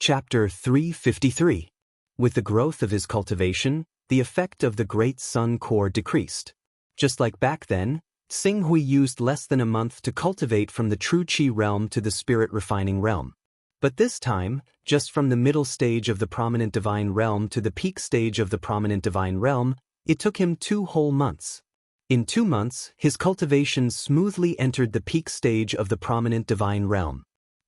Chapter 353. With the growth of his cultivation, the effect of the Great Sun Core decreased. Just like back then, Tsing Hui used less than a month to cultivate from the true Qi realm to the spirit refining realm. But this time, just from the middle stage of the prominent divine realm to the peak stage of the prominent divine realm, it took him 2 whole months. In 2 months, his cultivation smoothly entered the peak stage of the prominent divine realm.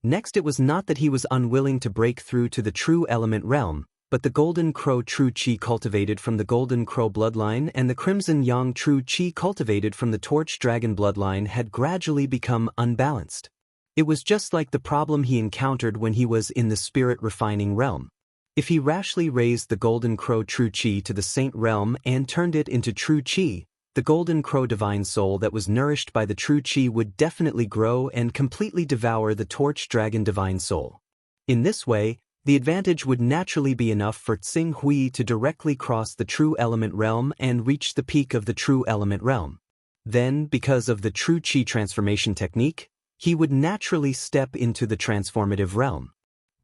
Next, it was not that he was unwilling to break through to the true element realm, but the Golden Crow True Qi cultivated from the Golden Crow bloodline and the Crimson Yang True Qi cultivated from the Torch Dragon bloodline had gradually become unbalanced. It was just like the problem he encountered when he was in the spirit refining realm. If he rashly raised the Golden Crow True Qi to the Saint realm and turned it into True Qi, the Golden Crow divine soul that was nourished by the True Qi would definitely grow and completely devour the Torch Dragon divine soul. In this way, the advantage would naturally be enough for Tsing Hui to directly cross the True Element realm and reach the peak of the True Element realm. Then, because of the True Qi transformation technique, he would naturally step into the transformative realm.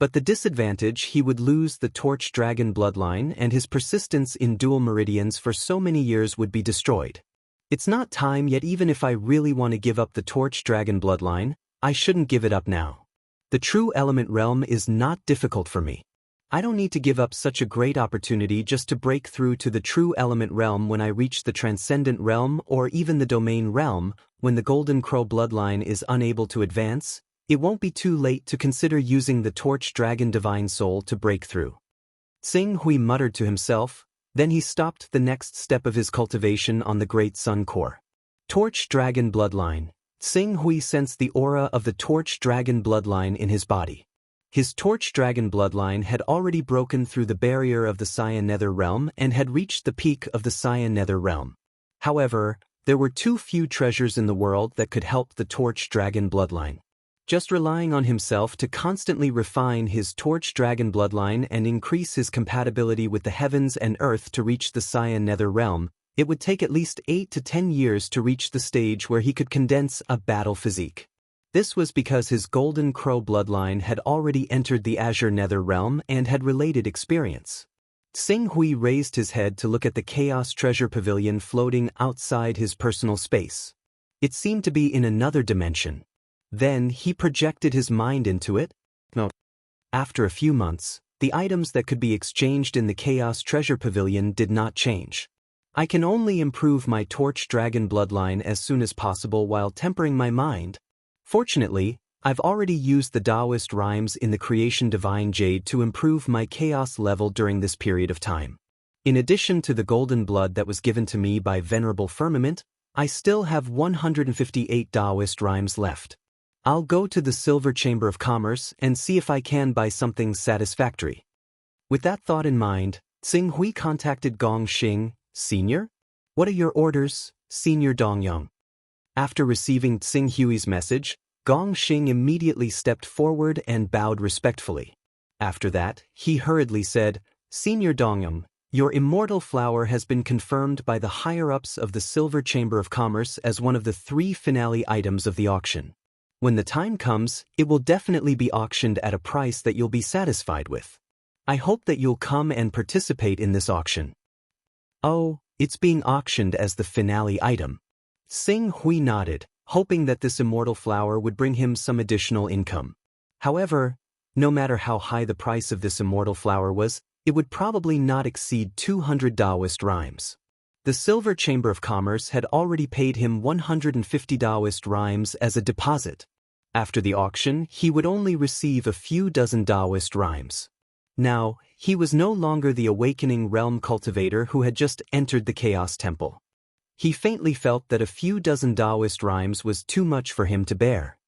But the disadvantage, he would lose the Torch Dragon bloodline and his persistence in dual meridians for so many years would be destroyed. It's not time yet. Even if I really want to give up the Torch Dragon bloodline, I shouldn't give it up now. The True Element realm is not difficult for me. I don't need to give up such a great opportunity just to break through to the True Element realm when I reach the Transcendent realm or even the Domain realm. When the Golden Crow bloodline is unable to advance, it won't be too late to consider using the Torch Dragon divine soul to break through. Tsing Hui muttered to himself, then he stopped the next step of his cultivation on the Great Sun Core. Torch Dragon bloodline. Tsing Hui sensed the aura of the Torch Dragon bloodline in his body. His Torch Dragon bloodline had already broken through the barrier of the Cyan Nether realm and had reached the peak of the Cyan Nether realm. However, there were too few treasures in the world that could help the Torch Dragon bloodline. Just relying on himself to constantly refine his Torch Dragon bloodline and increase his compatibility with the heavens and earth to reach the Cyan Nether realm, it would take at least 8 to 10 years to reach the stage where he could condense a battle physique. This was because his Golden Crow bloodline had already entered the Azure Nether realm and had related experience. Tsing Hui raised his head to look at the Chaos Treasure Pavilion floating outside his personal space. It seemed to be in another dimension. Then he projected his mind into it. After a few months, the items that could be exchanged in the Chaos Treasure Pavilion did not change. I can only improve my Torch Dragon bloodline as soon as possible while tempering my mind. Fortunately, I've already used the Taoist rhymes in the Creation Divine Jade to improve my chaos level during this period of time. In addition to the golden blood that was given to me by Venerable Firmament, I still have 158 Taoist rhymes left. I'll go to the Silver Chamber of Commerce and see if I can buy something satisfactory. With that thought in mind, Tsing Hui contacted Gong Xing. Senior? What are your orders, Senior Dongyong? After receiving Tsing Hui's message, Gong Xing immediately stepped forward and bowed respectfully. After that, he hurriedly said, Senior Dongyong, your immortal flower has been confirmed by the higher-ups of the Silver Chamber of Commerce as one of the 3 finale items of the auction. When the time comes, it will definitely be auctioned at a price that you'll be satisfied with. I hope that you'll come and participate in this auction. Oh, it's being auctioned as the finale item. Tsing Hui nodded, hoping that this immortal flower would bring him some additional income. However, no matter how high the price of this immortal flower was, it would probably not exceed 200 Taoist rhymes. The Silver Chamber of Commerce had already paid him 150 Taoist rhymes as a deposit. After the auction, he would only receive a few dozen Taoist rhymes. Now, he was no longer the Awakening Realm cultivator who had just entered the Chaos Temple. He faintly felt that a few dozen Taoist rhymes was too much for him to bear.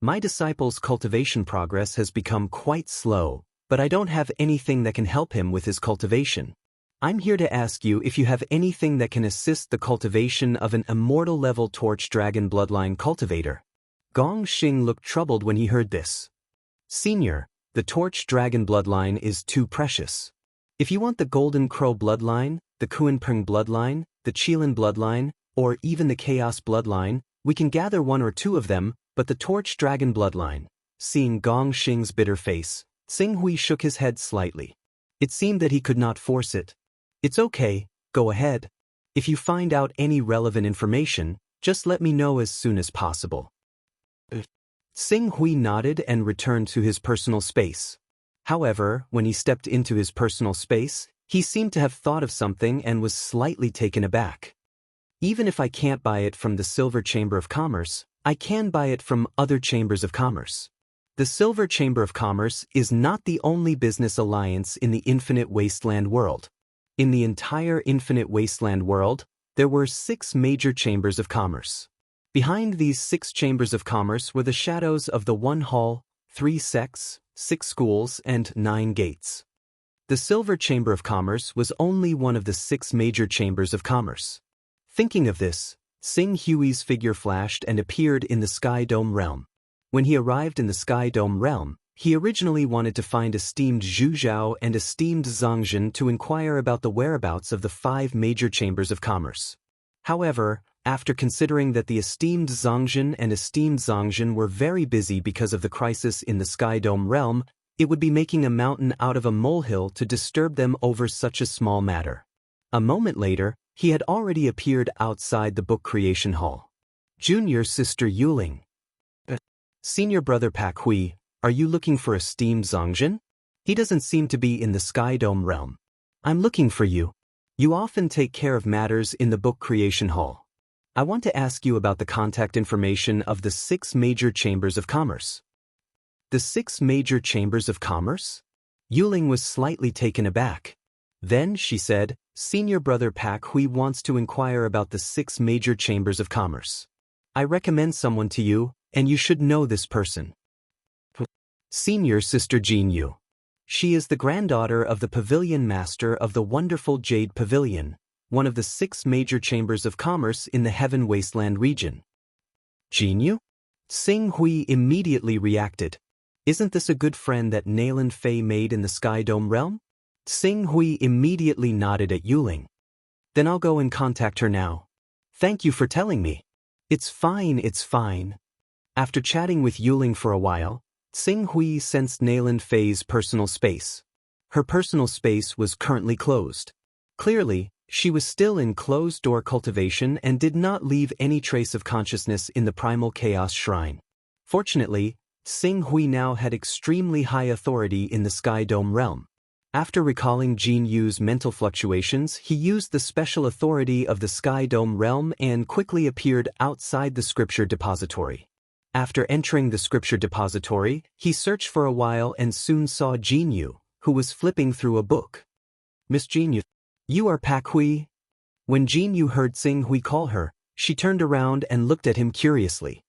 My disciple's cultivation progress has become quite slow, but I don't have anything that can help him with his cultivation. I'm here to ask you if you have anything that can assist the cultivation of an immortal-level Torch Dragon bloodline cultivator. Gong Xing looked troubled when he heard this. Senior, the Torch Dragon bloodline is too precious. If you want the Golden Crow bloodline, the Kuanping bloodline, the Qilin bloodline, or even the Chaos bloodline, we can gather 1 or 2 of them, but the Torch Dragon bloodline. Seeing Gong Xing's bitter face, Tsing Hui shook his head slightly. It seemed that he could not force it. It's okay, go ahead. If you find out any relevant information, just let me know as soon as possible. Tsing Hui nodded and returned to his personal space. However, when he stepped into his personal space, he seemed to have thought of something and was slightly taken aback. Even if I can't buy it from the Silver Chamber of Commerce, I can buy it from other chambers of commerce. The Silver Chamber of Commerce is not the only business alliance in the Infinite Wasteland world. In the entire Infinite Wasteland world, there were 6 major chambers of commerce. Behind these 6 chambers of commerce were the shadows of the 1 hall, 3 sects, 6 schools, and 9 gates. The Silver Chamber of Commerce was only one of the 6 major chambers of commerce. Thinking of this, Tsing Hui's figure flashed and appeared in the Sky Dome realm. When he arrived in the Sky Dome realm, he originally wanted to find esteemed Zhu Zhao and esteemed Zhang Jin to inquire about the whereabouts of the 5 major chambers of commerce. However, after considering that the esteemed Zhang Jin and esteemed Zhang Jin were very busy because of the crisis in the Sky Dome realm, it would be making a mountain out of a molehill to disturb them over such a small matter. A moment later, he had already appeared outside the book creation hall. Junior sister Yuling. Senior brother Pak Hui, are you looking for esteemed Zhang Jin? He doesn't seem to be in the Sky Dome realm. I'm looking for you. You often take care of matters in the book creation hall. I want to ask you about the contact information of the 6 major chambers of commerce. The 6 major chambers of commerce? Yuling was slightly taken aback. Then she said, Senior brother Pak Hui wants to inquire about the 6 major chambers of commerce. I recommend someone to you, and you should know this person. Senior sister Jin Yu. She is the granddaughter of the pavilion master of the wonderful Jade Pavilion, one of the 6 major chambers of commerce in the Heaven Wasteland region. Jin Yu? Tsing Hui immediately reacted. Isn't this a good friend that Nayland Fei made in the Sky Dome realm? Tsing Hui immediately nodded at Yuling. Then I'll go and contact her now. Thank you for telling me. It's fine, it's fine. After chatting with Yuling for a while, Tsing Hui sensed Nayland Fei's personal space. Her personal space was currently closed. Clearly, she was still in closed-door cultivation and did not leave any trace of consciousness in the Primal Chaos Shrine. Fortunately, Tsing Hui now had extremely high authority in the Sky Dome realm. After recalling Jin Yu's mental fluctuations, he used the special authority of the Sky Dome realm and quickly appeared outside the scripture depository. After entering the scripture depository, he searched for a while and soon saw Jin Yu, who was flipping through a book. Miss Jin Yu, you are Pak Hui? When Jin Yu heard Tsing Hui call her, she turned around and looked at him curiously.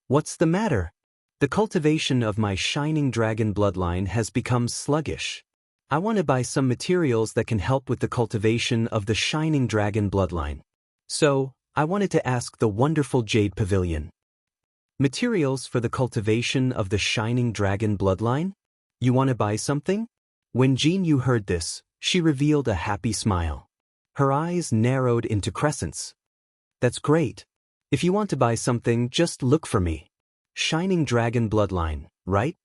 What's the matter? The cultivation of my shining dragon bloodline has become sluggish. I want to buy some materials that can help with the cultivation of the shining dragon bloodline. So, I wanted to ask the wonderful Jade Pavilion. Materials for the cultivation of the shining dragon bloodline? You want to buy something? When Jin Yu heard this, she revealed a happy smile. Her eyes narrowed into crescents. That's great. If you want to buy something, just look for me. Shining dragon bloodline, right?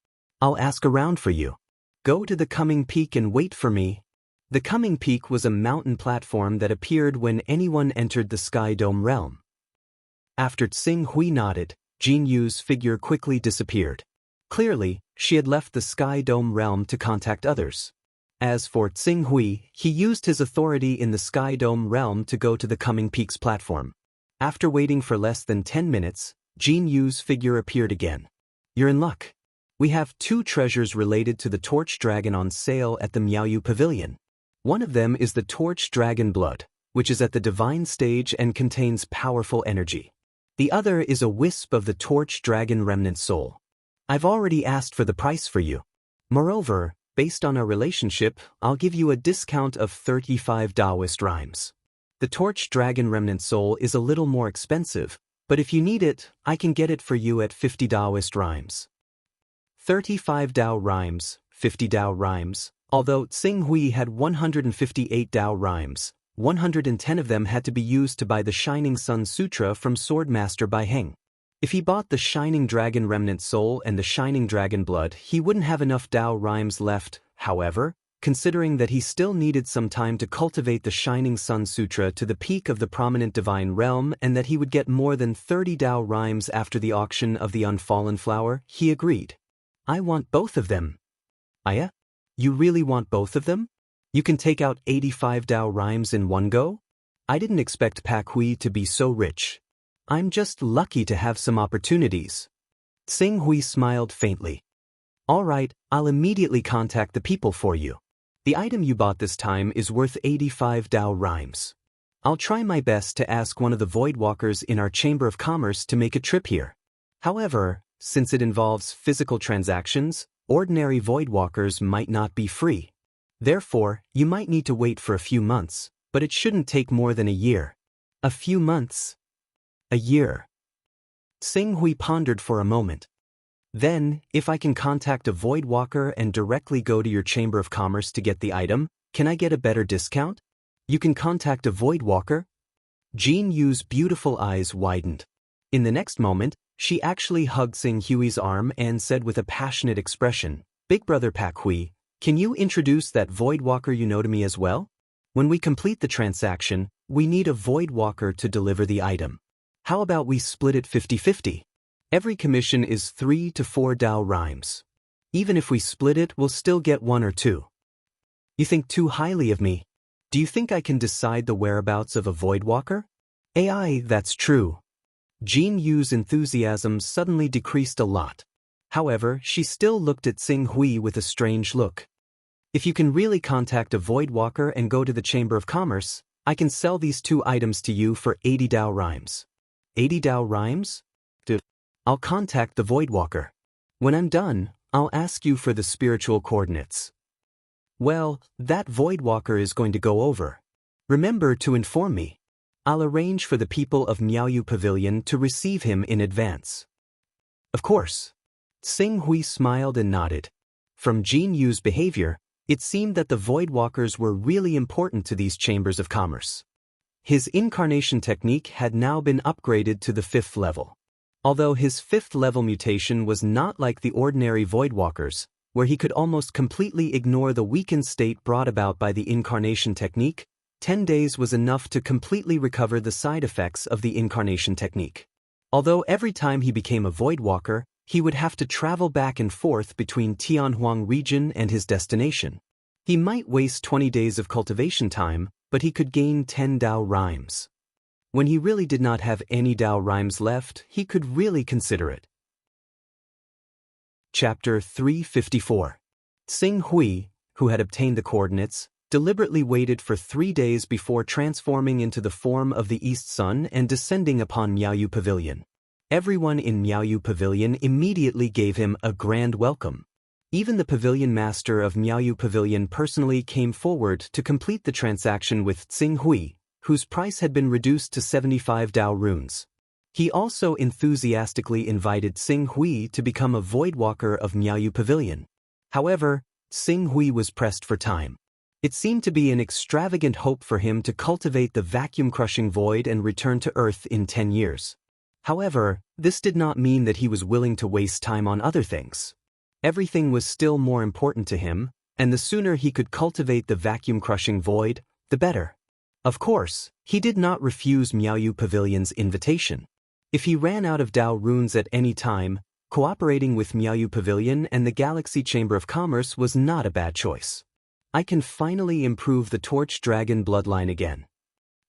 I'll ask around for you. Go to the Coming Peak and wait for me. The Coming Peak was a mountain platform that appeared when anyone entered the Sky Dome realm. After Tsing Hui nodded, Jin Yu's figure quickly disappeared. Clearly, she had left the Sky Dome realm to contact others. As for Tsing Hui, he used his authority in the Sky Dome realm to go to the Coming Peaks platform. After waiting for less than 10 minutes, Jin Yu's figure appeared again. You're in luck. We have 2 treasures related to the Torch Dragon on sale at the Miaoyu Pavilion. One of them is the Torch Dragon Blood, which is at the divine stage and contains powerful energy. The other is a wisp of the Torch Dragon Remnant Soul. I've already asked for the price for you. Moreover, based on our relationship, I'll give you a discount of 35 Taoist rhymes. The Torch Dragon Remnant Soul is a little more expensive, but if you need it, I can get it for you at 50 Taoist rhymes. 35 Tao rhymes, 50 Tao rhymes. Although Tsing Hui had 158 Tao rhymes, 110 of them had to be used to buy the Shining Sun Sutra from Swordmaster Bai Heng. If he bought the Shining Dragon Remnant Soul and the Shining Dragon Blood, he wouldn't have enough Dao Rhymes left. However, considering that he still needed some time to cultivate the Shining Sun Sutra to the peak of the prominent divine realm and that he would get more than 30 Dao Rhymes after the auction of the Unfallen Flower, he agreed. I want both of them. Aya? You really want both of them? You can take out 85 Dao Rhymes in one go? I didn't expect Pak Hui to be so rich. I'm just lucky to have some opportunities. Xing Hui smiled faintly. All right, I'll immediately contact the people for you. The item you bought this time is worth 85 Dao Rhymes. I'll try my best to ask one of the Voidwalkers in our Chamber of Commerce to make a trip here. However, since it involves physical transactions, ordinary Voidwalkers might not be free. Therefore, you might need to wait for a few months, but it shouldn't take more than a year. A few months? A year. Xing Hui pondered for a moment. Then, if I can contact a Voidwalker and directly go to your Chamber of Commerce to get the item, can I get a better discount? You can contact a Voidwalker? Jean Yu's beautiful eyes widened. In the next moment, she actually hugged Xing Hui's arm and said with a passionate expression, Big Brother Pak Hui, can you introduce that Voidwalker you know to me as well? When we complete the transaction, we need a Voidwalker to deliver the item. How about we split it 50-50? Every commission is 3 to 4 Dao Rhymes. Even if we split it, we'll still get 1 or 2. You think too highly of me. Do you think I can decide the whereabouts of a Voidwalker? AI, that's true. Jean Yu's enthusiasm suddenly decreased a lot. However, she still looked at Xing Hui with a strange look. If you can really contact a Voidwalker and go to the Chamber of Commerce, I can sell these 2 items to you for 80 Dao Rhymes. 80 Dao Rhymes? I'll contact the Voidwalker. When I'm done, I'll ask you for the spiritual coordinates. Well, that Voidwalker is going to go over. Remember to inform me. I'll arrange for the people of Miaoyu Pavilion to receive him in advance. Of course. Xing Hui smiled and nodded. From Jean Yu's behavior, it seemed that the Voidwalkers were really important to these chambers of commerce. His incarnation technique had now been upgraded to the 5th level. Although his 5th level mutation was not like the ordinary Voidwalkers, where he could almost completely ignore the weakened state brought about by the incarnation technique, 10 days was enough to completely recover the side effects of the incarnation technique. Although every time he became a Voidwalker, he would have to travel back and forth between Tianhuang region and his destination. He might waste 20 days of cultivation time, but he could gain 10 Dao Rhymes. When he really did not have any Dao Rhymes left, he could really consider it. Chapter 354. Xing Hui, who had obtained the coordinates, deliberately waited for 3 days before transforming into the form of the East Sun and descending upon Miaoyu Pavilion. Everyone in Miaoyu Pavilion immediately gave him a grand welcome. Even the pavilion master of Miaoyu Pavilion personally came forward to complete the transaction with Xing Hui, whose price had been reduced to 75 Dao runes. He also enthusiastically invited Xing Hui to become a Voidwalker of Miaoyu Pavilion. However, Xing Hui was pressed for time. It seemed to be an extravagant hope for him to cultivate the vacuum-crushing void and return to Earth in 10 years. However, this did not mean that he was willing to waste time on other things. Everything was still more important to him, and the sooner he could cultivate the vacuum-crushing void, the better. Of course, he did not refuse Miaoyu Pavilion's invitation. If he ran out of Dao runes at any time, cooperating with Miaoyu Pavilion and the Galaxy Chamber of Commerce was not a bad choice. I can finally improve the Torch Dragon bloodline again.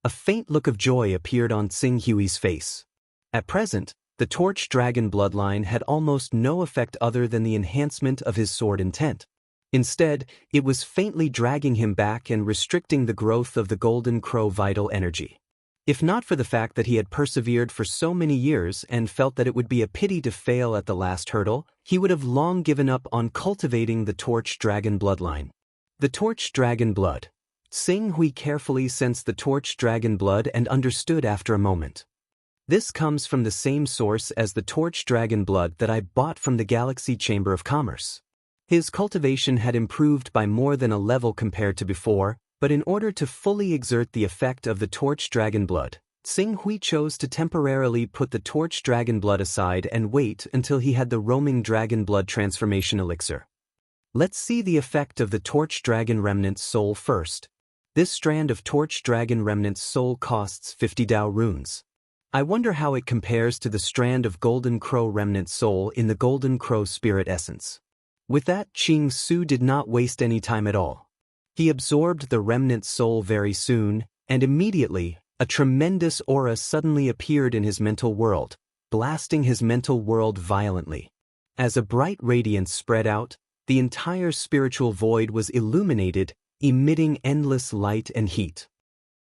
A faint look of joy appeared on Xing Hui's face. At present, the Torch Dragon bloodline had almost no effect other than the enhancement of his sword intent. Instead, it was faintly dragging him back and restricting the growth of the Golden Crow vital energy. If not for the fact that he had persevered for so many years and felt that it would be a pity to fail at the last hurdle, he would have long given up on cultivating the Torch Dragon bloodline. The Torch Dragon blood. Xing Hui carefully sensed the Torch Dragon blood and understood after a moment. This comes from the same source as the Torch Dragon blood that I bought from the Galaxy Chamber of Commerce. His cultivation had improved by more than a level compared to before, but in order to fully exert the effect of the Torch Dragon blood, Tsing Hui chose to temporarily put the torch dragon blood aside and wait until he had the roaming dragon blood transformation elixir. Let's see the effect of the torch dragon remnant's soul first. This strand of torch dragon remnant's soul costs 50 Dao runes. I wonder how it compares to the strand of golden crow remnant soul in the golden crow spirit essence. With that, Qing Su did not waste any time at all. He absorbed the remnant soul very soon, and immediately, a tremendous aura suddenly appeared in his mental world, blasting his mental world violently. As a bright radiance spread out, the entire spiritual void was illuminated, emitting endless light and heat.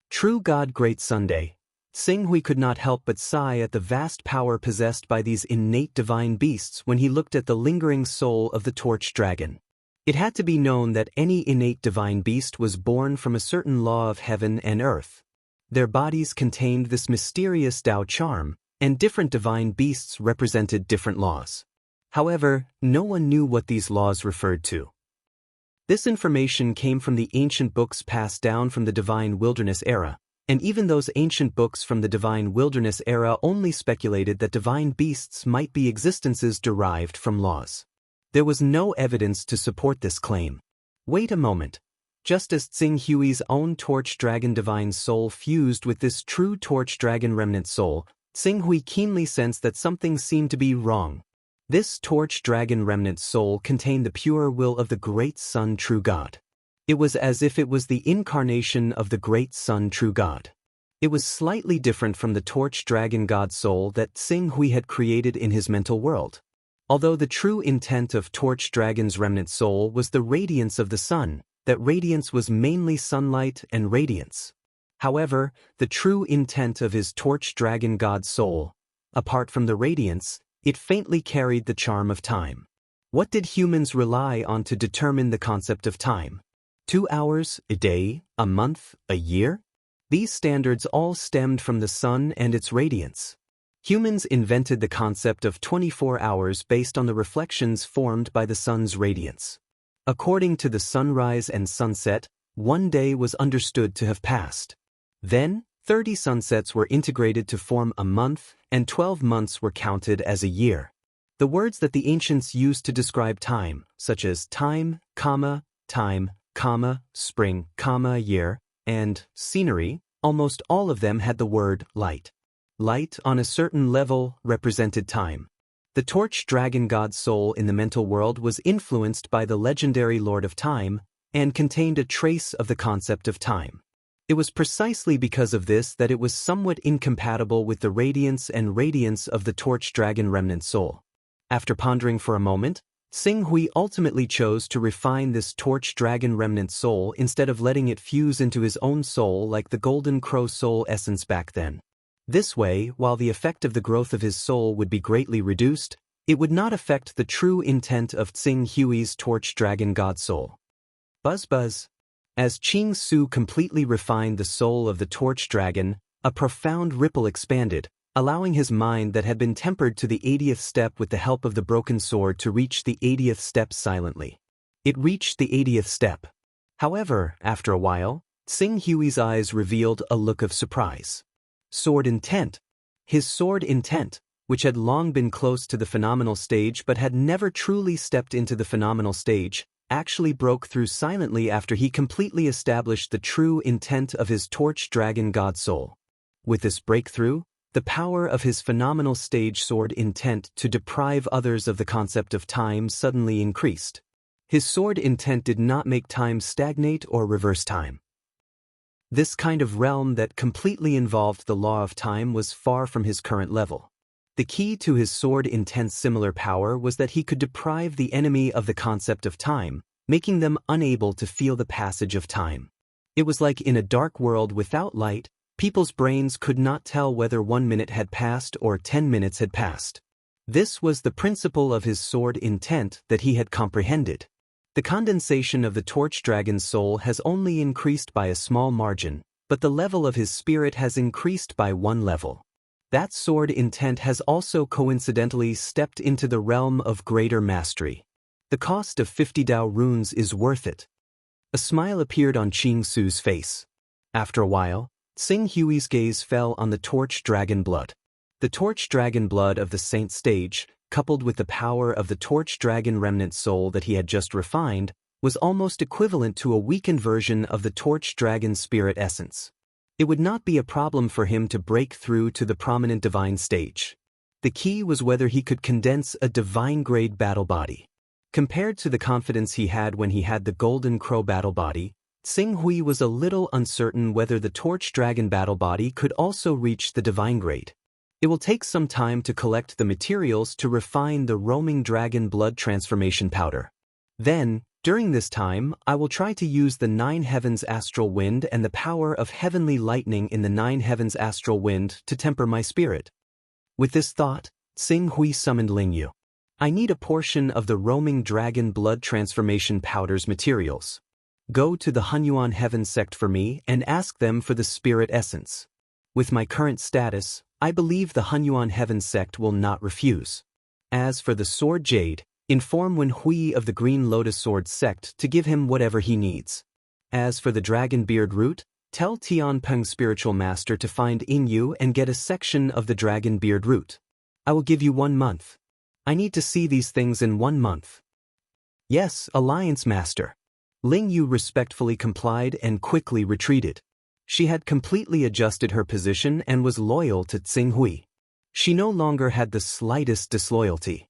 True God Great Sunday, Tsing Hui could not help but sigh at the vast power possessed by these innate divine beasts when he looked at the lingering soul of the torch dragon. It had to be known that any innate divine beast was born from a certain law of heaven and earth. Their bodies contained this mysterious Tao charm, and different divine beasts represented different laws. However, no one knew what these laws referred to. This information came from the ancient books passed down from the Divine Wilderness era, and even those ancient books from the Divine Wilderness era only speculated that divine beasts might be existences derived from laws. There was no evidence to support this claim. Wait a moment. Just as Tsing Hui's own torch dragon divine soul fused with this true torch dragon remnant soul, Tsing Hui keenly sensed that something seemed to be wrong. This torch dragon remnant soul contained the pure will of the Great Sun True God. It was as if it was the incarnation of the Great Sun True God. It was slightly different from the torch dragon god soul that Tsing Hui had created in his mental world. Although the true intent of torch dragon's remnant soul was the radiance of the sun, that radiance was mainly sunlight and radiance. However, the true intent of his torch dragon god soul, apart from the radiance, it faintly carried the charm of time. What did humans rely on to determine the concept of time? 2 hours, a day, a month, a year? These standards all stemmed from the sun and its radiance. Humans invented the concept of 24 hours based on the reflections formed by the sun's radiance. According to the sunrise and sunset, 1 day was understood to have passed. Then, 30 sunsets were integrated to form a month, and 12 months were counted as a year. The words that the ancients used to describe time, such as time, spring, year, and scenery, almost all of them had the word light. Light, on a certain level, represented time. The torch dragon god soul in the mental world was influenced by the legendary Lord of Time, and contained a trace of the concept of time. It was precisely because of this that it was somewhat incompatible with the radiance of the torch dragon remnant soul. After pondering for a moment, Tsing Hui ultimately chose to refine this torch dragon remnant soul instead of letting it fuse into his own soul like the golden crow soul essence back then. This way, while the effect of the growth of his soul would be greatly reduced, it would not affect the true intent of Tsing Hui's torch dragon god soul. Buzz buzz. As Qing Su completely refined the soul of the torch dragon, a profound ripple expanded, allowing his mind that had been tempered to the 80th step with the help of the broken sword to reach the 80th step silently. It reached the 80th step. However, after a while, Tsing Hui's eyes revealed a look of surprise. Sword intent. His sword intent, which had long been close to the phenomenal stage but had never truly stepped into the phenomenal stage, actually broke through silently after he completely established the true intent of his torch dragon god soul. With this breakthrough, the power of his phenomenal stage sword intent to deprive others of the concept of time suddenly increased. His sword intent did not make time stagnate or reverse time. This kind of realm that completely involved the law of time was far from his current level. The key to his sword intent's similar power was that he could deprive the enemy of the concept of time, making them unable to feel the passage of time. It was like in a dark world without light, people's brains could not tell whether 1 minute had passed or 10 minutes had passed. This was the principle of his sword intent that he had comprehended. The condensation of the torch dragon's soul has only increased by a small margin, but the level of his spirit has increased by 1 level. That sword intent has also coincidentally stepped into the realm of greater mastery. The cost of 50 Dao runes is worth it. A smile appeared on Qing Su's face. After a while, Tsing Hui's gaze fell on the torch dragon blood. The torch dragon blood of the saint stage, coupled with the power of the torch dragon remnant soul that he had just refined, was almost equivalent to a weakened version of the torch dragon spirit essence. It would not be a problem for him to break through to the prominent divine stage. The key was whether he could condense a divine-grade battle body. Compared to the confidence he had when he had the Golden Crow battle body, Tsing Hui was a little uncertain whether the torch dragon battle body could also reach the divine grade. It will take some time to collect the materials to refine the roaming dragon blood transformation powder. Then, during this time, I will try to use the 9 heavens astral wind and the power of heavenly lightning in the 9 heavens astral wind to temper my spirit. With this thought, Tsing Hui summoned Ling Yu. I need a portion of the roaming dragon blood transformation powder's materials. Go to the Hunyuan Heaven sect for me and ask them for the spirit essence. With my current status, I believe the Hunyuan Heaven sect will not refuse. As for the sword jade, inform Wen Hui of the Green Lotus Sword sect to give him whatever he needs. As for the Dragon Beard root, tell Tian Peng Spiritual Master to find Ing Yu and get a section of the Dragon Beard root. I will give you 1 month. I need to see these things in 1 month. Yes, Alliance Master. Ling Yu respectfully complied and quickly retreated. She had completely adjusted her position and was loyal to Tsing Hui. She no longer had the slightest disloyalty.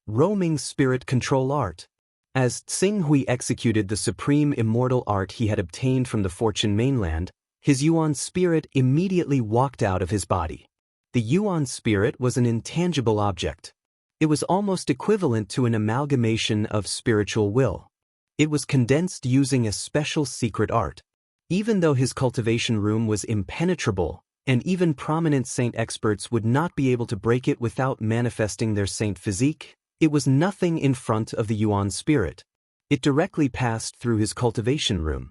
Roaming Spirit Control Art. As Tsing Hui executed the supreme immortal art he had obtained from the Fortune mainland, his Yuan spirit immediately walked out of his body. The Yuan spirit was an intangible object. It was almost equivalent to an amalgamation of spiritual will. It was condensed using a special secret art. Even though his cultivation room was impenetrable, and even prominent saint experts would not be able to break it without manifesting their saint physique, it was nothing in front of the Yuan spirit. It directly passed through his cultivation room.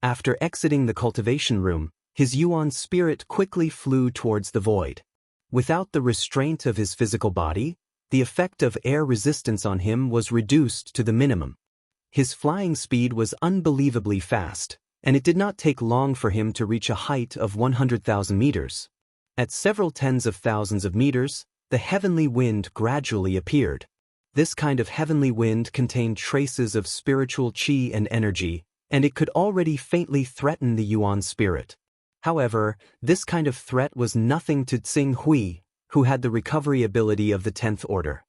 After exiting the cultivation room, his Yuan spirit quickly flew towards the void. Without the restraint of his physical body, the effect of air resistance on him was reduced to the minimum. His flying speed was unbelievably fast, and it did not take long for him to reach a height of 100,000 meters. At several tens of thousands of meters, the heavenly wind gradually appeared. This kind of heavenly wind contained traces of spiritual qi and energy, and it could already faintly threaten the Yuan spirit. However, this kind of threat was nothing to Tsing Hui, who had the recovery ability of the 10th order.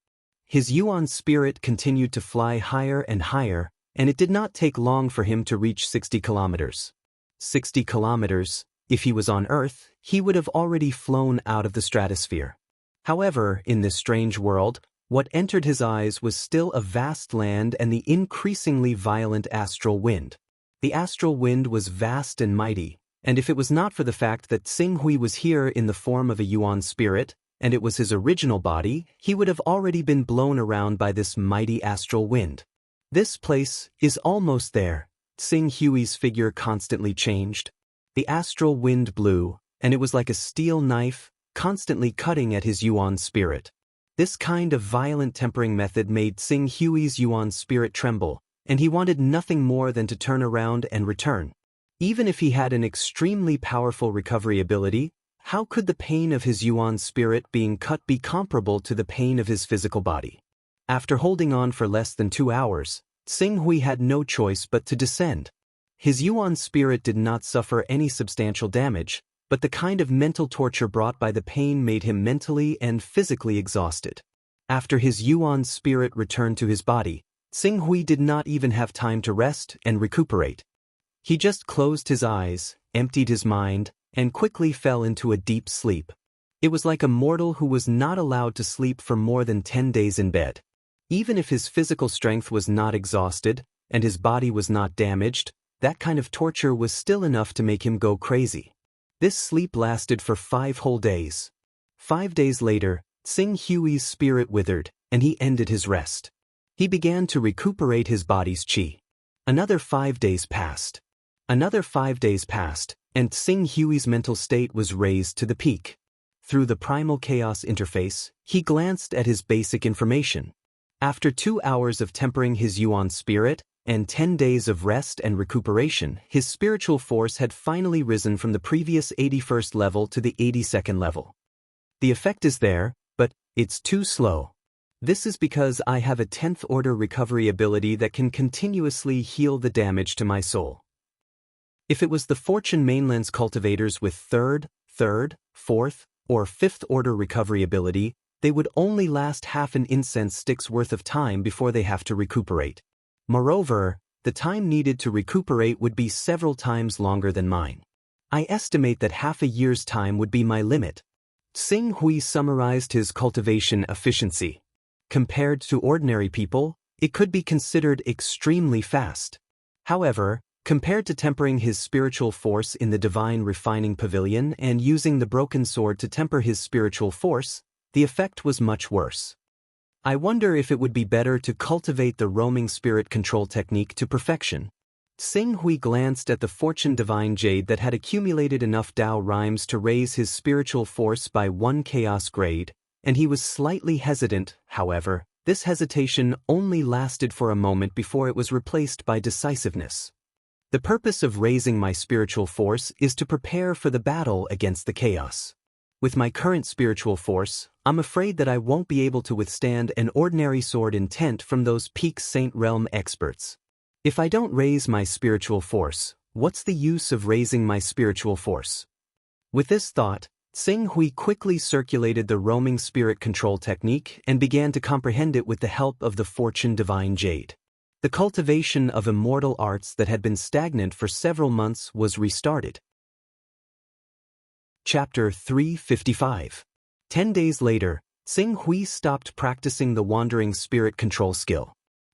His Yuan spirit continued to fly higher and higher, and it did not take long for him to reach 60 kilometers. 60 kilometers, if he was on Earth, he would have already flown out of the stratosphere. However, in this strange world, what entered his eyes was still a vast land and the increasingly violent astral wind. The astral wind was vast and mighty, and if it was not for the fact that Tsing Hui was here in the form of a Yuan spirit, and it was his original body, he would have already been blown around by this mighty astral wind. This place is almost there. Tsing Hui's figure constantly changed. The astral wind blew, and it was like a steel knife, constantly cutting at his Yuan spirit. This kind of violent tempering method made Tsing Hui's Yuan spirit tremble, and he wanted nothing more than to turn around and return. Even if he had an extremely powerful recovery ability, how could the pain of his Yuan spirit being cut be comparable to the pain of his physical body? After holding on for less than 2 hours, Tsing Hui had no choice but to descend. His Yuan spirit did not suffer any substantial damage, but the kind of mental torture brought by the pain made him mentally and physically exhausted. After his Yuan spirit returned to his body, Tsing Hui did not even have time to rest and recuperate. He just closed his eyes, emptied his mind, and quickly fell into a deep sleep. It was like a mortal who was not allowed to sleep for more than 10 days in bed. Even if his physical strength was not exhausted, and his body was not damaged, that kind of torture was still enough to make him go crazy. This sleep lasted for 5 whole days. 5 days later, Tsing Hui's spirit withered, and he ended his rest. He began to recuperate his body's qi. Another 5 days passed. Another 5 days passed, and Tsing Hui's mental state was raised to the peak. Through the primal chaos interface, he glanced at his basic information. After 2 hours of tempering his Yuan spirit, and 10 days of rest and recuperation, his spiritual force had finally risen from the previous 81st level to the 82nd level. The effect is there, but it's too slow. This is because I have a 10th order recovery ability that can continuously heal the damage to my soul. If it was the Fortune Mainland's cultivators with 3rd, 4th, or 5th order recovery ability, they would only last half an incense stick's worth of time before they have to recuperate. Moreover, the time needed to recuperate would be several times longer than mine. I estimate that half a year's time would be my limit. Xing Hui summarized his cultivation efficiency. Compared to ordinary people, it could be considered extremely fast. However, compared to tempering his spiritual force in the divine refining pavilion and using the broken sword to temper his spiritual force, the effect was much worse. I wonder if it would be better to cultivate the roaming spirit control technique to perfection. Xing Hui glanced at the Fortune Divine Jade that had accumulated enough Dao rhymes to raise his spiritual force by 1 chaos grade, and he was slightly hesitant. However, this hesitation only lasted for a moment before it was replaced by decisiveness. The purpose of raising my spiritual force is to prepare for the battle against the chaos. With my current spiritual force, I'm afraid that I won't be able to withstand an ordinary sword intent from those peak Saint Realm experts. If I don't raise my spiritual force, what's the use of raising my spiritual force? With this thought, Xing Hui quickly circulated the roaming spirit control technique and began to comprehend it with the help of the Fortune Divine Jade. The cultivation of immortal arts that had been stagnant for several months was restarted. Chapter 355. 10 days later, Xing Hui stopped practicing the Wandering Spirit Control skill.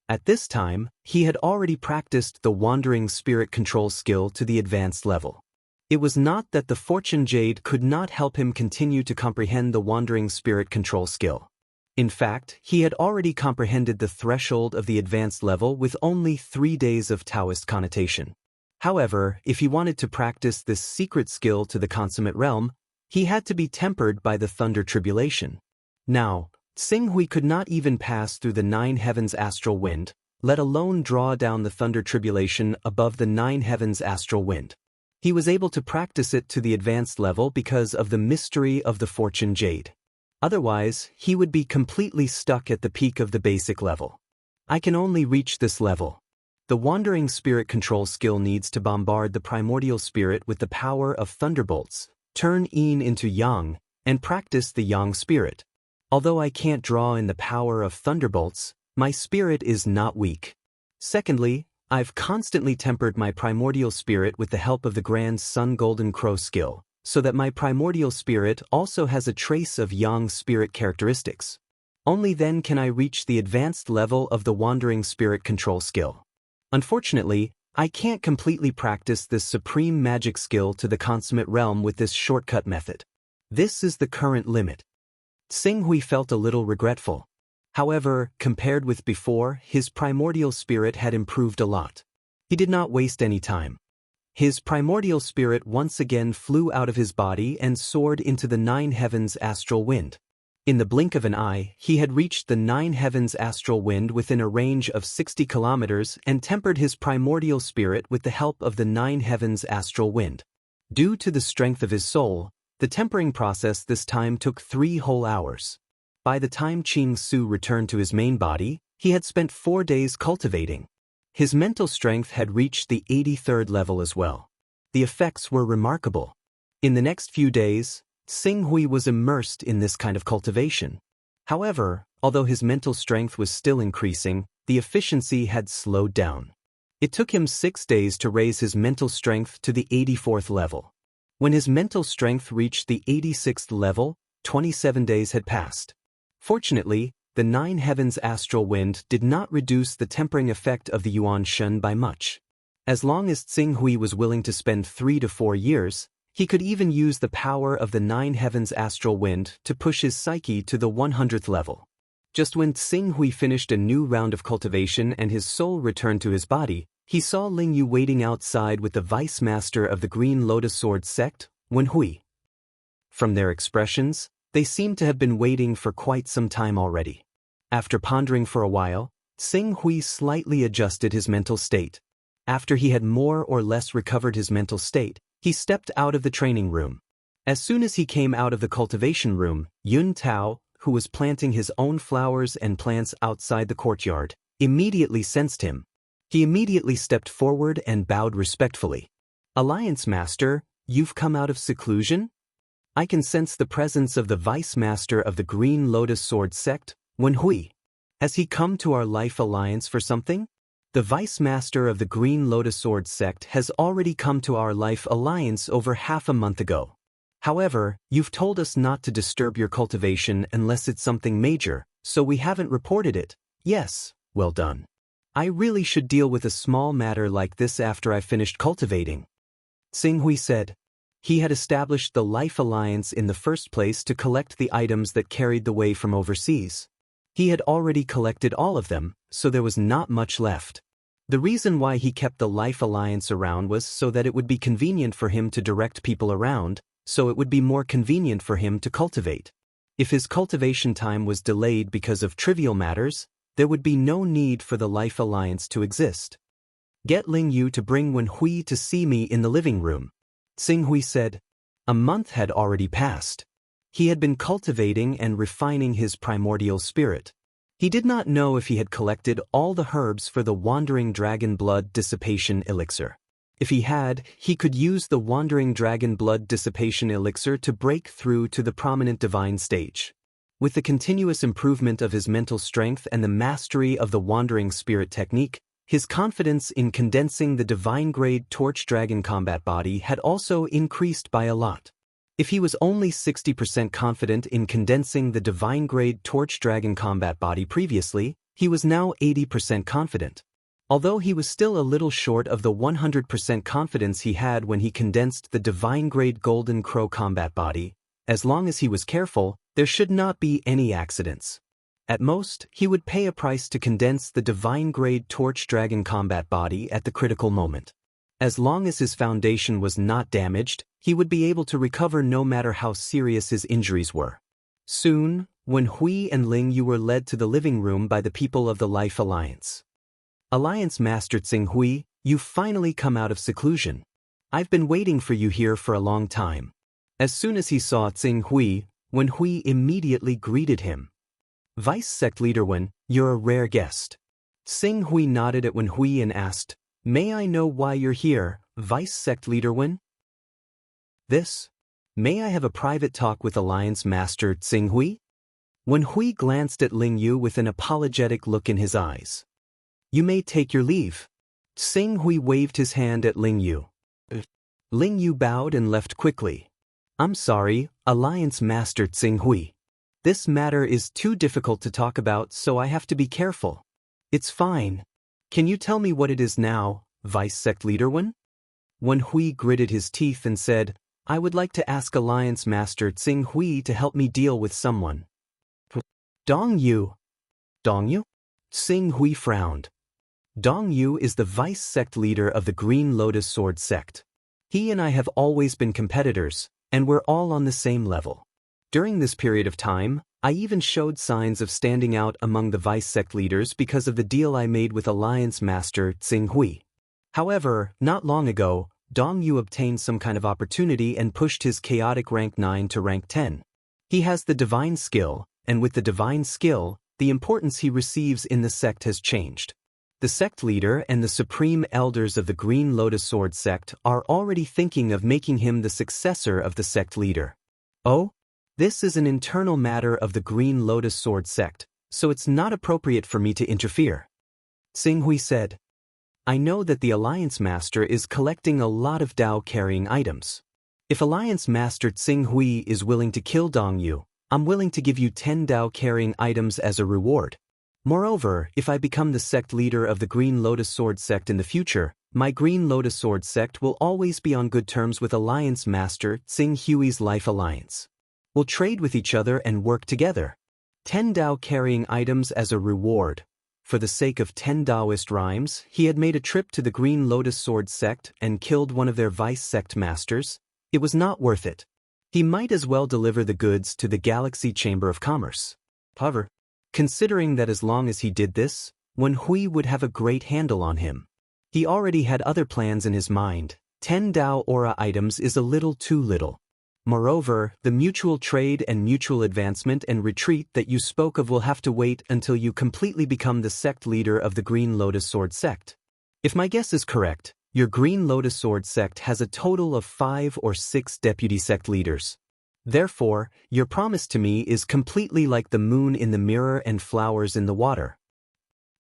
At this time, he had already practiced the Wandering Spirit Control skill to the advanced level. It was not that the Fortune Jade could not help him continue to comprehend the Wandering Spirit Control skill. In fact, he had already comprehended the threshold of the advanced level with only 3 days of Taoist connotation. However, if he wanted to practice this secret skill to the consummate realm, he had to be tempered by the thunder tribulation. Now, Xing Hui could not even pass through the 9 heavens astral wind, let alone draw down the thunder tribulation above the 9 heavens astral wind. He was able to practice it to the advanced level because of the mystery of the Fortune Jade. Otherwise, he would be completely stuck at the peak of the basic level. I can only reach this level. The Wandering Spirit Control skill needs to bombard the primordial spirit with the power of thunderbolts, turn yin into yang, and practice the yang spirit. Although I can't draw in the power of thunderbolts, my spirit is not weak. Secondly, I've constantly tempered my primordial spirit with the help of the Grand Sun Golden Crow skill, so that my primordial spirit also has a trace of yang spirit characteristics. Only then can I reach the advanced level of the Wandering Spirit Control skill. Unfortunately, I can't completely practice this supreme magic skill to the consummate realm with this shortcut method. This is the current limit. Xing Hui felt a little regretful. However, compared with before, his primordial spirit had improved a lot. He did not waste any time. His primordial spirit once again flew out of his body and soared into the 9 heavens astral wind. In the blink of an eye, he had reached the 9 heavens astral wind within a range of 60 kilometers and tempered his primordial spirit with the help of the 9 heavens astral wind. Due to the strength of his soul, the tempering process this time took 3 whole hours. By the time Qing Su returned to his main body, he had spent 4 days cultivating. His mental strength had reached the 83rd level as well. The effects were remarkable. In the next few days, Xing Hui was immersed in this kind of cultivation. However, although his mental strength was still increasing, the efficiency had slowed down. It took him 6 days to raise his mental strength to the 84th level. When his mental strength reached the 86th level, 27 days had passed. Fortunately, the 9 heavens astral wind did not reduce the tempering effect of the Yuan Shen by much. As long as Xing Hui was willing to spend 3 to 4 years, he could even use the power of the 9 heavens astral wind to push his psyche to the 100th level. Just when Xing Hui finished a new round of cultivation and his soul returned to his body, he saw Ling Yu waiting outside with the vice master of the Green Lotus Sword sect, Wen Hui. From their expressions, they seemed to have been waiting for quite some time already. After pondering for a while, Tsing Hui slightly adjusted his mental state. After he had more or less recovered his mental state, he stepped out of the training room. As soon as he came out of the cultivation room, Yun Tao, who was planting his own flowers and plants outside the courtyard, immediately sensed him. He immediately stepped forward and bowed respectfully. "Alliance Master, you've come out of seclusion? I can sense the presence of the Vice Master of the Green Lotus Sword Sect, Wen Hui. Has he come to our Life Alliance for something?" "The Vice Master of the Green Lotus Sword Sect has already come to our Life Alliance over half a month ago. However, you've told us not to disturb your cultivation unless it's something major, so we haven't reported it." "Yes, well done. I really should deal with a small matter like this after I've finished cultivating," Tsing Hui said. He had established the Life Alliance in the first place to collect the items that carried the way from overseas. He had already collected all of them, so there was not much left. The reason why he kept the Life Alliance around was so that it would be convenient for him to direct people around, so it would be more convenient for him to cultivate. If his cultivation time was delayed because of trivial matters, there would be no need for the Life Alliance to exist. "Get Ling Yu to bring Wen Hui to see me in the living room," Tsing Hui said. A month had already passed. He had been cultivating and refining his primordial spirit. He did not know if he had collected all the herbs for the Wandering Dragon Blood Dissipation Elixir. If he had, he could use the Wandering Dragon Blood Dissipation Elixir to break through to the prominent divine stage. With the continuous improvement of his mental strength and the mastery of the Wandering Spirit technique, his confidence in condensing the divine-grade Torch Dragon combat body had also increased by a lot. If he was only 60% confident in condensing the divine-grade Torch Dragon combat body previously, he was now 80% confident. Although he was still a little short of the 100% confidence he had when he condensed the divine-grade Golden Crow combat body, as long as he was careful, there should not be any accidents. At most, he would pay a price to condense the divine-grade Torch Dragon combat body at the critical moment. As long as his foundation was not damaged, he would be able to recover no matter how serious his injuries were. Soon, Wen Hui and Ling Yu were led to the living room by the people of the Life Alliance. "Alliance Master Tsing Hui, you've finally come out of seclusion. I've been waiting for you here for a long time." As soon as he saw Tsing Hui, Wen Hui immediately greeted him. "Vice Sect Leader Wen, you're a rare guest." Tsing Hui nodded at Wen Hui and asked, "May I know why you're here, Vice Sect Leader Wen?" May I have a private talk with Alliance Master Tsing Hui?" Wen Hui glanced at Ling Yu with an apologetic look in his eyes. "You may take your leave." Tsing Hui waved his hand at Ling Yu. Ling Yu bowed and left quickly. "I'm sorry, Alliance Master Tsing Hui. This matter is too difficult to talk about, so I have to be careful." "It's fine. Can you tell me what it is now, Vice Sect Leader Wen?" Wen Hui gritted his teeth and said, "I would like to ask Alliance Master Tsing Hui to help me deal with someone." "Dong Yu." "Dong Yu?" Tsing Hui frowned. Dong Yu is the Vice Sect leader of the Green Lotus Sword Sect. He and I have always been competitors, and we're all on the same level. During this period of time, I even showed signs of standing out among the Vice Sect leaders because of the deal I made with Alliance Master Tsing Hui. However, not long ago, Dong Yu obtained some kind of opportunity and pushed his chaotic rank 9 to rank 10. He has the divine skill, and with the divine skill, the importance he receives in the sect has changed. The sect leader and the supreme elders of the Green Lotus Sword Sect are already thinking of making him the successor of the sect leader. Oh? This is an internal matter of the Green Lotus Sword Sect, so it's not appropriate for me to interfere. Tsing Hui said, "I know that the Alliance Master is collecting a lot of Dao-carrying items. If Alliance Master Tsing Hui is willing to kill Dong Yu, I'm willing to give you 10 Dao-carrying items as a reward. Moreover, if I become the sect leader of the Green Lotus Sword Sect in the future, my Green Lotus Sword Sect will always be on good terms with Alliance Master Tsing Hui's Life Alliance. We'll trade with each other and work together. 10 Dao-carrying items as a reward." For the sake of 10 Taoist rhymes, he had made a trip to the Green Lotus Sword Sect and killed one of their Vice Sect masters. It was not worth it. He might as well deliver the goods to the Galaxy Chamber of Commerce. However, considering that as long as he did this, Wen Hui would have a great handle on him. He already had other plans in his mind. 10 Dao aura items is a little too little. Moreover, the mutual trade and mutual advancement and retreat that you spoke of will have to wait until you completely become the sect leader of the Green Lotus Sword sect. If my guess is correct, your Green Lotus Sword sect has a total of 5 or 6 deputy sect leaders. Therefore, your promise to me is completely like the moon in the mirror and flowers in the water.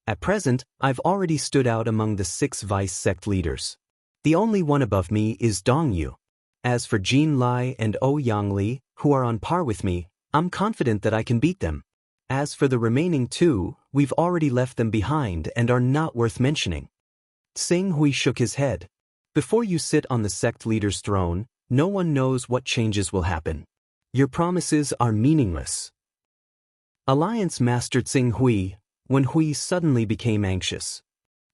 At present, I've already stood out among the 6 vice sect leaders. The only one above me is Dongyu. As for Jin Lai and Ouyang Li, who are on par with me, I'm confident that I can beat them. As for the remaining 2, we've already left them behind and are not worth mentioning. Sing Hui shook his head. Before you sit on the sect leader's throne, no one knows what changes will happen. Your promises are meaningless. Alliance Master Tsing Hui, when Hui suddenly became anxious.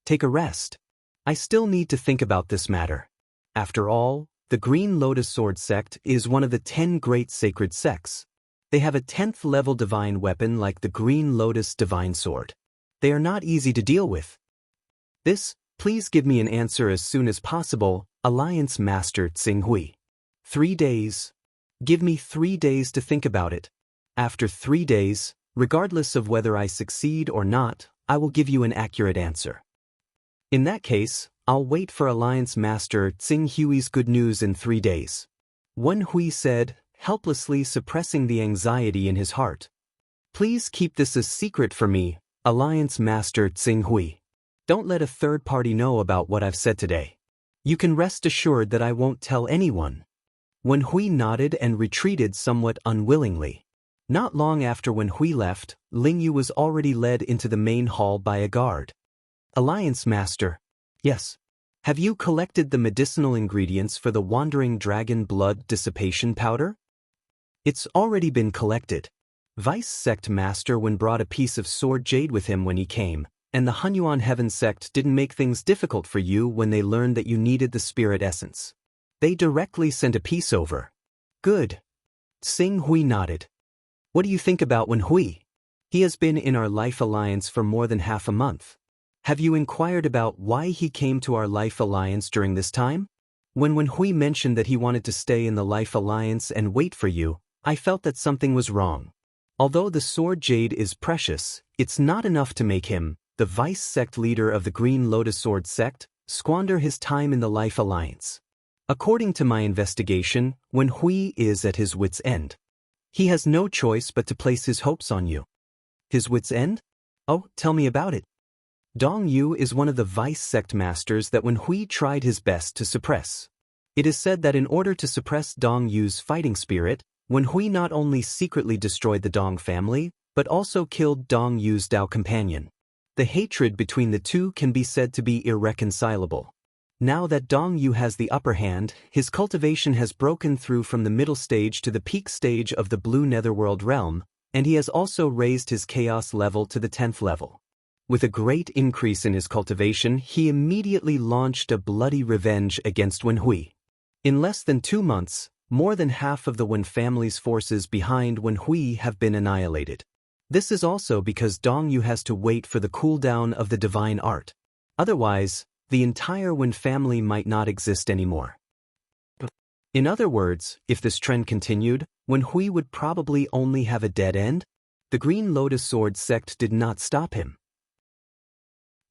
Take a rest. I still need to think about this matter. After all, the Green Lotus Sword sect is one of the 10 great sacred sects. They have a 10th level divine weapon like the Green Lotus Divine Sword. They are not easy to deal with. Please give me an answer as soon as possible, Alliance Master Tsing Hui. 3 days. Give me 3 days to think about it. After 3 days, regardless of whether I succeed or not, I will give you an accurate answer. In that case, I'll wait for Alliance Master Tsing Hui's good news in 3 days. Wen Hui said, helplessly suppressing the anxiety in his heart. Please keep this a secret for me, Alliance Master Tsing Hui. Don't let a third party know about what I've said today. You can rest assured that I won't tell anyone. Wen Hui nodded and retreated somewhat unwillingly. Not long after Wen Hui left, Ling Yu was already led into the main hall by a guard. Alliance Master. Yes. Have you collected the medicinal ingredients for the Wandering Dragon Blood Dissipation Powder? It's already been collected. Vice Sect Master Wen brought a piece of sword jade with him when he came, and the Hunyuan Heaven Sect didn't make things difficult for you when they learned that you needed the spirit essence. They directly sent a piece over. Good. Tsing Hui nodded. What do you think about Wen Hui? He has been in our Life Alliance for more than half a month. Have you inquired about why he came to our Life Alliance during this time? When Wen Hui mentioned that he wanted to stay in the Life Alliance and wait for you, I felt that something was wrong. Although the sword jade is precious, it's not enough to make him, the vice sect leader of the Green Lotus Sword sect, squander his time in the Life Alliance. According to my investigation, Wen Hui is at his wit's end. He has no choice but to place his hopes on you. His wit's end? Oh, tell me about it. Dong Yu is one of the vice sect masters that Wen Hui tried his best to suppress. It is said that in order to suppress Dong Yu's fighting spirit, Wen Hui not only secretly destroyed the Dong family, but also killed Dong Yu's Dao companion. The hatred between the two can be said to be irreconcilable. Now that Dong Yu has the upper hand, his cultivation has broken through from the middle stage to the peak stage of the Blue Netherworld realm, and he has also raised his chaos level to the 10th level. With a great increase in his cultivation, he immediately launched a bloody revenge against Wen Hui. In less than 2 months, more than half of the Wen family's forces behind Wen Hui have been annihilated. This is also because Dong Yu has to wait for the cooldown of the divine art. Otherwise, the entire Wen family might not exist anymore. In other words, if this trend continued, Wen Hui would probably only have a dead end. The Green Lotus Sword sect did not stop him.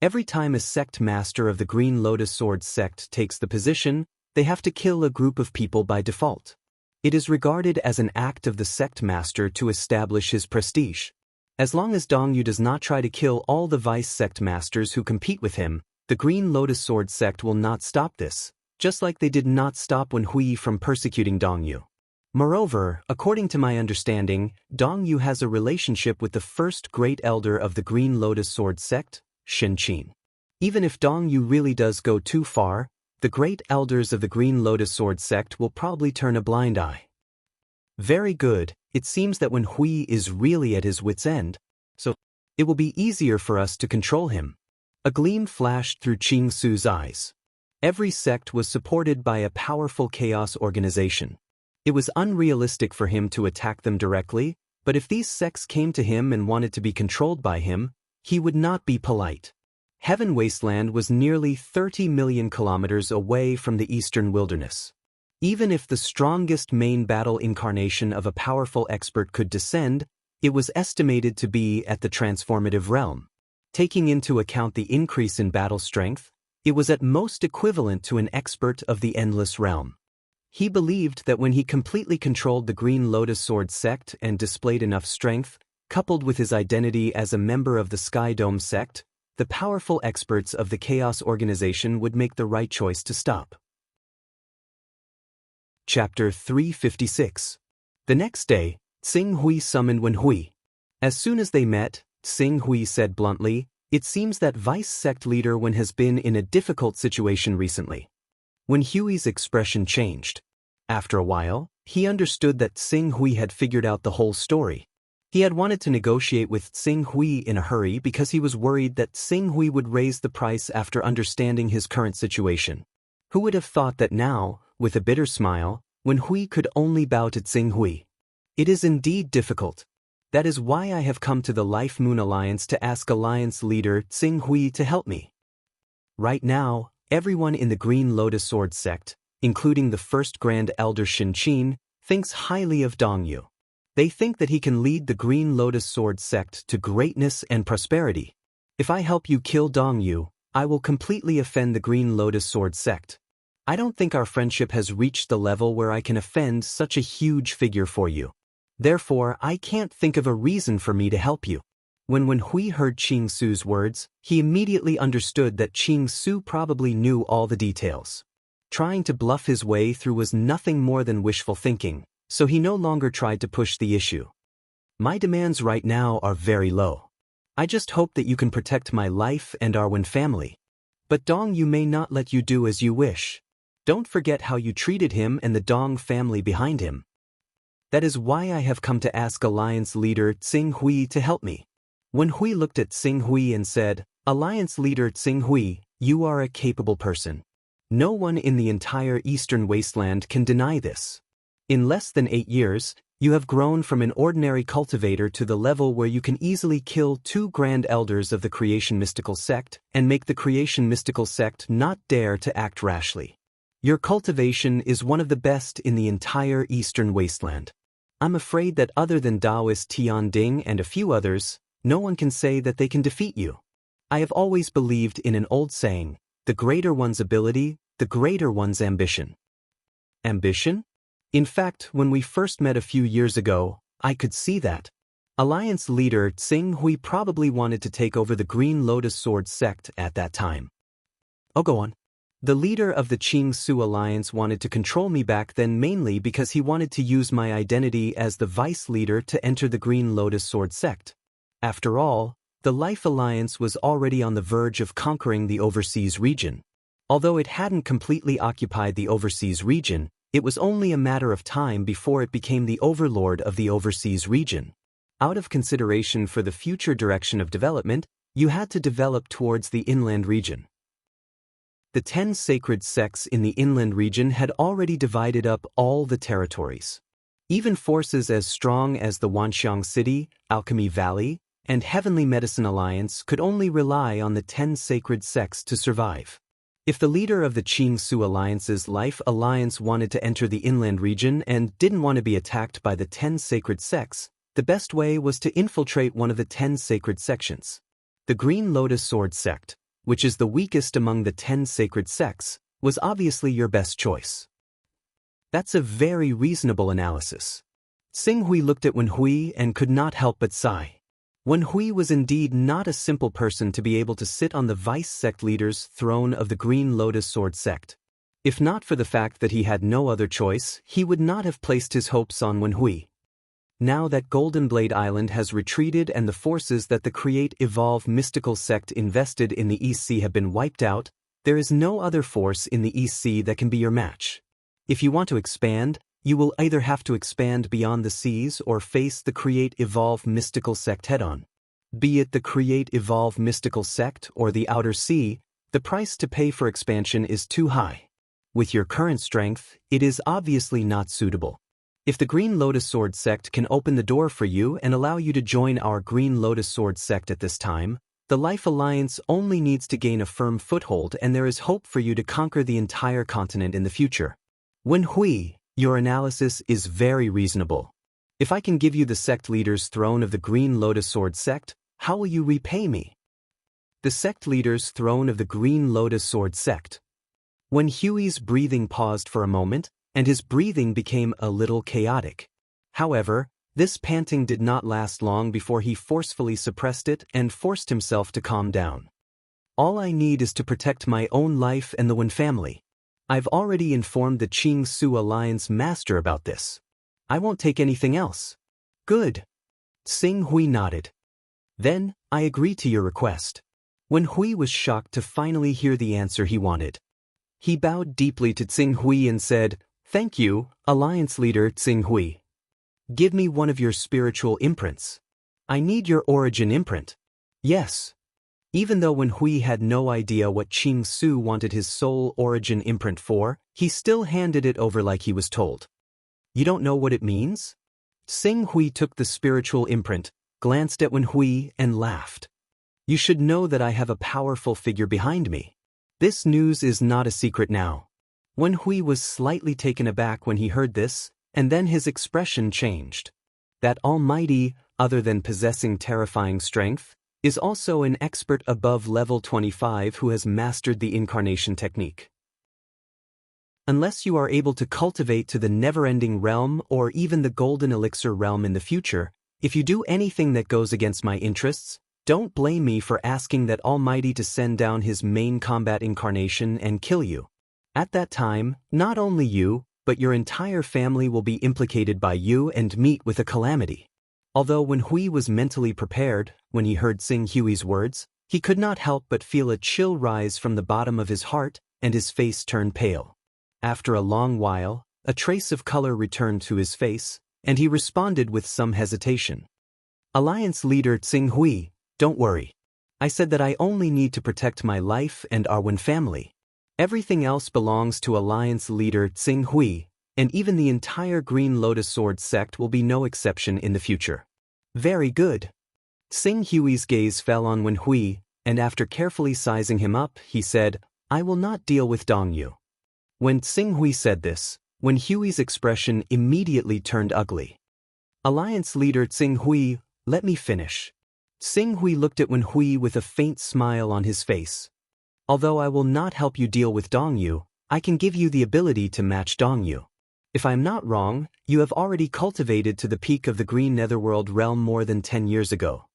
Every time a sect master of the Green Lotus Sword sect takes the position, they have to kill a group of people by default. It is regarded as an act of the sect master to establish his prestige. As long as Dong Yu does not try to kill all the vice sect masters who compete with him, the Green Lotus Sword sect will not stop this, just like they did not stop Wen Hui from persecuting Dong Yu. Moreover, according to my understanding, Dong Yu has a relationship with the first great elder of the Green Lotus Sword sect, Shen Qin. Even if Dong Yu really does go too far, the great elders of the Green Lotus Sword sect will probably turn a blind eye. Very good, it seems that Wen Hui is really at his wit's end, so it will be easier for us to control him. A gleam flashed through Qing Su's eyes. Every sect was supported by a powerful chaos organization. It was unrealistic for him to attack them directly, but if these sects came to him and wanted to be controlled by him, he would not be polite. Heaven Wasteland was nearly 30 million kilometers away from the eastern wilderness. Even if the strongest main battle incarnation of a powerful expert could descend, it was estimated to be at the transformative realm. Taking into account the increase in battle strength, it was at most equivalent to an expert of the Endless Realm. He believed that when he completely controlled the Green Lotus Sword sect and displayed enough strength, coupled with his identity as a member of the Sky Dome sect, the powerful experts of the Chaos Organization would make the right choice to stop. Chapter 356. The next day, Tsing Hui summoned Wen Hui. As soon as they met, Tsing Hui said bluntly, "It seems that Vice Sect Leader Wen has been in a difficult situation recently." Wen Hui's expression changed. After a while, he understood that Tsing Hui had figured out the whole story. He had wanted to negotiate with Tsing Hui in a hurry because he was worried that Tsing Hui would raise the price after understanding his current situation. Who would have thought that now, with a bitter smile, Wen Hui could only bow to Tsing Hui? It is indeed difficult. That is why I have come to the Life Moon Alliance to ask Alliance leader Tsing Hui to help me. Right now, everyone in the Green Lotus Sword sect, including the First Grand Elder Shin Qin, thinks highly of Dong Yu. They think that he can lead the Green Lotus Sword sect to greatness and prosperity. If I help you kill Dong Yu, I will completely offend the Green Lotus Sword sect. I don't think our friendship has reached the level where I can offend such a huge figure for you. Therefore, I can't think of a reason for me to help you. When Wen Hui heard Qing Su's words, he immediately understood that Qing Su probably knew all the details. Trying to bluff his way through was nothing more than wishful thinking, so he no longer tried to push the issue. My demands right now are very low. I just hope that you can protect my life and our Wen family. But Dong Yu may not let you do as you wish. Don't forget how you treated him and the Dong family behind him. That is why I have come to ask Alliance leader Tsing Hui to help me. Wen Hui looked at Tsing Hui and said, "Alliance leader Tsing Hui, you are a capable person. No one in the entire Eastern Wasteland can deny this. In less than 8 years, you have grown from an ordinary cultivator to the level where you can easily kill 2 Grand Elders of the Creation Mystical Sect and make the Creation Mystical Sect not dare to act rashly. Your cultivation is one of the best in the entire Eastern Wasteland. I'm afraid that other than Taoist Tian Ding and a few others, no one can say that they can defeat you. I have always believed in an old saying, the greater one's ability, the greater one's ambition." Ambition? In fact, when we first met a few years ago, I could see that. Alliance leader Tsing Hui probably wanted to take over the Green Lotus Sword sect at that time. Oh, go on. The leader of the Qing Su Alliance wanted to control me back then mainly because he wanted to use my identity as the vice leader to enter the Green Lotus Sword sect. After all, the Life Alliance was already on the verge of conquering the overseas region. Although it hadn't completely occupied the overseas region, it was only a matter of time before it became the overlord of the overseas region. Out of consideration for the future direction of development, you had to develop towards the inland region. The 10 sacred sects in the inland region had already divided up all the territories. Even forces as strong as the Wanxiang City, Alchemy Valley, and Heavenly Medicine Alliance could only rely on the 10 sacred sects to survive. If the leader of the Qing Su Alliance's Life Alliance wanted to enter the inland region and didn't want to be attacked by the 10 sacred sects, the best way was to infiltrate one of the 10 sacred sections. The Green Lotus Sword sect, which is the weakest among the 10 sacred sects, was obviously your best choice. That's a very reasonable analysis. Tsing Hui looked at Wen Hui and could not help but sigh. Wen Hui was indeed not a simple person to be able to sit on the vice sect leader's throne of the Green Lotus Sword sect. If not for the fact that he had no other choice, he would not have placed his hopes on Wen Hui. Now that Golden Blade Island has retreated and the forces that the Create Evolve mystical sect invested in the East Sea have been wiped out, there is no other force in the East Sea that can be your match. If you want to expand, you will either have to expand beyond the seas or face the Create Evolve mystical sect head-on. Be it the Create Evolve mystical sect or the Outer Sea, the price to pay for expansion is too high. With your current strength, it is obviously not suitable. If the Green Lotus Sword sect can open the door for you and allow you to join our Green Lotus Sword sect at this time, The Life Alliance only needs to gain a firm foothold, and there is hope for you to conquer the entire continent in the future. Wen Hui, your analysis is very reasonable. If I can give you the sect leader's throne of the Green Lotus Sword sect, how will you repay me? The sect leader's throne of the Green Lotus Sword sect. Wen Hui's breathing paused for a moment, and his breathing became a little chaotic. However, this panting did not last long before he forcefully suppressed it and forced himself to calm down. All I need is to protect my own life and the Wen family. I've already informed the Qing Su Alliance master about this. I won't take anything else. Good. Xing Hui nodded. Then, I agree to your request. Wen Hui was shocked to finally hear the answer he wanted. He bowed deeply to Xing Hui and said, "Thank you, Alliance Leader Xing Hui. Give me one of your spiritual imprints. I need your origin imprint." Yes. Even though Wen Hui had no idea what Qing Su wanted his soul origin imprint for, he still handed it over like he was told. You don't know what it means? Xing Hui took the spiritual imprint, glanced at Wen Hui, and laughed. You should know that I have a powerful figure behind me. This news is not a secret now. Wen Hui was slightly taken aback when he heard this, and then his expression changed. That Almighty, other than possessing terrifying strength, is also an expert above level 25 who has mastered the incarnation technique. Unless you are able to cultivate to the never-ending realm or even the golden elixir realm in the future, if you do anything that goes against my interests, don't blame me for asking that Almighty to send down his main combat incarnation and kill you. At that time, not only you, but your entire family will be implicated by you and meet with a calamity. Although Wen Hui was mentally prepared, when he heard Xing Hui's words, he could not help but feel a chill rise from the bottom of his heart, and his face turned pale. After a long while, a trace of color returned to his face, and he responded with some hesitation. Alliance Leader Xing Hui, don't worry. I said that I only need to protect my life and our Wen family. Everything else belongs to Alliance Leader Xing Hui, and even the entire Green Lotus Sword sect will be no exception in the future. Very good. Xing Hui's gaze fell on Wen Hui, and after carefully sizing him up, he said, I will not deal with Dongyu. When Xing Hui said this, Wen Hui's expression immediately turned ugly. Alliance Leader Xing Hui, let me finish. Xing Hui looked at Wen Hui with a faint smile on his face. Although I will not help you deal with Dongyu, I can give you the ability to match Dongyu. If I am not wrong, you have already cultivated to the peak of the Green Netherworld realm more than 10 years ago.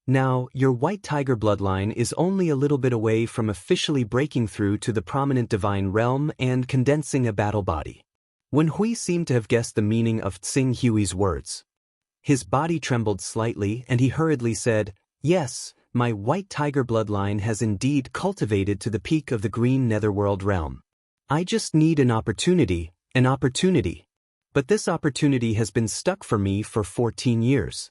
Now, your White Tiger bloodline is only a little bit away from officially breaking through to the prominent divine realm and condensing a battle body. Wen Hui seemed to have guessed the meaning of Xing Hui's words. His body trembled slightly and he hurriedly said, Yes, my White Tiger bloodline has indeed cultivated to the peak of the Green Netherworld realm. I just need an opportunity. But this opportunity has been stuck for me for 14 years.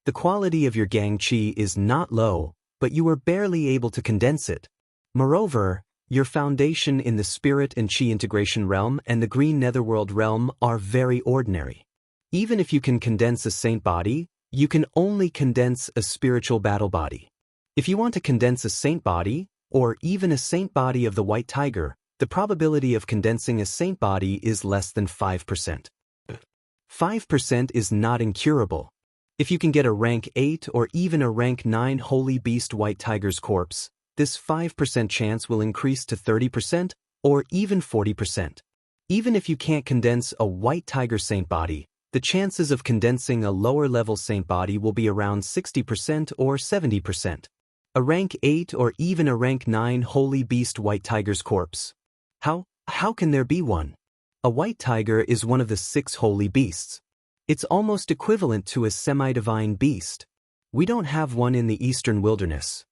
The quality of your Gang Qi is not low, but you were barely able to condense it. Moreover, your foundation in the Spirit and Qi integration realm and the Green Netherworld realm are very ordinary. Even if you can condense a saint body, you can only condense a spiritual battle body. If you want to condense a saint body, or even a saint body of the White Tiger, the probability of condensing a saint body is less than 5%. 5% is not incurable. If you can get a rank 8 or even a rank 9 Holy Beast White Tiger's corpse, this 5% chance will increase to 30% or even 40%. Even if you can't condense a White Tiger saint body, the chances of condensing a lower-level saint body will be around 60% or 70%. A rank 8 or even a rank 9 Holy Beast White Tiger's corpse. How can there be one? A White Tiger is one of the 6 holy beasts. It's almost equivalent to a semi-divine beast. We don't have one in the eastern wilderness.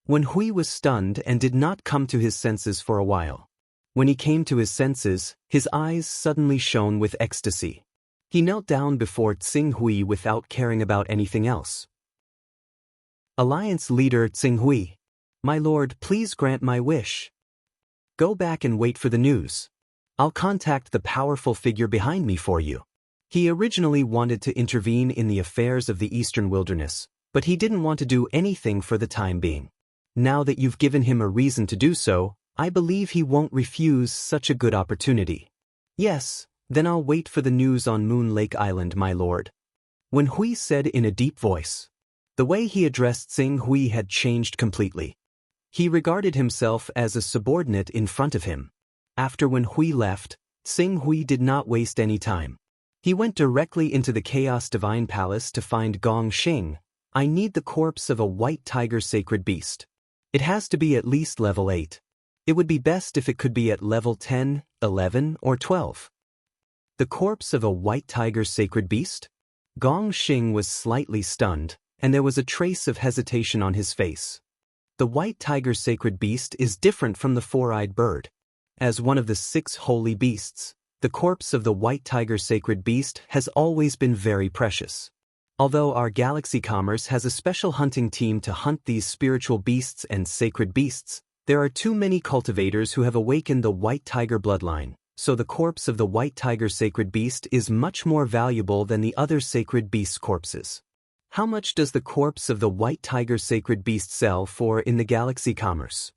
Wen Hui was stunned and did not come to his senses for a while. When he came to his senses, his eyes suddenly shone with ecstasy. He knelt down before Xing Hui without caring about anything else. Alliance Leader Xing Hui, my lord, please grant my wish. Go back and wait for the news. I'll contact the powerful figure behind me for you. He originally wanted to intervene in the affairs of the Eastern Wilderness, But he didn't want to do anything for the time being. Now that you've given him a reason to do so, I believe he won't refuse such a good opportunity. Yes, then I'll wait for the news on Moon Lake Island, my lord. Wen Hui said in a deep voice. The way he addressed Tsing Hui had changed completely. He regarded himself as a subordinate in front of him. After Wen Hui left, Tsing Hui did not waste any time. He went directly into the Chaos Divine Palace to find Gong Xing. I need the corpse of a white tiger sacred beast. It has to be at least level 8. It would be best if it could be at level 10, 11, or 12. The corpse of a white tiger sacred beast? Gong Xing was slightly stunned, and there was a trace of hesitation on his face. The white tiger sacred beast is different from the four-eyed bird. As one of the 6 holy beasts, the corpse of the white tiger sacred beast has always been very precious. Although our Galaxy Commerce has a special hunting team to hunt these spiritual beasts and sacred beasts, there are too many cultivators who have awakened the white tiger bloodline, so the corpse of the white tiger sacred beast is much more valuable than the other sacred beast corpses. How much does the corpse of the white tiger sacred beast sell for in the Galaxy Commerce?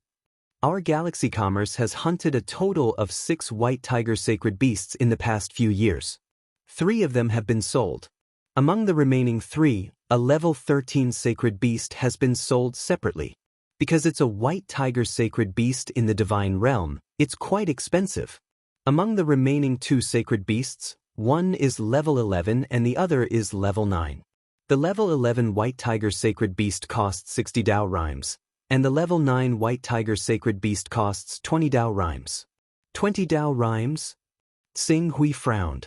Our Galaxy Commerce has hunted a total of 6 white tiger sacred beasts in the past few years. 3 of them have been sold. Among the remaining 3, a level 13 sacred beast has been sold separately. Because it's a white tiger sacred beast in the divine realm, it's quite expensive. Among the remaining 2 sacred beasts, one is level 11 and the other is level 9. The level 11 white tiger sacred beast costs 60 Dao Rhymes, and the level 9 white tiger sacred beast costs 20 Dao Rhymes. 20 Dao Rhymes? Tsing Hui frowned.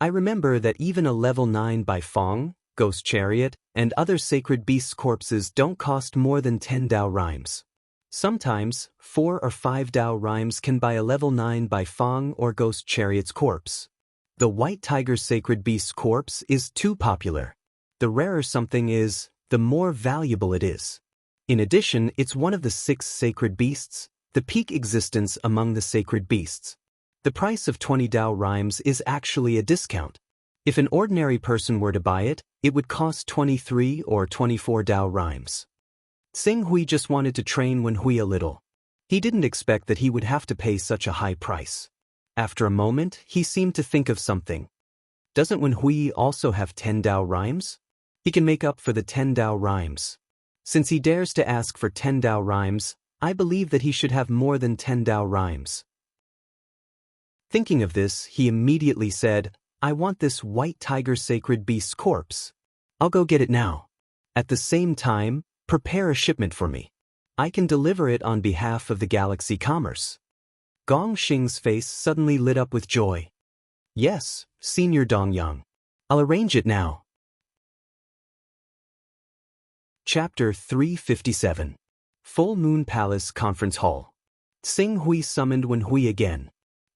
I remember that even a level 9 by Fong, Ghost Chariot, and other sacred beasts' corpses don't cost more than 10 Dao Rhymes. Sometimes, 4 or 5 Dao Rhymes can buy a level 9 by Fong or Ghost Chariot's corpse. The white tiger sacred beast's corpse is too popular. The rarer something is, the more valuable it is. In addition, it's one of the 6 sacred beasts, the peak existence among the sacred beasts. The price of 20 Dao Rhymes is actually a discount. If an ordinary person were to buy it, it would cost 23 or 24 Dao Rhymes. Tsing Hui just wanted to train Wen Hui a little. He didn't expect that he would have to pay such a high price. After a moment, he seemed to think of something. Doesn't Wen Hui also have 10 Dao Rhymes? He can make up for the 10 Dao Rhymes. Since he dares to ask for 10 Dao Rhymes, I believe that he should have more than 10 Dao Rhymes. Thinking of this, he immediately said, I want this white tiger sacred beast's corpse. I'll go get it now. At the same time, prepare a shipment for me. I can deliver it on behalf of the Galaxy Commerce. Gong Xing's face suddenly lit up with joy. Yes, Senior Dongyang. I'll arrange it now. Chapter 357. Full Moon Palace Conference Hall. Tsing Hui summoned Wen Hui again.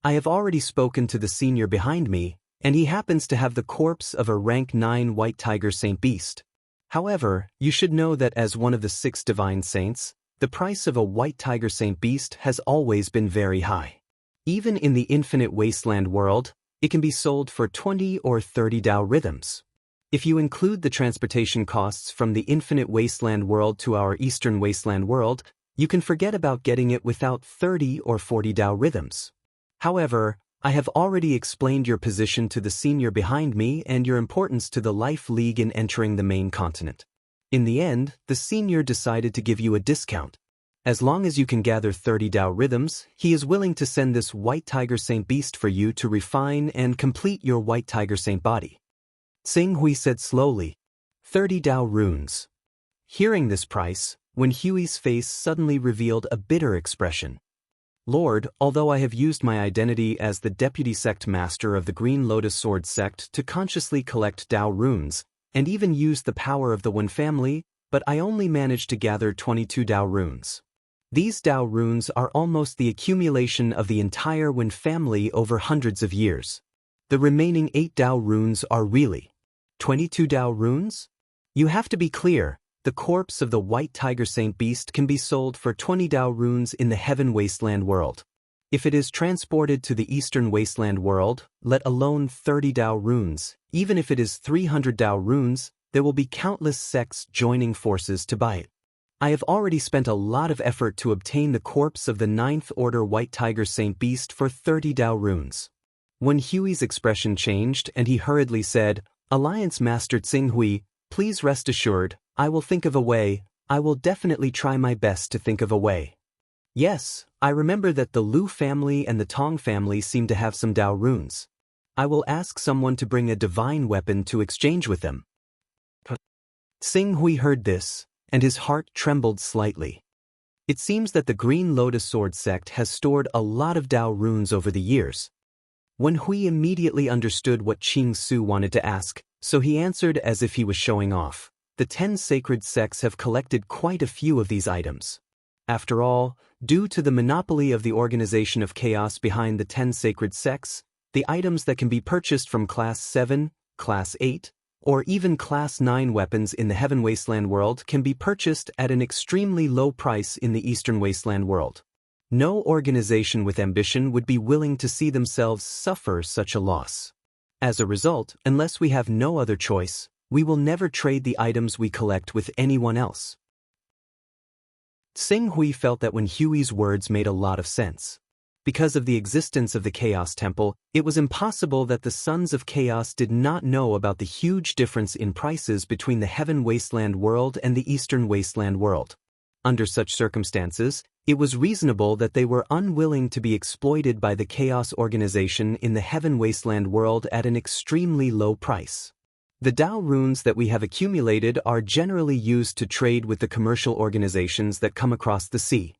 I have already spoken to the senior behind me, and he happens to have the corpse of a rank 9 white tiger saint beast. However, you should know that as one of the 6 divine saints, the price of a white tiger saint beast has always been very high. Even in the infinite wasteland world, it can be sold for 20 or 30 Dao rhythms. If you include the transportation costs from the infinite wasteland world to our eastern wasteland world, you can forget about getting it without 30 or 40 Dao rhythms. However, I have already explained your position to the senior behind me and your importance to the Life League in entering the main continent. In the end, the senior decided to give you a discount. As long as you can gather 30 Dao rhythms, he is willing to send this white tiger saint beast for you to refine and complete your white tiger saint body. Tsing Hui said slowly, 30 Dao runes. Hearing this price, Wen Hui's face suddenly revealed a bitter expression. Lord, although I have used my identity as the deputy sect master of the Green Lotus Sword sect to consciously collect Dao runes, and even used the power of the Wen family, but I only managed to gather 22 Dao runes. These Dao runes are almost the accumulation of the entire Wen family over hundreds of years. The remaining 8 Dao runes are really 22 Dao runes? You have to be clear. The corpse of the white tiger saint beast can be sold for 20 Dao runes in the heaven wasteland world. If it is transported to the eastern wasteland world, let alone 30 Dao runes, even if it is 300 Dao runes, there will be countless sects joining forces to buy it. I have already spent a lot of effort to obtain the corpse of the 9th Order White Tiger Saint Beast for 30 Dao runes. When Huey's expression changed and he hurriedly said, "Alliance Master Tsinghui, please rest assured, I will think of a way, I will definitely try my best to think of a way." Yes, I remember that the Lu family and the Tong family seem to have some Dao runes. I will ask someone to bring a divine weapon to exchange with them. Tsinghui heard this, and his heart trembled slightly. It seems that the Green Lotus Sword sect has stored a lot of Dao runes over the years. Wen Hui immediately understood what Qing Su wanted to ask, so he answered as if he was showing off. The 10 sacred sects have collected quite a few of these items. After all, due to the monopoly of the organization of chaos behind the 10 sacred sects, the items that can be purchased from Class 7, Class 8, or even Class 9 weapons in the Heaven Wasteland world can be purchased at an extremely low price in the Eastern Wasteland world. No organization with ambition would be willing to see themselves suffer such a loss. As a result, unless we have no other choice, we will never trade the items we collect with anyone else. Tsinghui felt that when Huey's words made a lot of sense. Because of the existence of the Chaos Temple, it was impossible that the Sons of Chaos did not know about the huge difference in prices between the Heaven Wasteland world and the Eastern Wasteland world. Under such circumstances, it was reasonable that they were unwilling to be exploited by the Chaos organization in the Heaven Wasteland world at an extremely low price. The Dao runes that we have accumulated are generally used to trade with the commercial organizations that come across the sea.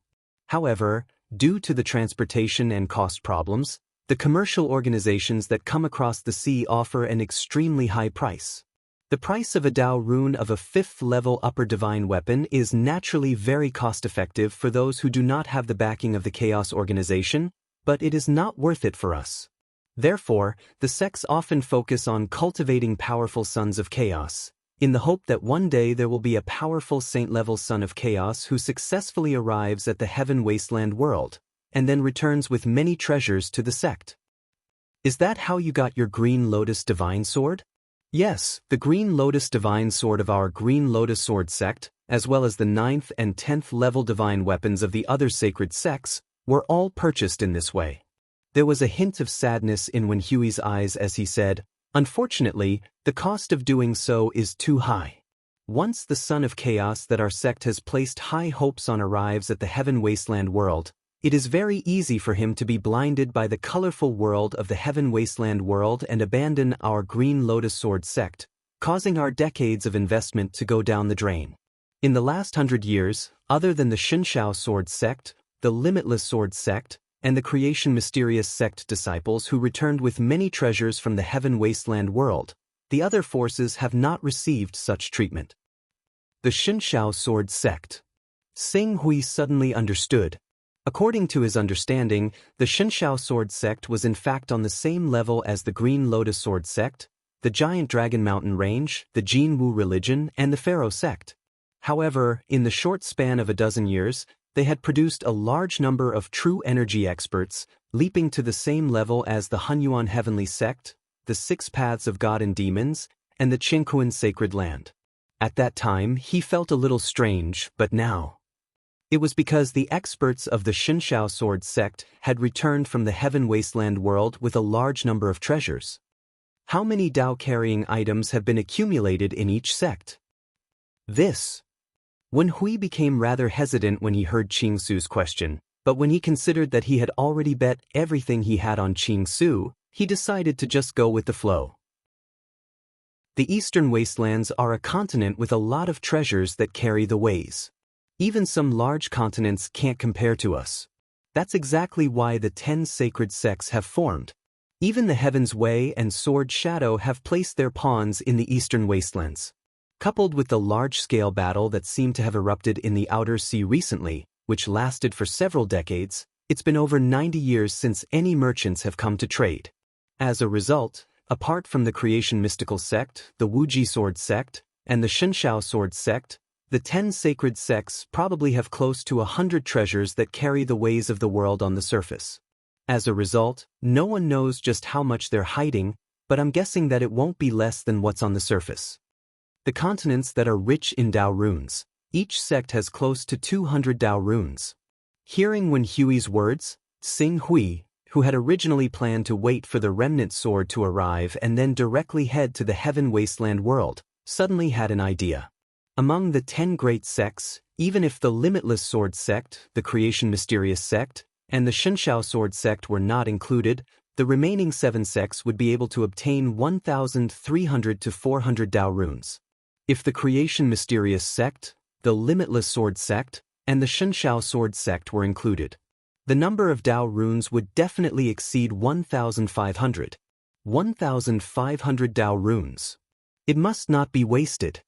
However, due to the transportation and cost problems, the commercial organizations that come across the sea offer an extremely high price. The price of a Dao rune of a 5th-level upper divine weapon is naturally very cost-effective for those who do not have the backing of the Chaos organization, but it is not worth it for us. Therefore, the sects often focus on cultivating powerful Sons of Chaos, in the hope that one day there will be a powerful saint-level Son of Chaos who successfully arrives at the Heaven Wasteland world, and then returns with many treasures to the sect. Is that how you got your Green Lotus Divine Sword? Yes, the Green Lotus Divine Sword of our Green Lotus Sword sect, as well as the 9th and 10th level divine weapons of the other sacred sects, were all purchased in this way. There was a hint of sadness in Wen Hui's eyes as he said, "Unfortunately, the cost of doing so is too high. Once the Son of Chaos that our sect has placed high hopes on arrives at the Heaven Wasteland world, it is very easy for him to be blinded by the colorful world of the Heaven Wasteland world and abandon our Green Lotus Sword sect, causing our decades of investment to go down the drain. In the last 100 years, other than the Shinshao Sword sect, the Limitless Sword sect, and the Creation Mysterious sect disciples who returned with many treasures from the Heaven Wasteland world, the other forces have not received such treatment." The Shinshao Sword sect. Tsinghui suddenly understood. According to his understanding, the Shinshao Sword sect was in fact on the same level as the Green Lotus Sword sect, the Giant Dragon Mountain Range, the Jinwu religion, and the Pharaoh sect. However, in the short span of a dozen years, they had produced a large number of true energy experts, leaping to the same level as the Hunyuan Heavenly Sect, the 6 Paths of God and Demons, and the Qingquan Sacred Land. At that time, he felt a little strange, but now. It was because the experts of the Shinshao Sword sect had returned from the Heaven Wasteland world with a large number of treasures. How many Dao-carrying items have been accumulated in each sect? This. Wen Hui became rather hesitant when he heard Qing Su's question, but when he considered that he had already bet everything he had on Qing Su, he decided to just go with the flow. The Eastern Wastelands are a continent with a lot of treasures that carry the ways. Even some large continents can't compare to us. That's exactly why the 10 sacred sects have formed. Even the Heaven's Way and Sword Shadow have placed their pawns in the Eastern Wastelands. Coupled with the large-scale battle that seemed to have erupted in the Outer Sea recently, which lasted for several decades, it's been over 90 years since any merchants have come to trade. As a result, apart from the Creation Mystical Sect, the Wuji Sword Sect, and the Shinshao Sword Sect, the 10 sacred sects probably have close to 100 treasures that carry the ways of the world on the surface. As a result, no one knows just how much they're hiding, but I'm guessing that it won't be less than what's on the surface. the continents that are rich in Dao runes. Each sect has close to 200 Dao runes. Hearing Wen Hui's words, Xing Hui, who had originally planned to wait for the remnant sword to arrive and then directly head to the Heaven Wasteland world, suddenly had an idea. Among the 10 great sects, even if the Limitless Sword sect, the Creation Mysterious sect, and the Shenshao Sword sect were not included, the remaining 7 sects would be able to obtain 1,300 to 400 Dao runes. If the Creation Mysterious sect, the Limitless Sword sect, and the Shenshao Sword sect were included, the number of Dao runes would definitely exceed 1,500. 1,500 Dao runes. It must not be wasted.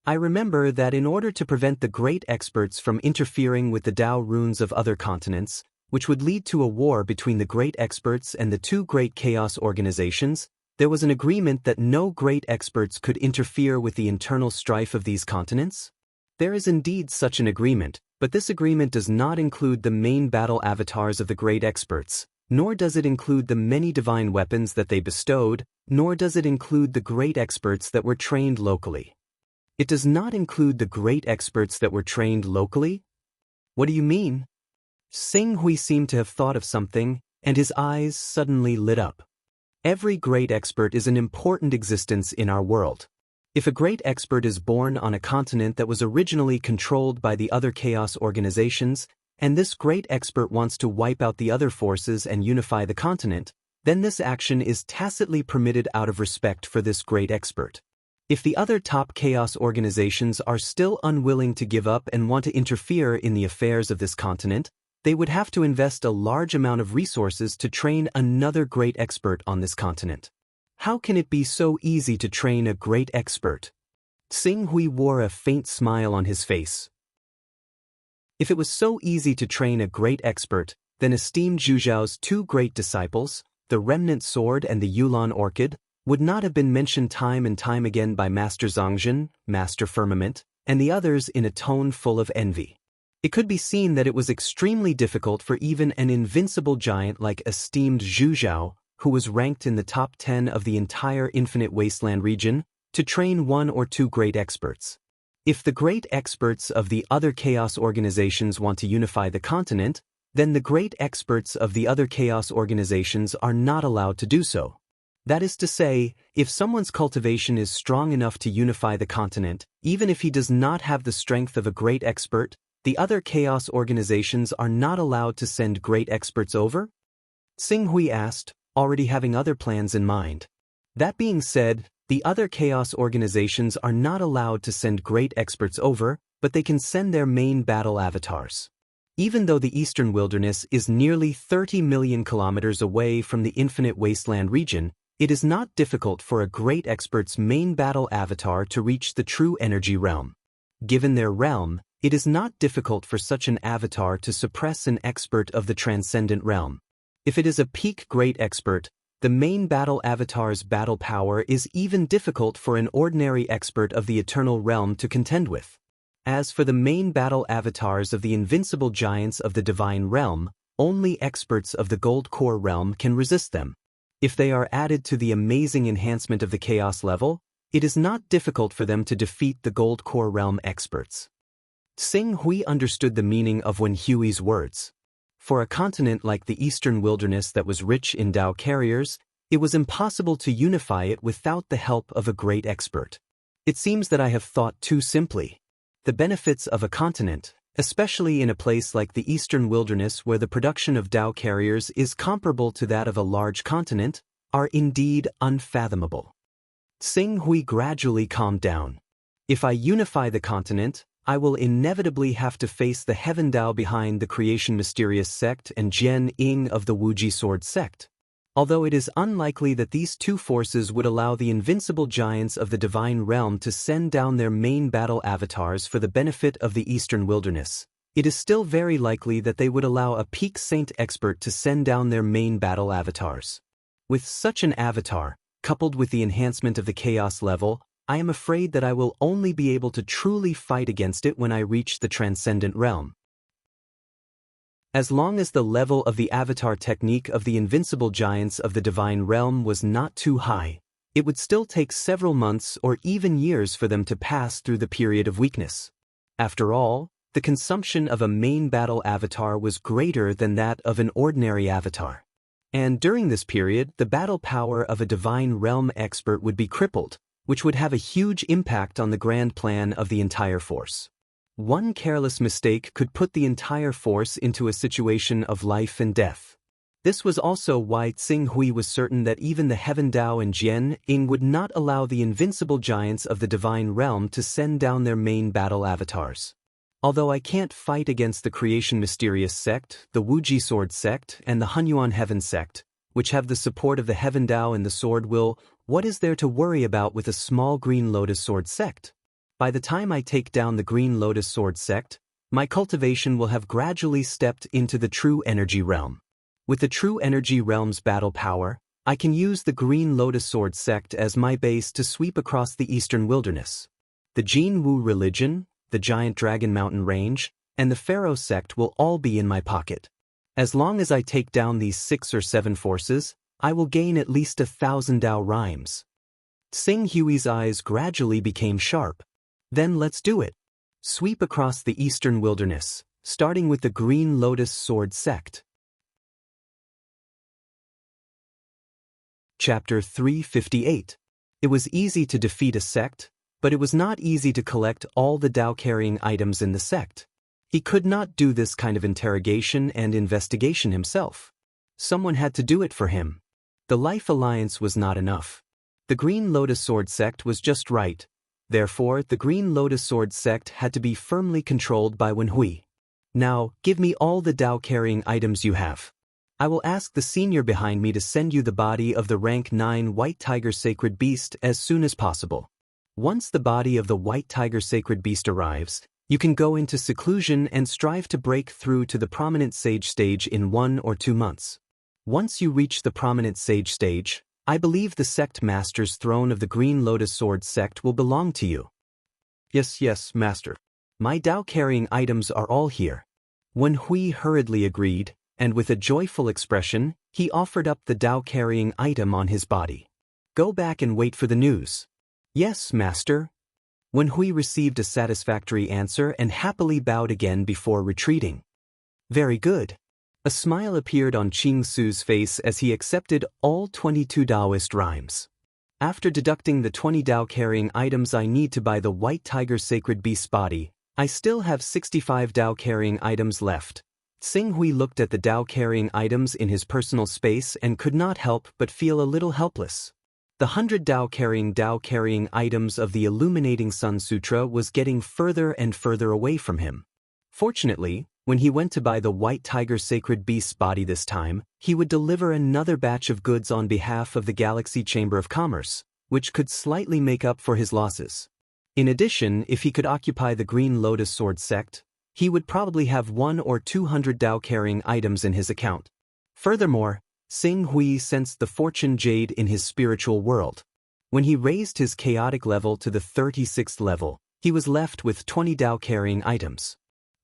I remember that in order to prevent the great experts from interfering with the Dao runes of other continents, which would lead to a war between the great experts and the 2 great chaos organizations, there was an agreement that no great experts could interfere with the internal strife of these continents. There is indeed such an agreement, but this agreement does not include the main battle avatars of the great experts, nor does it include the many divine weapons that they bestowed, nor does it include the great experts that were trained locally. It does not include the great experts that were trained locally? What do you mean? Xing Hui seemed to have thought of something, and his eyes suddenly lit up. Every great expert is an important existence in our world. If a great expert is born on a continent that was originally controlled by the other chaos organizations, and this great expert wants to wipe out the other forces and unify the continent, then this action is tacitly permitted out of respect for this great expert. If the other top chaos organizations are still unwilling to give up and want to interfere in the affairs of this continent, they would have to invest a large amount of resources to train another great expert on this continent. How can it be so easy to train a great expert? Xing Hui wore a faint smile on his face. If it was so easy to train a great expert, then esteemed Zhu Zhao's 2 great disciples, the Remnant Sword and the Yulan Orchid, would not have been mentioned time and time again by Master Zhongjin, Master Firmament, and the others in a tone full of envy. It could be seen that it was extremely difficult for even an invincible giant like esteemed Zhu Zhao, who was ranked in the top 10 of the entire Infinite Wasteland region, to train 1 or 2 great experts. If the great experts of the other chaos organizations want to unify the continent, then the great experts of the other chaos organizations are not allowed to do so. That is to say, if someone's cultivation is strong enough to unify the continent, even if he does not have the strength of a great expert, the other chaos organizations are not allowed to send great experts over? Xing Hui asked, already having other plans in mind. That being said, the other chaos organizations are not allowed to send great experts over, but they can send their main battle avatars. Even though the Eastern Wilderness is nearly 30 million kilometers away from the Infinite Wasteland region, it is not difficult for a great expert's main battle avatar to reach the true energy realm. Given their realm, it is not difficult for such an avatar to suppress an expert of the transcendent realm. If it is a peak great expert, the main battle avatar's battle power is even difficult for an ordinary expert of the eternal realm to contend with. As for the main battle avatars of the invincible giants of the divine realm, only experts of the gold core realm can resist them. If they are added to the amazing enhancement of the chaos level, it is not difficult for them to defeat the gold core realm experts. Xing Hui understood the meaning of Wen Hui's words. For a continent like the Eastern Wilderness that was rich in Dao carriers, it was impossible to unify it without the help of a great expert. It seems that I have thought too simply. The benefits of a continent, especially in a place like the Eastern Wilderness where the production of Dao carriers is comparable to that of a large continent, are indeed unfathomable. Xing Hui gradually calmed down. If I unify the continent, I will inevitably have to face the Heaven Dao behind the Creation Mysterious sect and Jian Ying of the Wuji Sword sect. Although it is unlikely that these 2 forces would allow the invincible giants of the divine realm to send down their main battle avatars for the benefit of the Eastern Wilderness, it is still very likely that they would allow a peak saint expert to send down their main battle avatars. With such an avatar, coupled with the enhancement of the chaos level, I am afraid that I will only be able to truly fight against it when I reach the transcendent realm. As long as the level of the avatar technique of the invincible giants of the divine realm was not too high, it would still take several months or even years for them to pass through the period of weakness. After all, the consumption of a main battle avatar was greater than that of an ordinary avatar. And during this period, the battle power of a divine realm expert would be crippled, which would have a huge impact on the grand plan of the entire force. One careless mistake could put the entire force into a situation of life and death. This was also why Tsing Hui was certain that even the Heaven Dao and Jian Ying would not allow the invincible giants of the divine realm to send down their main battle avatars. Although I can't fight against the Creation Mysterious sect, the Wuji Sword sect, and the Hunyuan Heaven sect, which have the support of the Heaven Dao and the Sword Will, what is there to worry about with a small Green Lotus Sword sect? By the time I take down the Green Lotus Sword sect, my cultivation will have gradually stepped into the True Energy Realm. With the True Energy Realm's battle power, I can use the Green Lotus Sword sect as my base to sweep across the eastern wilderness. The Jin Wu religion, the Giant Dragon Mountain Range, and the Pharaoh sect will all be in my pocket. As long as I take down these 6 or 7 forces, I will gain at least 1,000 Dao rhymes. Tsing Hui's eyes gradually became sharp. Then let's do it. Sweep across the eastern wilderness, starting with the Green Lotus Sword sect. Chapter 358. It was easy to defeat a sect, but it was not easy to collect all the Dao-carrying items in the sect. He could not do this kind of interrogation and investigation himself. Someone had to do it for him. The Life Alliance was not enough. The Green Lotus Sword sect was just right. Therefore, the Green Lotus Sword sect had to be firmly controlled by Wen Hui. Now, give me all the Dao-carrying items you have. I will ask the senior behind me to send you the body of the rank 9 White Tiger Sacred Beast as soon as possible. Once the body of the White Tiger Sacred Beast arrives, you can go into seclusion and strive to break through to the Prominent Sage stage in 1 or 2 months. Once you reach the Prominent Sage stage, I believe the Sect Master's throne of the Green Lotus Sword sect will belong to you. Yes, Master. My Dao-carrying items are all here. Wen Hui hurriedly agreed, and with a joyful expression, he offered up the Dao-carrying item on his body. Go back and wait for the news. Yes, Master. Wen Hui received a satisfactory answer and happily bowed again before retreating. Very good. A smile appeared on Qing Su's face as he accepted all 22 Daoist rhymes. After deducting the 20 Dao-carrying items I need to buy the White Tiger Sacred Beast's body, I still have 65 Dao-carrying items left. Tsing Hui looked at the Dao-carrying items in his personal space and could not help but feel a little helpless. The 100 Dao-carrying items of the Illuminating Sun Sutra was getting further and further away from him. Fortunately, when he went to buy the White Tiger Sacred Beast's body this time, he would deliver another batch of goods on behalf of the Galaxy Chamber of Commerce, which could slightly make up for his losses. In addition, if he could occupy the Green Lotus Sword sect, he would probably have 100 or 200 Dao-carrying items in his account. Furthermore, Tsing Hui sensed the fortune jade in his spiritual world. When he raised his chaotic level to the 36th level, he was left with 20 Dao-carrying items.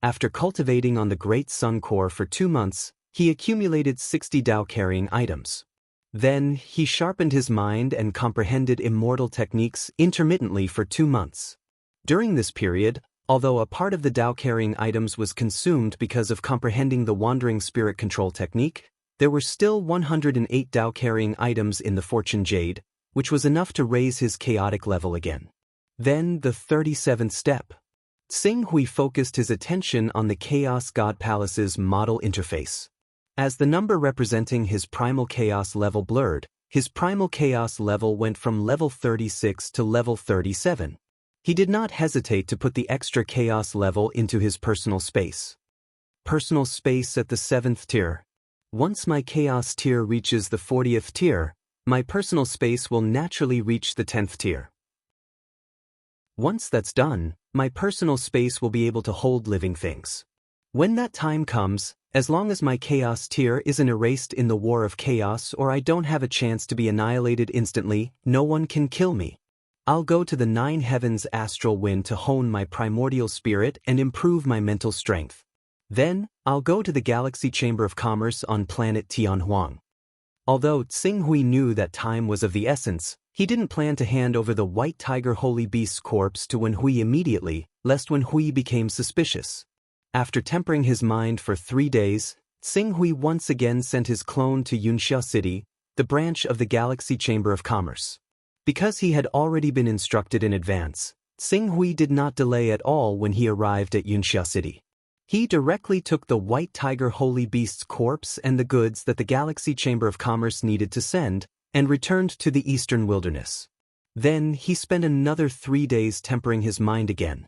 After cultivating on the Great Sun Core for 2 months, he accumulated 60 Dao-carrying items. Then, he sharpened his mind and comprehended immortal techniques intermittently for 2 months. During this period, although a part of the Dao-carrying items was consumed because of comprehending the Wandering Spirit Control technique, there were still 108 Dao-carrying items in the Fortune Jade, which was enough to raise his chaotic level again. Then, the 37th step. Tsing Hui focused his attention on the Chaos God Palace's model interface. As the number representing his primal chaos level blurred, his primal chaos level went from level 36 to level 37. He did not hesitate to put the extra chaos level into his personal space. Personal space at the 7th tier. Once my chaos tier reaches the 40th tier, my personal space will naturally reach the 10th tier. Once that's done, my personal space will be able to hold living things. When that time comes, as long as my chaos tier isn't erased in the War of Chaos or I don't have a chance to be annihilated instantly, no one can kill me. I'll go to the 9 heavens astral wind to hone my primordial spirit and improve my mental strength. Then, I'll go to the Galaxy Chamber of Commerce on planet Tianhuang. Although Tsing Hui knew that time was of the essence, he didn't plan to hand over the White Tiger Holy Beast's corpse to Wen Hui immediately, lest Wen Hui became suspicious. After tempering his mind for 3 days, Tsing Hui once again sent his clone to Yunxia City, the branch of the Galaxy Chamber of Commerce. Because he had already been instructed in advance, Tsing Hui did not delay at all when he arrived at Yunxia City. He directly took the White Tiger Holy Beast's corpse and the goods that the Galaxy Chamber of Commerce needed to send, and returned to the eastern wilderness. Then he spent another 3 days tempering his mind again.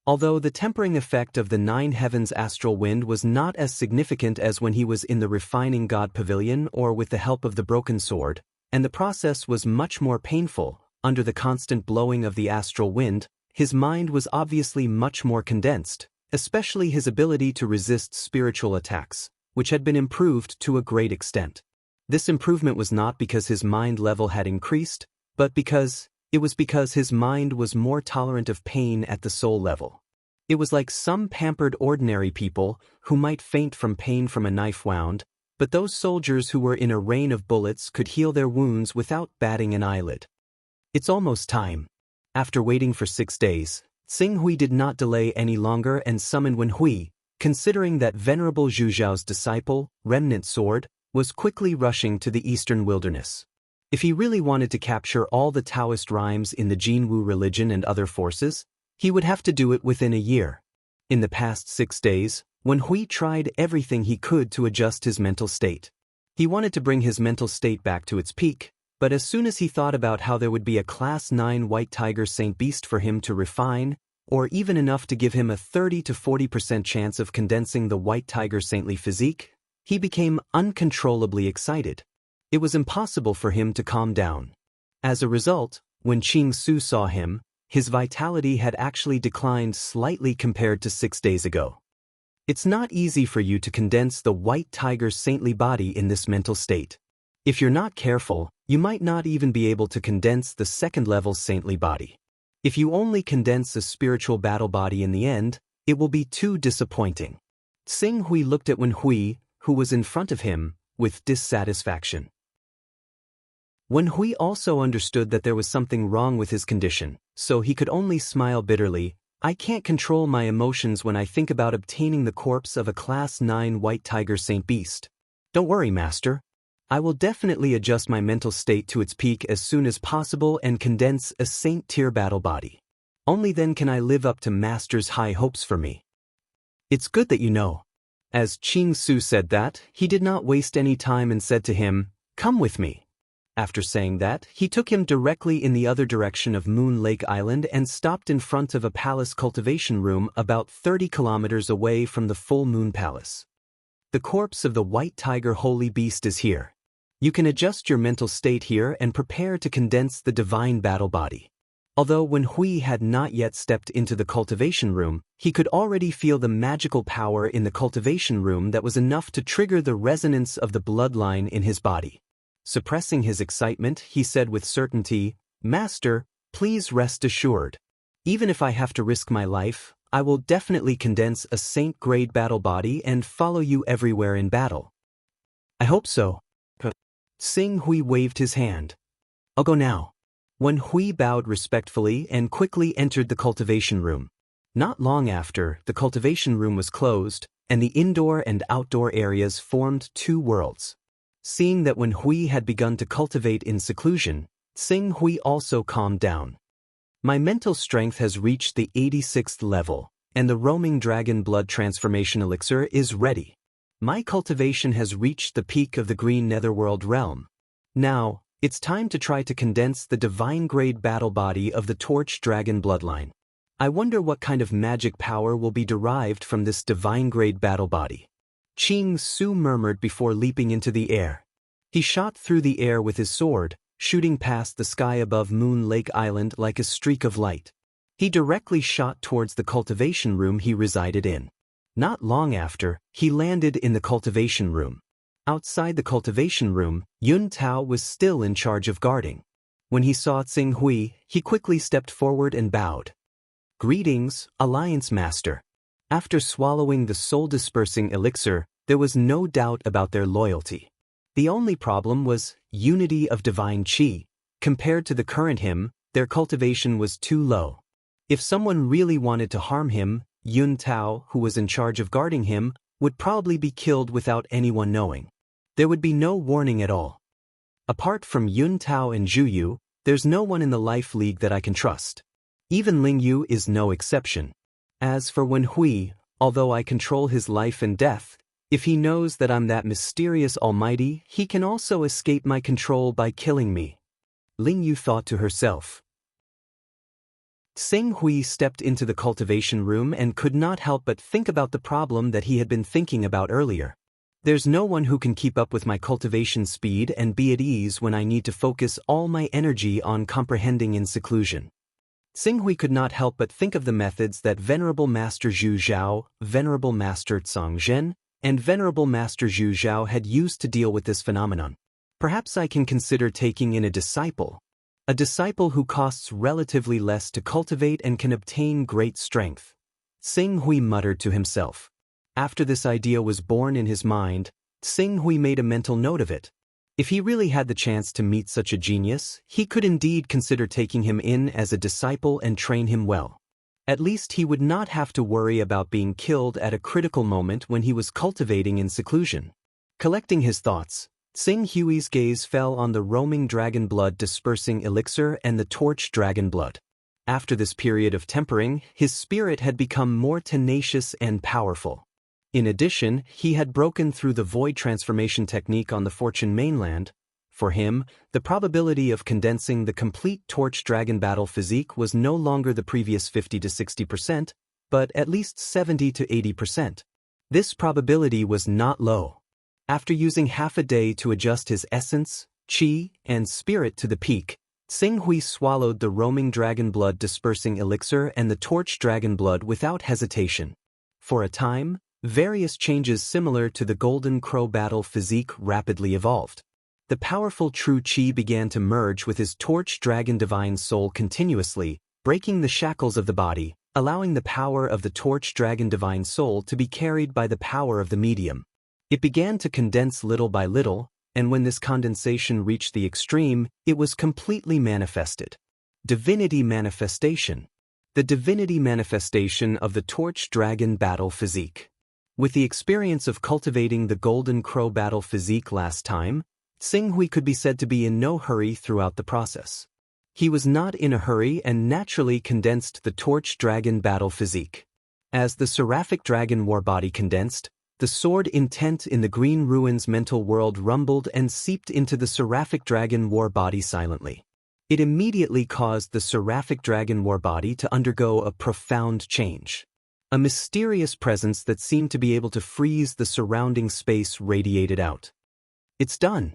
Although the tempering effect of the 9 Heavens astral wind was not as significant as when he was in the Refining God Pavilion or with the help of the Broken Sword, and the process was much more painful, under the constant blowing of the astral wind, his mind was obviously much more condensed, especially his ability to resist spiritual attacks, which had been improved to a great extent. This improvement was not because his mind level had increased, but because his mind was more tolerant of pain at the soul level. It was like some pampered ordinary people who might faint from pain from a knife wound, but those soldiers who were in a rain of bullets could heal their wounds without batting an eyelid. It's almost time. After waiting for 6 days, Tsing Hui did not delay any longer and summoned Wen Hui, considering that Venerable Zhu Zhao's disciple, Remnant Sword, was quickly rushing to the eastern wilderness. If he really wanted to capture all the Taoist rhymes in the Jinwu religion and other forces, he would have to do it within a year. In the past 6 days, Wen Hui tried everything he could to adjust his mental state. He wanted to bring his mental state back to its peak, but as soon as he thought about how there would be a Class 9 White Tiger Saint Beast for him to refine, or even enough to give him a 30 to 40% chance of condensing the White Tiger Saintly physique, he became uncontrollably excited. It was impossible for him to calm down. As a result, when Qing Su saw him, his vitality had actually declined slightly compared to 6 days ago. It's not easy for you to condense the White Tiger's saintly body in this mental state. If you're not careful, you might not even be able to condense the second-level saintly body. If you only condense a spiritual battle body in the end, it will be too disappointing. Tsing Hui looked at Wen Hui, who was in front of him, with dissatisfaction. Wen Hui also understood that there was something wrong with his condition, so he could only smile bitterly. I can't control my emotions when I think about obtaining the corpse of a Class 9 White Tiger Saint Beast. Don't worry, Master. I will definitely adjust my mental state to its peak as soon as possible and condense a Saint-tier battle body. Only then can I live up to Master's high hopes for me. It's good that you know. As Qing Su said that, he did not waste any time and said to him, "Come with me." After saying that, he took him directly in the other direction of Moon Lake Island and stopped in front of a palace cultivation room about 30 kilometers away from the Full Moon Palace. The corpse of the White Tiger Holy Beast is here. You can adjust your mental state here and prepare to condense the divine battle body. Although Wen Hui had not yet stepped into the cultivation room, he could already feel the magical power in the cultivation room that was enough to trigger the resonance of the bloodline in his body. Suppressing his excitement, he said with certainty, "Master, please rest assured. Even if I have to risk my life, I will definitely condense a saint-grade battle body and follow you everywhere in battle." "I hope so." Tsing Hui waved his hand. "I'll go now." Wen Hui bowed respectfully and quickly entered the cultivation room. Not long after, the cultivation room was closed, and the indoor and outdoor areas formed 2 worlds. Seeing that Wen Hui had begun to cultivate in seclusion, Tsing Hui also calmed down. "My mental strength has reached the 86th level, and the roaming dragon blood transformation elixir is ready. My cultivation has reached the peak of the green netherworld realm. Now, it's time to try to condense the divine-grade battle body of the Torch Dragon bloodline. I wonder what kind of magic power will be derived from this divine-grade battle body." Qing Su murmured before leaping into the air. He shot through the air with his sword, shooting past the sky above Moon Lake Island like a streak of light. He directly shot towards the cultivation room he resided in. Not long after, he landed in the cultivation room. Outside the cultivation room, Yun Tao was still in charge of guarding. When he saw Tsing Hui, he quickly stepped forward and bowed. "Greetings, Alliance Master." After swallowing the soul-dispersing elixir, there was no doubt about their loyalty. The only problem was unity of divine qi. Compared to the current him, their cultivation was too low. If someone really wanted to harm him, Yun Tao, who was in charge of guarding him, would probably be killed without anyone knowing. There would be no warning at all. Apart from Yun Tao and Zhu Yu, there's no one in the Life League that I can trust. Even Ling Yu is no exception. As for Wen Hui, although I control his life and death, if he knows that I'm that mysterious almighty, he can also escape my control by killing me. Ling Yu thought to herself. Seng Hui stepped into the cultivation room and could not help but think about the problem that he had been thinking about earlier. There's no one who can keep up with my cultivation speed and be at ease when I need to focus all my energy on comprehending in seclusion. Seng Hui could not help but think of the methods that Venerable Master Zhu Zhao, Venerable Master Tsang Zhen, and Venerable Master Zhu Zhao had used to deal with this phenomenon. Perhaps I can consider taking in a disciple who costs relatively less to cultivate and can obtain great strength. Seng Hui muttered to himself. After this idea was born in his mind, Seng Hui made a mental note of it. If he really had the chance to meet such a genius, he could indeed consider taking him in as a disciple and train him well. At least he would not have to worry about being killed at a critical moment when he was cultivating in seclusion. Collecting his thoughts, Seng Hui's gaze fell on the roaming dragon blood dispersing elixir and the torch dragon blood. After this period of tempering, his spirit had become more tenacious and powerful. In addition, he had broken through the void transformation technique on the Fortune mainland. For him, the probability of condensing the complete torch dragon battle physique was no longer the previous 50 to 60%, but at least 70 to 80%. This probability was not low. After using half a day to adjust his essence, qi, and spirit to the peak, Seng Hui swallowed the roaming dragon blood dispersing elixir and the torch dragon blood without hesitation. For a time, various changes similar to the golden crow battle physique rapidly evolved. The powerful true qi began to merge with his torch dragon divine soul continuously, breaking the shackles of the body, allowing the power of the torch dragon divine soul to be carried by the power of the medium. It began to condense little by little, and when this condensation reached the extreme, it was completely manifested. Divinity manifestation. The divinity manifestation of the torch dragon battle physique. With the experience of cultivating the golden crow battle physique last time, Seng Hui could be said to be in no hurry throughout the process. He was not in a hurry and naturally condensed the torch dragon battle physique. As the seraphic dragon war body condensed, the sword intent in the green ruins mental world rumbled and seeped into the seraphic dragon war body silently. It immediately caused the seraphic dragon war body to undergo a profound change. A mysterious presence that seemed to be able to freeze the surrounding space radiated out. It's done.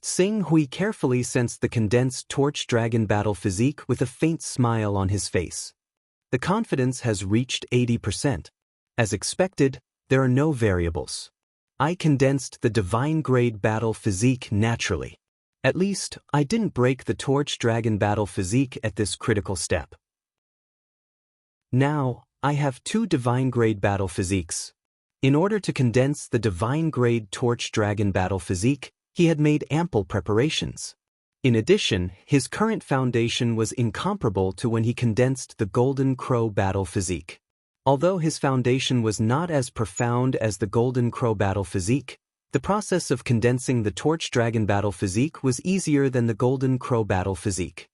Seng Hui carefully sensed the condensed torch dragon battle physique with a faint smile on his face. The confidence has reached 80%. As expected, there are no variables. I condensed the divine grade battle physique naturally. At least, I didn't break the torch dragon battle physique at this critical step. Now, I have 2 divine grade battle physiques. In order to condense the divine grade torch dragon battle physique, he had made ample preparations. In addition, his current foundation was incomparable to when he condensed the golden crow battle physique. Although his foundation was not as profound as the golden crow battle physique, the process of condensing the torch dragon battle physique was easier than the golden crow battle physique.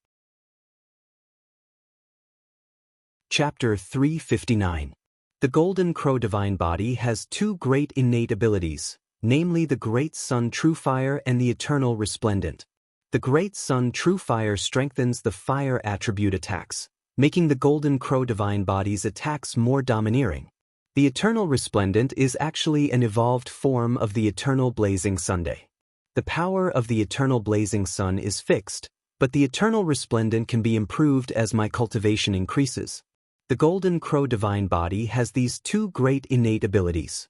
Chapter 359. The golden crow divine body has 2 great innate abilities, namely the great sun true fire and the eternal resplendent. The great sun true fire strengthens the fire attribute attacks, making the golden crow divine body's attacks more domineering. The eternal resplendent is actually an evolved form of the eternal blazing Sunday. The power of the eternal blazing sun is fixed, but the eternal resplendent can be improved as my cultivation increases. The golden crow divine body has these 2 great innate abilities.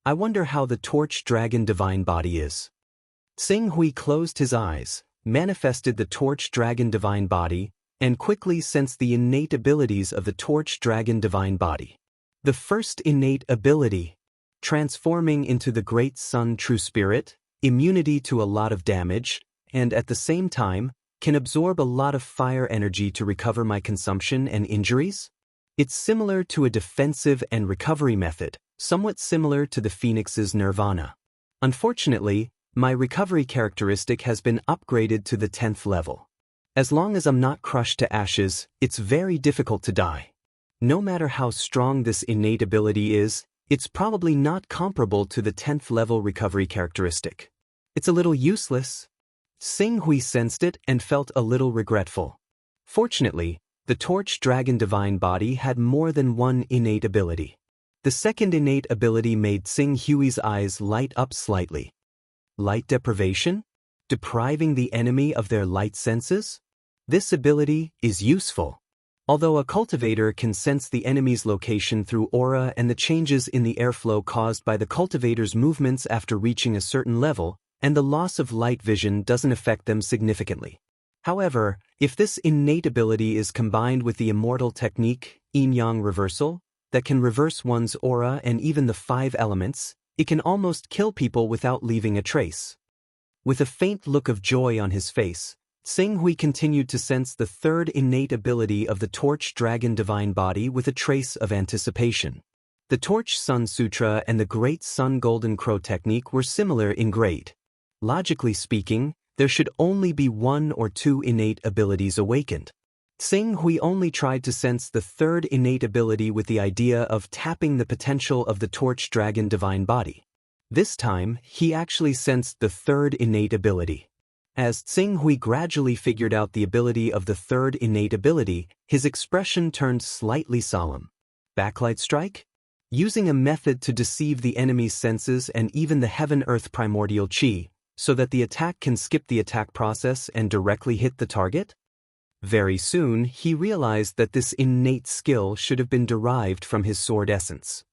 I wonder how the torch dragon divine body is. Seng Hui closed his eyes, manifested the torch dragon divine body, and quickly sensed the innate abilities of the torch dragon divine body. The first innate ability, transforming into the great sun true spirit, immunity to a lot of damage, and at the same time, can absorb a lot of fire energy to recover my consumption and injuries? It's similar to a defensive and recovery method, somewhat similar to the Phoenix's Nirvana. Unfortunately, my recovery characteristic has been upgraded to the 10th level. As long as I'm not crushed to ashes, it's very difficult to die. No matter how strong this innate ability is, it's probably not comparable to the 10th level recovery characteristic. It's a little useless. Xing Hui sensed it and felt a little regretful. Fortunately, the Torch Dragon Divine Body had more than one innate ability. The second innate ability made Xing Hui's eyes light up slightly. Light deprivation? Depriving the enemy of their light senses? This ability is useful. Although a cultivator can sense the enemy's location through aura and the changes in the airflow caused by the cultivator's movements after reaching a certain level, and the loss of light vision doesn't affect them significantly. However, if this innate ability is combined with the immortal technique, yin-yang reversal, that can reverse one's aura and even the 5 elements, it can almost kill people without leaving a trace. With a faint look of joy on his face, Xing Hui continued to sense the third innate ability of the Torch Dragon Divine Body with a trace of anticipation. The Torch Sun Sutra and the Great Sun Golden Crow technique were similar in grade. Logically speaking, there should only be 1 or 2 innate abilities awakened. Xing Hui only tried to sense the third innate ability with the idea of tapping the potential of the Torch Dragon Divine Body. This time, he actually sensed the third innate ability. As Xing Hui gradually figured out the ability of the third innate ability, his expression turned slightly solemn. Backlight strike? Using a method to deceive the enemy's senses and even the heaven-earth primordial chi, so that the attack can skip the attack process and directly hit the target? Very soon, he realized that this innate skill should have been derived from his sword essence.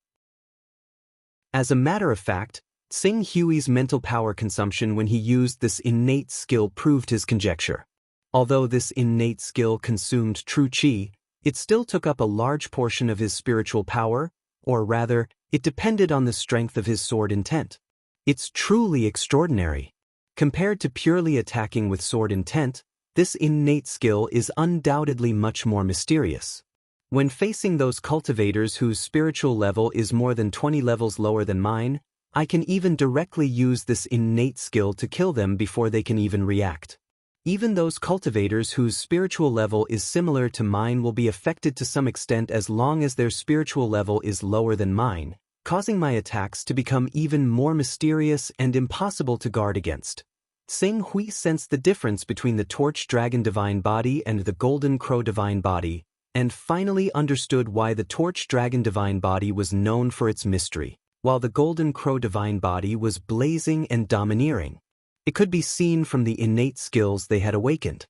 As a matter of fact, Xing Hui's mental power consumption when he used this innate skill proved his conjecture. Although this innate skill consumed true chi, it still took up a large portion of his spiritual power, or rather, it depended on the strength of his sword intent. It's truly extraordinary. Compared to purely attacking with sword intent, this innate skill is undoubtedly much more mysterious. When facing those cultivators whose spiritual level is more than 20 levels lower than mine, I can even directly use this innate skill to kill them before they can even react. Even those cultivators whose spiritual level is similar to mine will be affected to some extent as long as their spiritual level is lower than mine, causing my attacks to become even more mysterious and impossible to guard against. Xing Hui sensed the difference between the Torch Dragon Divine Body and the Golden Crow Divine Body, and finally understood why the Torch Dragon Divine Body was known for its mystery, while the Golden Crow Divine Body was blazing and domineering. It could be seen from the innate skills they had awakened.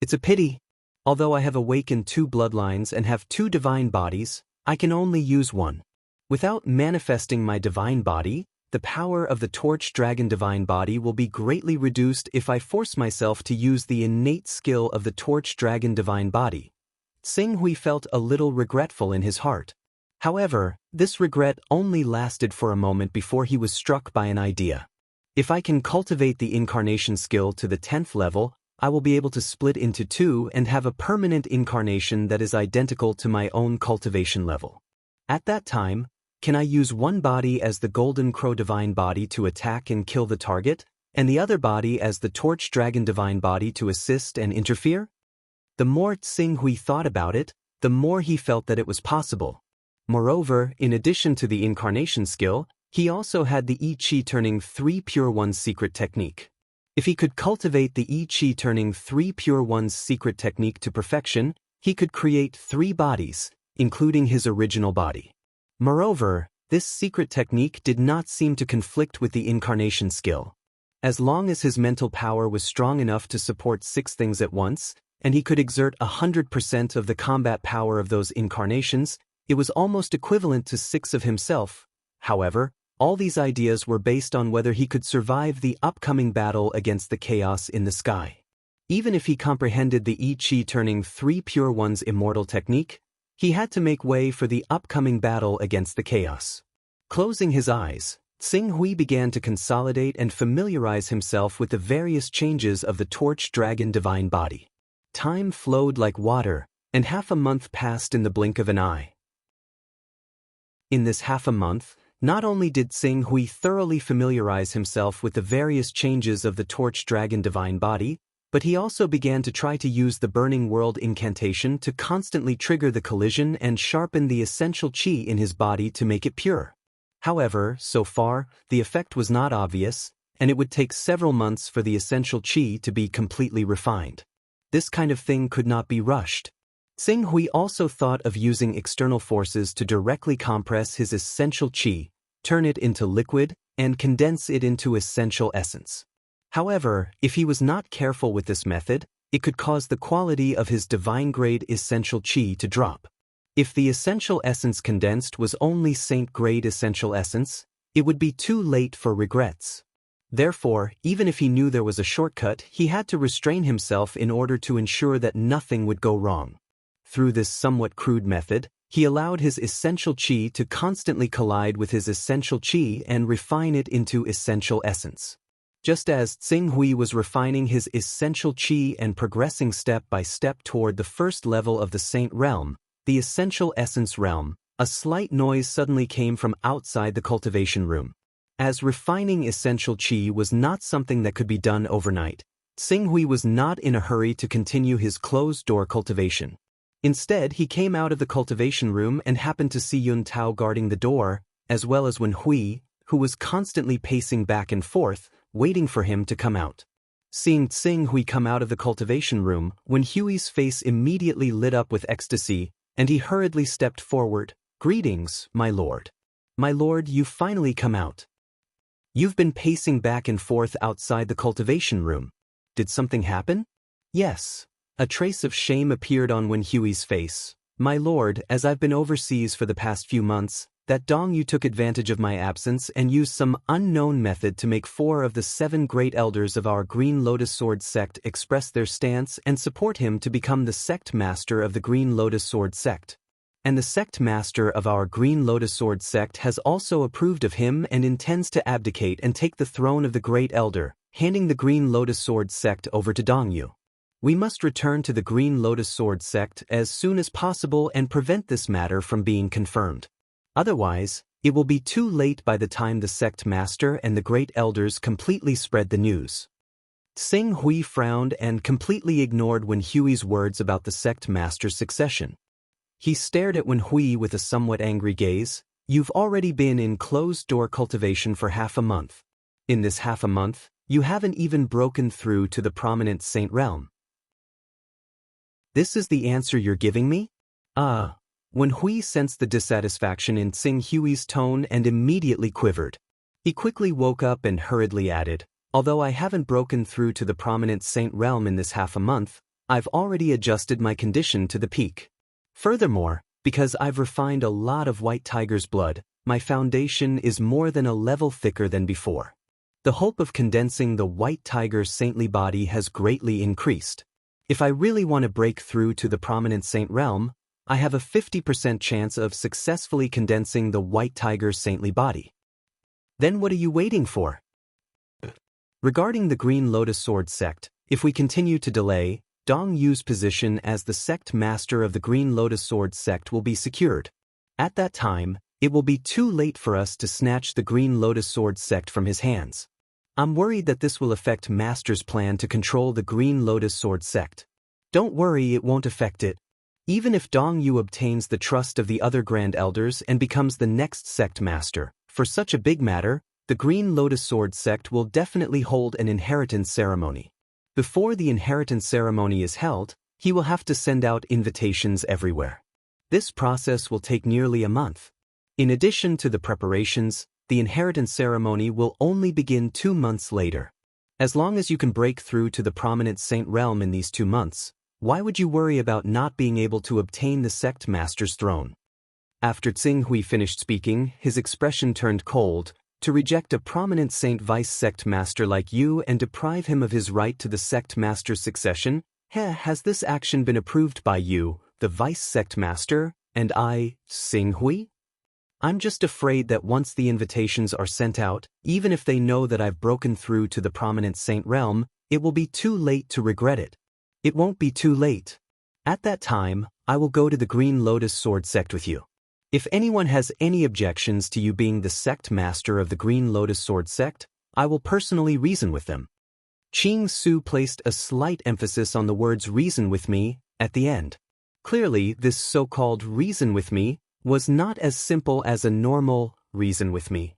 It's a pity. Although I have awakened 2 bloodlines and have 2 divine bodies, I can only use one. Without manifesting my divine body, the power of the Torch Dragon Divine Body will be greatly reduced if I force myself to use the innate skill of the Torch Dragon Divine Body. Xing Hui felt a little regretful in his heart. However, this regret only lasted for a moment before he was struck by an idea. If I can cultivate the incarnation skill to the 10th level, I will be able to split into 2 and have a permanent incarnation that is identical to my own cultivation level. At that time, can I use one body as the Golden Crow Divine Body to attack and kill the target, and the other body as the Torch Dragon Divine Body to assist and interfere? The more Xing Hui thought about it, the more he felt that it was possible. Moreover, in addition to the incarnation skill, he also had the I Chi turning 3 Pure One's secret technique. If he could cultivate the I Chi turning 3 Pure One's secret technique to perfection, he could create 3 bodies, including his original body. Moreover, this secret technique did not seem to conflict with the incarnation skill. As long as his mental power was strong enough to support 6 things at once, and he could exert 100% of the combat power of those incarnations, it was almost equivalent to 6 of himself. However, all these ideas were based on whether he could survive the upcoming battle against the chaos in the sky. Even if he comprehended the I Chi turning 3 Pure One's immortal technique, he had to make way for the upcoming battle against the chaos. Closing his eyes, Tsing Hui began to consolidate and familiarize himself with the various changes of the torch dragon divine body. Time flowed like water, and half a month passed in the blink of an eye. In this half a month, not only did Tsing Hui thoroughly familiarize himself with the various changes of the torch dragon divine body, but he also began to try to use the Burning World incantation to constantly trigger the collision and sharpen the essential qi in his body to make it pure. However, so far, the effect was not obvious, and it would take several months for the essential qi to be completely refined. This kind of thing could not be rushed. Tsing Hui also thought of using external forces to directly compress his essential qi, turn it into liquid, and condense it into essential essence. However, if he was not careful with this method, it could cause the quality of his divine-grade essential qi to drop. If the essential essence condensed was only saint-grade essential essence, it would be too late for regrets. Therefore, even if he knew there was a shortcut, he had to restrain himself in order to ensure that nothing would go wrong. Through this somewhat crude method, he allowed his essential qi to constantly collide with his essential qi and refine it into essential essence. Just as Tsing Hui was refining his essential qi and progressing step by step toward the first level of the saint realm, the essential essence realm, a slight noise suddenly came from outside the cultivation room. As refining essential qi was not something that could be done overnight, Tsing Hui was not in a hurry to continue his closed-door cultivation. Instead, he came out of the cultivation room and happened to see Yun Tao guarding the door, as well as Wen Hui, who was constantly pacing back and forth, waiting for him to come out. Seeing Tsing Hui come out of the cultivation room, Wen Hui's face immediately lit up with ecstasy, and he hurriedly stepped forward. "Greetings, my lord. My lord, you've finally come out. You've been pacing back and forth outside the cultivation room. Did something happen?" "Yes." A trace of shame appeared on Wen Hui's face. "My lord, as I've been overseas for the past few months, that Dong Yu took advantage of my absence and used some unknown method to make 4 of the 7 great elders of our Green Lotus Sword sect express their stance and support him to become the sect master of the Green Lotus Sword sect. And the sect master of our Green Lotus Sword sect has also approved of him and intends to abdicate and take the throne of the great elder, handing the Green Lotus Sword sect over to Dong Yu. We must return to the Green Lotus Sword sect as soon as possible and prevent this matter from being confirmed. Otherwise, it will be too late by the time the sect master and the great elders completely spread the news." Tsing Hui frowned and completely ignored Wen Hui's words about the sect master's succession. He stared at Wen Hui with a somewhat angry gaze. "You've already been in closed-door cultivation for half a month. In this half a month, you haven't even broken through to the prominent saint realm. This is the answer you're giving me?" Wen Hui sensed the dissatisfaction in Tsing Hui's tone and immediately quivered. He quickly woke up and hurriedly added, "Although I haven't broken through to the prominent saint realm in this half a month, I've already adjusted my condition to the peak. Furthermore, because I've refined a lot of White Tiger's blood, my foundation is more than a level thicker than before. The hope of condensing the White Tiger's saintly body has greatly increased. If I really want to break through to the prominent saint realm, I have a 50% chance of successfully condensing the White Tiger's saintly body. Then what are you waiting for?" Regarding the Green Lotus Sword sect, if we continue to delay, Dong Yu's position as the sect master of the Green Lotus Sword sect will be secured. At that time, it will be too late for us to snatch the Green Lotus Sword sect from his hands. I'm worried that this will affect Master's plan to control the Green Lotus Sword sect. Don't worry, it won't affect it. Even if Dong Yu obtains the trust of the other Grand Elders and becomes the next sect master, for such a big matter, the Green Lotus Sword sect will definitely hold an inheritance ceremony. Before the inheritance ceremony is held, he will have to send out invitations everywhere. This process will take nearly a month. In addition to the preparations, the inheritance ceremony will only begin 2 months later. As long as you can break through to the prominent saint realm in these 2 months, why would you worry about not being able to obtain the sect master's throne?" After Tsing Hui finished speaking, his expression turned cold. "To reject a prominent saint vice sect master like you and deprive him of his right to the sect master's succession? Has this action been approved by you, the vice sect master, and I, Tsing Hui?" I'm just afraid that once the invitations are sent out, even if they know that I've broken through to the prominent saint realm, it will be too late to regret it. It won't be too late. At that time, I will go to the Green Lotus Sword sect with you. If anyone has any objections to you being the sect master of the Green Lotus Sword sect, I will personally reason with them. Qing Su placed a slight emphasis on the words reason with me at the end. Clearly, this so-called reason with me was not as simple as a normal reason with me.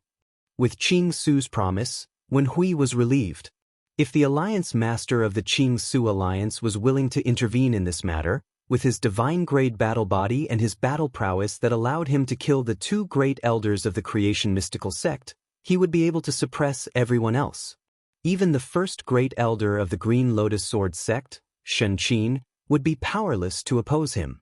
With Qing Su's promise, Wen Hui was relieved. If the alliance master of the Qing Su alliance was willing to intervene in this matter, with his divine-grade battle body and his battle prowess that allowed him to kill the two great elders of the creation mystical sect, he would be able to suppress everyone else. Even the first great elder of the Green Lotus Sword sect, Shen Qin, would be powerless to oppose him.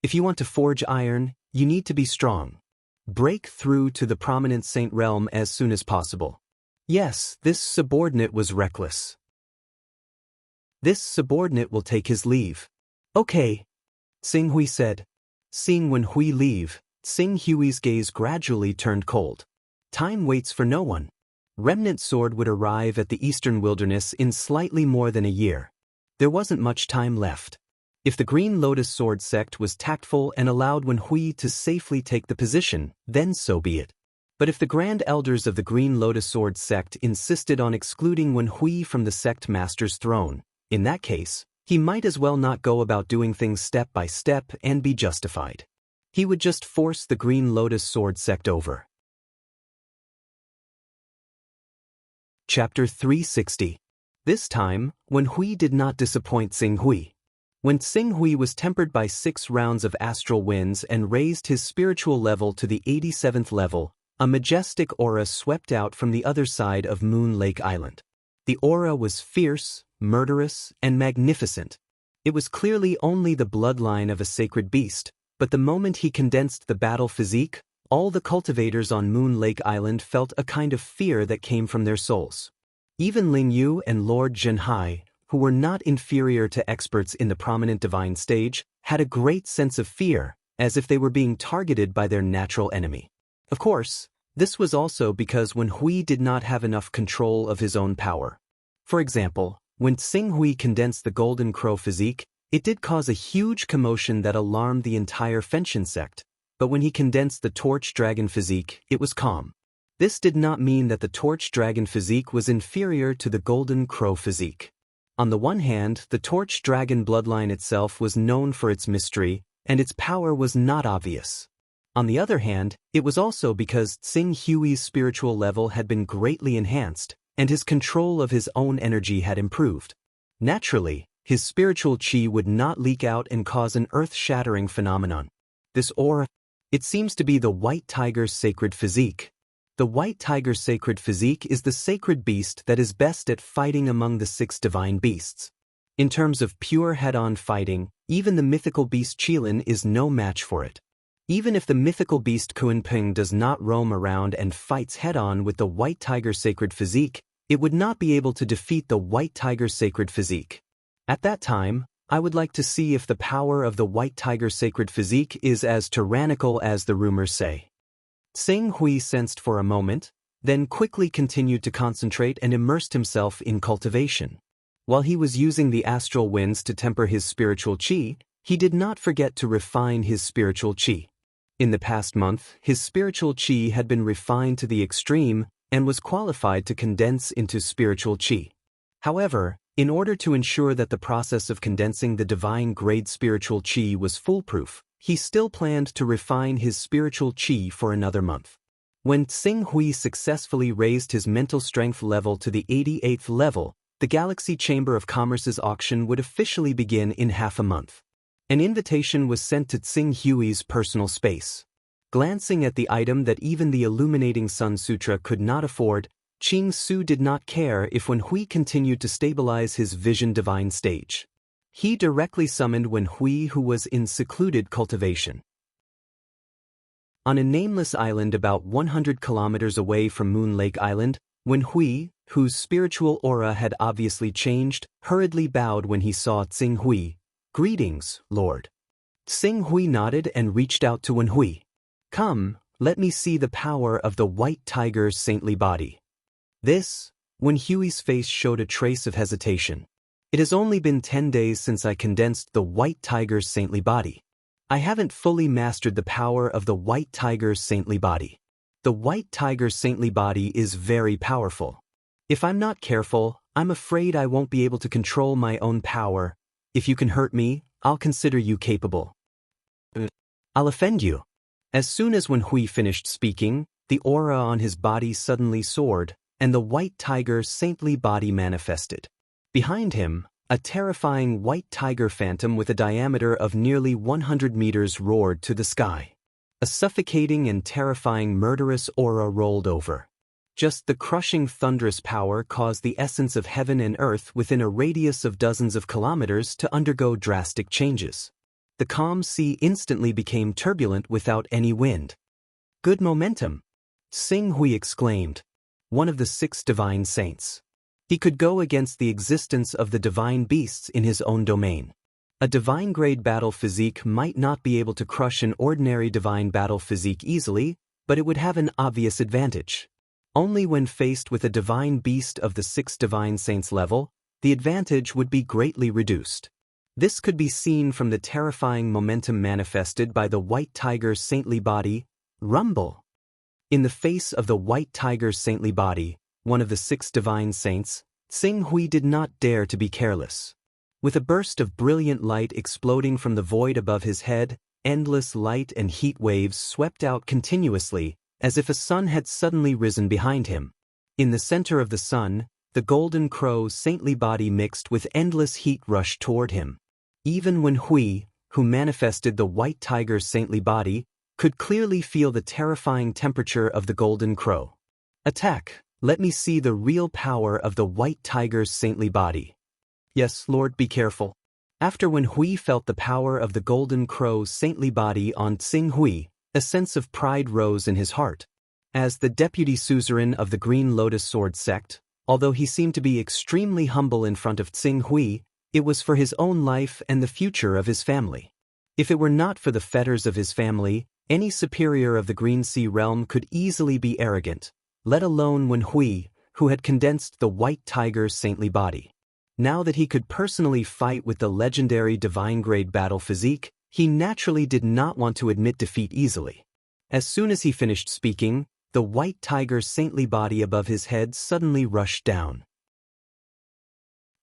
If you want to forge iron, you need to be strong. Break through to the prominent saint realm as soon as possible. Yes, this subordinate was reckless. This subordinate will take his leave. Okay, Xing Hui said. Seeing Wen Hui leave, Xing Hui's gaze gradually turned cold. Time waits for no one. Remnant Sword would arrive at the eastern wilderness in slightly more than a year. There wasn't much time left. If the Green Lotus Sword sect was tactful and allowed Wen Hui to safely take the position, then so be it. But if the Grand Elders of the Green Lotus Sword sect insisted on excluding Wen Hui from the sect master's throne, in that case, he might as well not go about doing things step by step and be justified. He would just force the Green Lotus Sword sect over. Chapter 360. This time, Wen Hui did not disappoint Xing Hui. When Xing Hui was tempered by 6 rounds of astral winds and raised his spiritual level to the 87th level, a majestic aura swept out from the other side of Moon Lake Island. The aura was fierce, murderous, and magnificent. It was clearly only the bloodline of a sacred beast, but the moment he condensed the battle physique, all the cultivators on Moon Lake Island felt a kind of fear that came from their souls. Even Ling Yu and Lord Zhenhai, who were not inferior to experts in the prominent divine stage, had a great sense of fear, as if they were being targeted by their natural enemy. Of course, this was also because Wen Hui did not have enough control of his own power. For example, when Xing Hui condensed the Golden Crow physique, it did cause a huge commotion that alarmed the entire Fenshin sect, but when he condensed the Torch Dragon physique, it was calm. This did not mean that the Torch Dragon physique was inferior to the Golden Crow physique. On the one hand, the Torch Dragon bloodline itself was known for its mystery, and its power was not obvious. On the other hand, it was also because Xing Hui's spiritual level had been greatly enhanced, and his control of his own energy had improved. Naturally, his spiritual qi would not leak out and cause an earth-shattering phenomenon. This aura, it seems to be the White Tiger's sacred physique. The White Tiger's sacred physique is the sacred beast that is best at fighting among the 6 divine beasts. In terms of pure head-on fighting, even the mythical beast Qilin is no match for it. Even if the mythical beast Kuanping does not roam around and fights head-on with the White Tiger's sacred physique, it would not be able to defeat the White Tiger's sacred physique. At that time, I would like to see if the power of the White Tiger's sacred physique is as tyrannical as the rumors say. Xing Hui sensed for a moment, then quickly continued to concentrate and immersed himself in cultivation. While he was using the astral winds to temper his spiritual qi, he did not forget to refine his spiritual qi. In the past month, his spiritual qi had been refined to the extreme and was qualified to condense into spiritual qi. However, in order to ensure that the process of condensing the divine-grade spiritual qi was foolproof, he still planned to refine his spiritual qi for another month. When Xing Hui successfully raised his mental strength level to the 88th level, the Galaxy Chamber of Commerce's auction would officially begin in half a month. An invitation was sent to Xing Hui's personal space. Glancing at the item that even the Illuminating Sun Sutra could not afford, Qing Su did not care if Wen Hui continued to stabilize his vision divine stage. He directly summoned Wen Hui, who was in secluded cultivation. On a nameless island about 100 kilometers away from Moon Lake Island, Wen Hui, whose spiritual aura had obviously changed, hurriedly bowed when he saw Xing Hui. "Greetings, Lord." Xing Hui nodded and reached out to Wen Hui. "Come, let me see the power of the white tiger's saintly body. This, when Huey's face showed a trace of hesitation. It has only been 10 days since I condensed the white tiger's saintly body. I haven't fully mastered the power of the white tiger's saintly body. The white tiger's saintly body is very powerful. If I'm not careful, I'm afraid I won't be able to control my own power. If you can hurt me, I'll consider you capable. I'll offend you. As soon as when Hui finished speaking, the aura on his body suddenly soared, and the white tiger's saintly body manifested. Behind him, a terrifying white tiger phantom with a diameter of nearly 100 meters roared to the sky. A suffocating and terrifying murderous aura rolled over. Just the crushing thunderous power caused the essence of heaven and earth within a radius of dozens of kilometers to undergo drastic changes. The calm sea instantly became turbulent without any wind. Good momentum, Xing Hui exclaimed, one of the 6 divine saints. He could go against the existence of the divine beasts in his own domain. A divine-grade battle physique might not be able to crush an ordinary divine battle physique easily, but it would have an obvious advantage. Only when faced with a divine beast of the 6 divine saints level, the advantage would be greatly reduced. This could be seen from the terrifying momentum manifested by the white tiger's saintly body, Rumble. In the face of the white tiger's saintly body, one of the 6 divine saints, Xing Hui did not dare to be careless. With a burst of brilliant light exploding from the void above his head, endless light and heat waves swept out continuously, as if a sun had suddenly risen behind him. In the center of the sun, the golden crow's saintly body mixed with endless heat rushed toward him. Even when Hui, who manifested the white tiger's saintly body, could clearly feel the terrifying temperature of the golden crow. Attack! Let me see the real power of the white tiger's saintly body. Yes, Lord, be careful. After when Hui felt the power of the golden crow's saintly body on Xing Hui, a sense of pride rose in his heart. As the deputy suzerain of the Green Lotus Sword sect, although he seemed to be extremely humble in front of Xing Hui, it was for his own life and the future of his family. If it were not for the fetters of his family, any superior of the Green Sea realm could easily be arrogant, let alone when Hui, who had condensed the white tiger's saintly body. Now that he could personally fight with the legendary divine-grade battle physique, he naturally did not want to admit defeat easily. As soon as he finished speaking, the white tiger's saintly body above his head suddenly rushed down.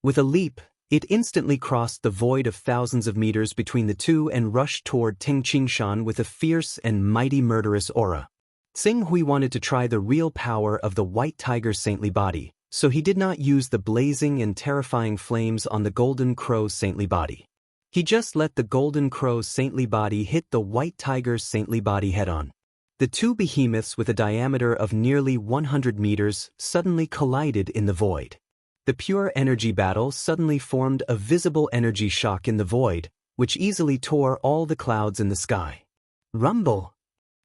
With a leap, it instantly crossed the void of thousands of meters between the two and rushed toward Ting Qingshan with a fierce and mighty murderous aura. Xing Hui wanted to try the real power of the white tiger's saintly body, so he did not use the blazing and terrifying flames on the golden crow's saintly body. He just let the golden crow's saintly body hit the white tiger's saintly body head-on. The 2 behemoths with a diameter of nearly 100 meters suddenly collided in the void. The pure energy battle suddenly formed a visible energy shock in the void, which easily tore all the clouds in the sky. Rumble!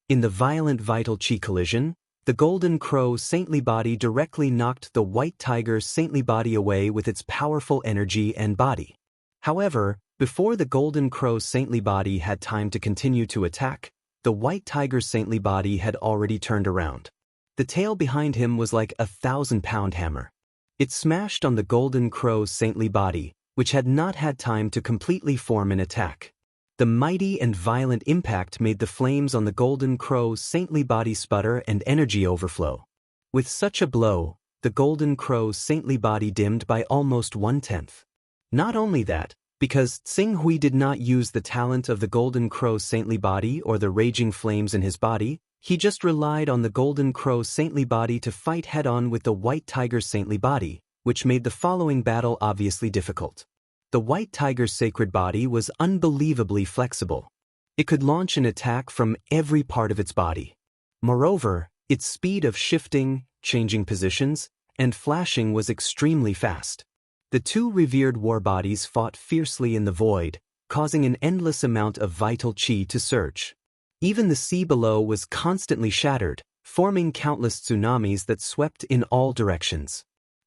In the violent vital chi collision, the golden crow's saintly body directly knocked the white tiger's saintly body away with its powerful energy and body. However, before the golden crow's saintly body had time to continue to attack, the white tiger's saintly body had already turned around. The tail behind him was like a 1,000-pound hammer. It smashed on the golden crow's saintly body, which had not had time to completely form an attack. The mighty and violent impact made the flames on the golden crow's saintly body sputter and energy overflow. With such a blow, the golden crow's saintly body dimmed by almost 1/10. Not only that, because Xing Hui did not use the talent of the golden crow's saintly body or the raging flames in his body, he just relied on the golden crow's saintly body to fight head-on with the white tiger's saintly body, which made the following battle obviously difficult. The white tiger's sacred body was unbelievably flexible. It could launch an attack from every part of its body. Moreover, its speed of shifting, changing positions, and flashing was extremely fast. The 2 revered war bodies fought fiercely in the void, causing an endless amount of vital chi to surge. Even the sea below was constantly shattered, forming countless tsunamis that swept in all directions.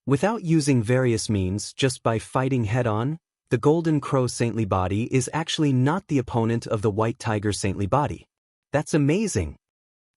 Without using various means, just by fighting head-on, the golden crow saintly body is actually not the opponent of the white tiger saintly body. That's amazing.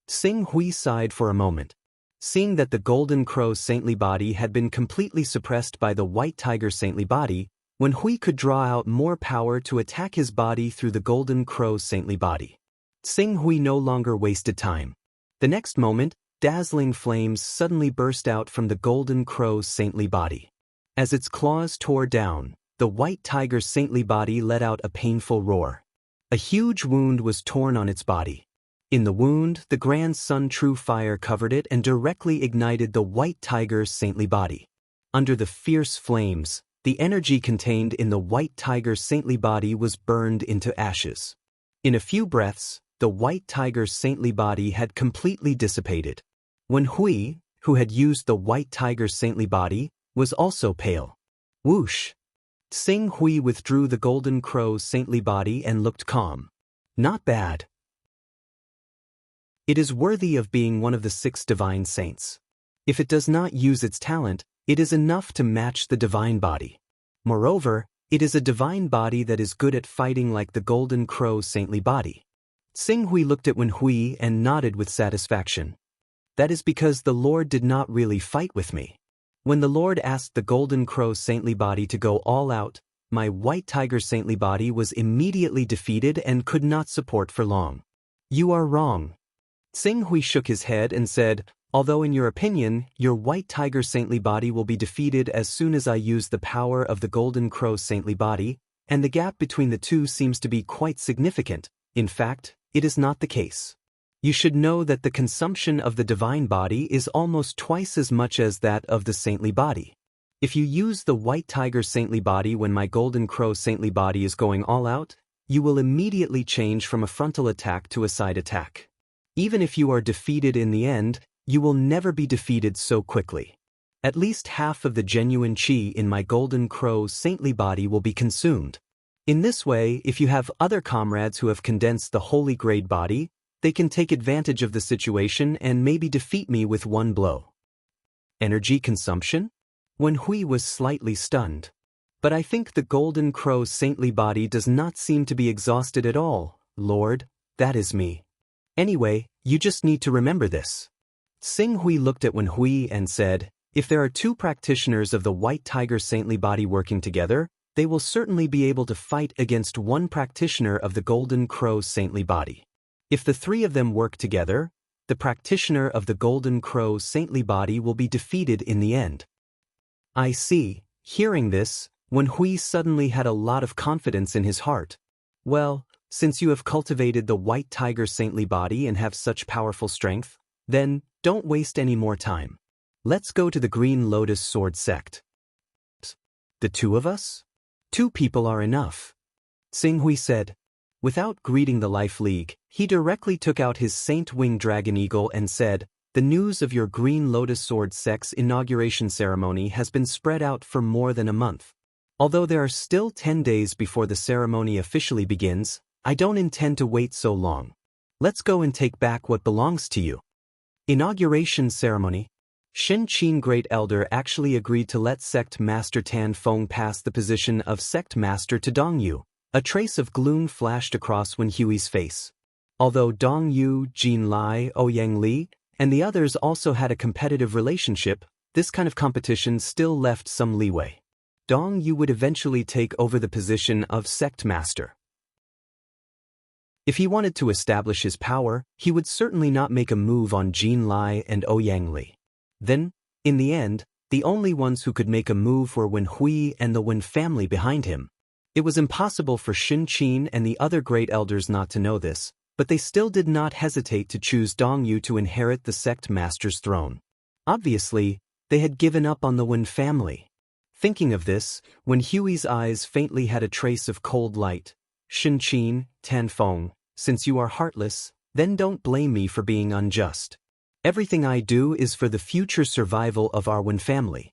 Xing Hui sighed for a moment. Seeing that the golden crow's saintly body had been completely suppressed by the white tiger's saintly body, Wen Hui could draw out more power to attack his body through the golden crow's saintly body. Xing Hui no longer wasted time. The next moment, dazzling flames suddenly burst out from the golden crow's saintly body. As its claws tore down, the white tiger's saintly body let out a painful roar. A huge wound was torn on its body. In the wound, the grand sun true fire covered it and directly ignited the white tiger's saintly body. Under the fierce flames, the energy contained in the white tiger's saintly body was burned into ashes. In a few breaths, the white tiger's saintly body had completely dissipated. Wen Hui, who had used the white tiger's saintly body, was also pale. Whoosh! Xing Hui withdrew the golden crow's saintly body and looked calm. Not bad. It is worthy of being one of the 6 divine saints. If it does not use its talent, it is enough to match the divine body. Moreover, it is a divine body that is good at fighting like the golden crow's saintly body. Xing Hui looked at Wen Hui and nodded with satisfaction. That is because the Lord did not really fight with me. When the Lord asked the golden crow's saintly body to go all out, my white tiger's saintly body was immediately defeated and could not support for long. You are wrong. Xing Hui shook his head and said, although in your opinion, your white tiger's saintly body will be defeated as soon as I use the power of the golden crow's saintly body, and the gap between the two seems to be quite significant, in fact, it is not the case. You should know that the consumption of the divine body is almost twice as much as that of the saintly body. If you use the white tiger's saintly body when my golden crow's saintly body is going all out, you will immediately change from a frontal attack to a side attack. Even if you are defeated in the end, you will never be defeated so quickly. At least half of the genuine qi in my golden crow's saintly body will be consumed. In this way, if you have other comrades who have condensed the holy grade body, they can take advantage of the situation and maybe defeat me with one blow. Energy consumption? Wen Hui was slightly stunned. But I think the golden crow's saintly body does not seem to be exhausted at all, Lord, that is me. Anyway, you just need to remember this. Xing Hui looked at Wen Hui and said, if there are 2 practitioners of the white tiger's saintly body working together, they will certainly be able to fight against 1 practitioner of the golden crow's saintly body. If the 3 of them work together, the practitioner of the golden crow's saintly body will be defeated in the end. I see. Hearing this, Wen Hui suddenly had a lot of confidence in his heart. Well, since you have cultivated the white tiger's saintly body and have such powerful strength, then don't waste any more time. Let's go to the Green Lotus Sword sect. The 2 of us? 2 people are enough. Xing Hui said. Without greeting the Life League, he directly took out his Saint Wing Dragon Eagle and said, the news of your Green Lotus Sword sect's inauguration ceremony has been spread out for more than a month. Although there are still 10 days before the ceremony officially begins, I don't intend to wait so long. Let's go and take back what belongs to you. Inauguration ceremony. Shen Qin Great Elder actually agreed to let Sect Master Tan Feng pass the position of Sect Master to Dong Yu. A trace of gloom flashed across Wen Hui's face. Although Dong Yu, Jin Lai, Ouyang Li, and the others also had a competitive relationship, this kind of competition still left some leeway. Dong Yu would eventually take over the position of Sect Master. If he wanted to establish his power, he would certainly not make a move on Jin Lai and Ouyang Li. Then, in the end, the only ones who could make a move were Wen Hui and the Wen family behind him. It was impossible for Shen Qin and the other great elders not to know this, but they still did not hesitate to choose Dong Yu to inherit the sect master's throne. Obviously, they had given up on the Wen family. Thinking of this, Wen Hui's eyes faintly had a trace of cold light. Shen Qin, Tan Feng, since you are heartless, then don't blame me for being unjust. Everything I do is for the future survival of our Wen family.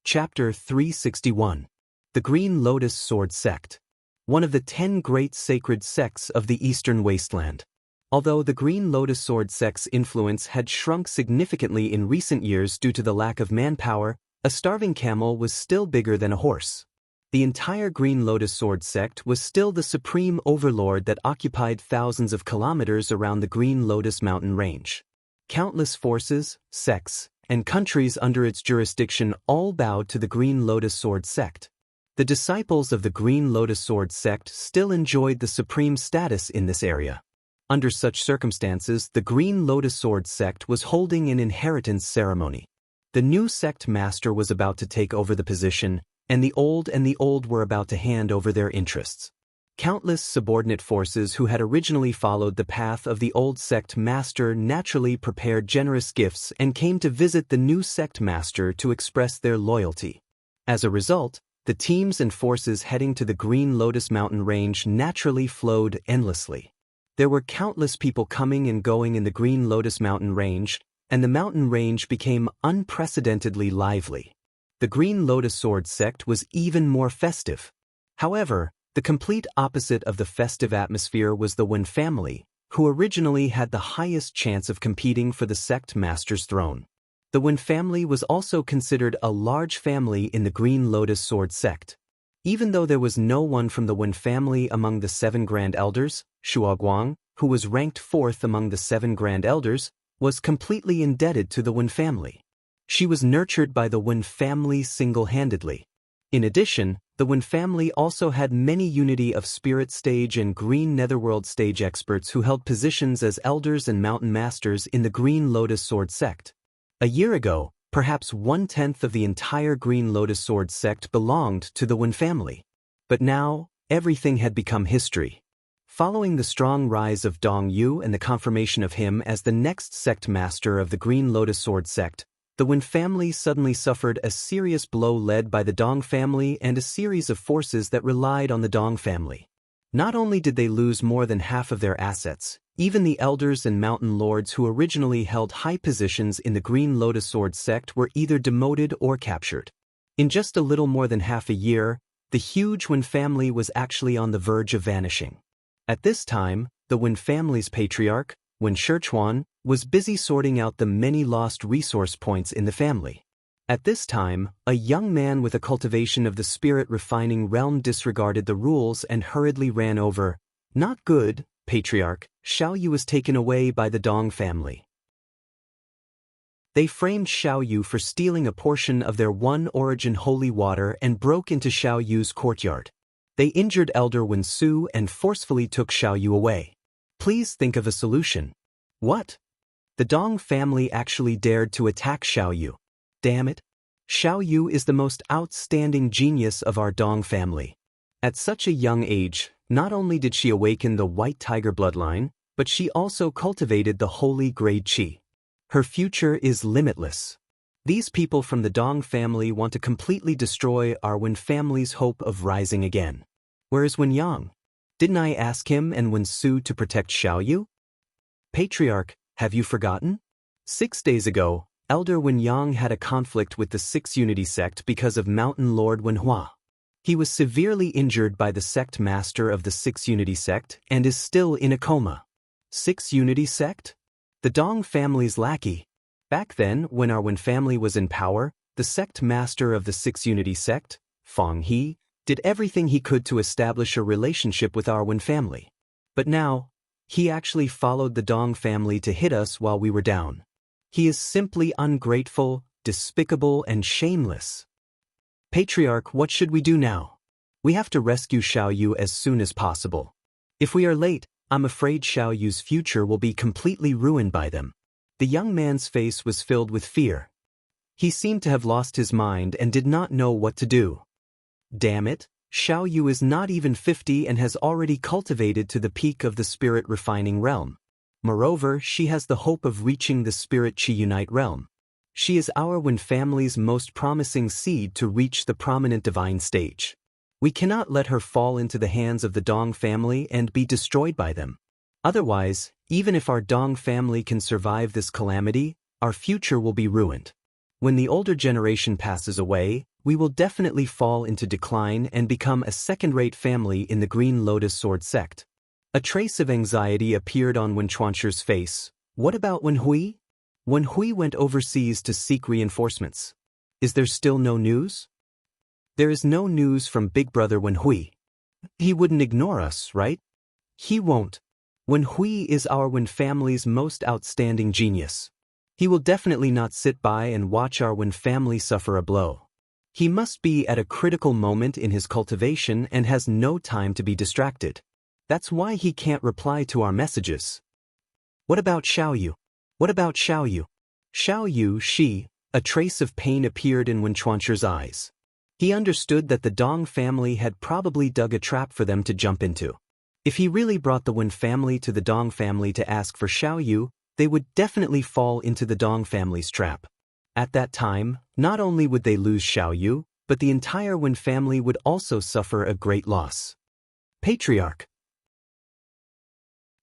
Chapter 361. The Green Lotus Sword Sect. One of the 10 great sacred sects of the Eastern Wasteland. Although the Green Lotus Sword sect's influence had shrunk significantly in recent years due to the lack of manpower, a starving camel was still bigger than a horse. The entire Green Lotus Sword sect was still the supreme overlord that occupied thousands of kilometers around the Green Lotus mountain range. Countless forces, sects, and countries under its jurisdiction all bowed to the Green Lotus Sword sect. The disciples of the Green Lotus Sword sect still enjoyed the supreme status in this area. Under such circumstances, the Green Lotus Sword sect was holding an inheritance ceremony. The new sect master was about to take over the position, and the old were about to hand over their interests. Countless subordinate forces who had originally followed the path of the old sect master naturally prepared generous gifts and came to visit the new sect master to express their loyalty. As a result, the teams and forces heading to the Green Lotus mountain range naturally flowed endlessly. There were countless people coming and going in the Green Lotus mountain range, and the mountain range became unprecedentedly lively. The Green Lotus Sword sect was even more festive. However, the complete opposite of the festive atmosphere was the Wen family, who originally had the highest chance of competing for the sect master's throne. The Wen family was also considered a large family in the Green Lotus Sword sect. Even though there was no one from the Wen family among the 7 Grand Elders, Shuaguang, who was ranked 4th among the 7 Grand Elders, was completely indebted to the Wen family. She was nurtured by the Wen family single-handedly. In addition, the Wen family also had many Unity of Spirit stage and Green Netherworld stage experts who held positions as elders and mountain masters in the Green Lotus Sword sect. A year ago, perhaps 1/10 of the entire Green Lotus Sword sect belonged to the Wen family. But now, everything had become history. Following the strong rise of Dong Yu and the confirmation of him as the next sect master of the Green Lotus Sword sect, the Wen family suddenly suffered a serious blow led by the Dong family and a series of forces that relied on the Dong family. Not only did they lose more than half of their assets, even the elders and mountain lords who originally held high positions in the Green Lotus Sword sect were either demoted or captured. In just a little more than half a year, the huge Wen family was actually on the verge of vanishing. At this time, the Wen family's patriarch, Wen Shichuan, was busy sorting out the many lost resource points in the family. At this time, a young man with a cultivation of the spirit refining realm disregarded the rules and hurriedly ran over. Not good, patriarch, Xiao Yu was taken away by the Dong family. They framed Xiao Yu for stealing a portion of their One Origin holy water and broke into Xiao Yu's courtyard. They injured Elder Wen Su and forcefully took Xiao Yu away. Please think of a solution. What? The Dong family actually dared to attack Xiao Yu. Damn it. Xiao Yu is the most outstanding genius of our Dong family. At such a young age, not only did she awaken the White Tiger bloodline, but she also cultivated the holy grade Qi. Her future is limitless. These people from the Dong family want to completely destroy our Wen family's hope of rising again. Where is Wen Yang? Didn't I ask him and Wen Su to protect Xiao Yu? Patriarch, have you forgotten? 6 days ago, Elder Wen Yang had a conflict with the 6 Unity sect because of Mountain Lord Wen Hua. He was severely injured by the sect master of the 6 Unity sect and is still in a coma. 6 Unity sect? The Dong family's lackey. Back then, when our Wen family was in power, the sect master of the 6 Unity sect, Feng He, did everything he could to establish a relationship with our Wen family. But now, he actually followed the Dong family to hit us while we were down. He is simply ungrateful, despicable, and shameless. Patriarch, what should we do now? We have to rescue Xiao Yu as soon as possible. If we are late, I'm afraid Xiao Yu's future will be completely ruined by them. The young man's face was filled with fear. He seemed to have lost his mind and did not know what to do. Damn it, Xiao Yu is not even 50 and has already cultivated to the peak of the spirit refining realm. Moreover, she has the hope of reaching the Spirit Qi Unite realm. She is our Wen family's most promising seed to reach the prominent divine stage. We cannot let her fall into the hands of the Dong family and be destroyed by them. Otherwise, even if our Dong family can survive this calamity, our future will be ruined. When the older generation passes away, we will definitely fall into decline and become a second-rate family in the Green Lotus Sword sect. A trace of anxiety appeared on Wen Chuancher's face. What about Wen Hui? Wen Hui went overseas to seek reinforcements. Is there still no news? There is no news from Big Brother Wenhui. He wouldn't ignore us, right? He won't. Wenhui is our Wen family's most outstanding genius. He will definitely not sit by and watch our Wen family suffer a blow. He must be at a critical moment in his cultivation and has no time to be distracted. That's why he can't reply to our messages. What about Xiaoyu? What about Xiaoyu? Xiaoyu, a trace of pain appeared in Wen Chuancher's eyes. He understood that the Dong family had probably dug a trap for them to jump into. If he really brought the Wen family to the Dong family to ask for Xiaoyu, they would definitely fall into the Dong family's trap. At that time, not only would they lose Xiaoyu, but the entire Wen family would also suffer a great loss. Patriarch.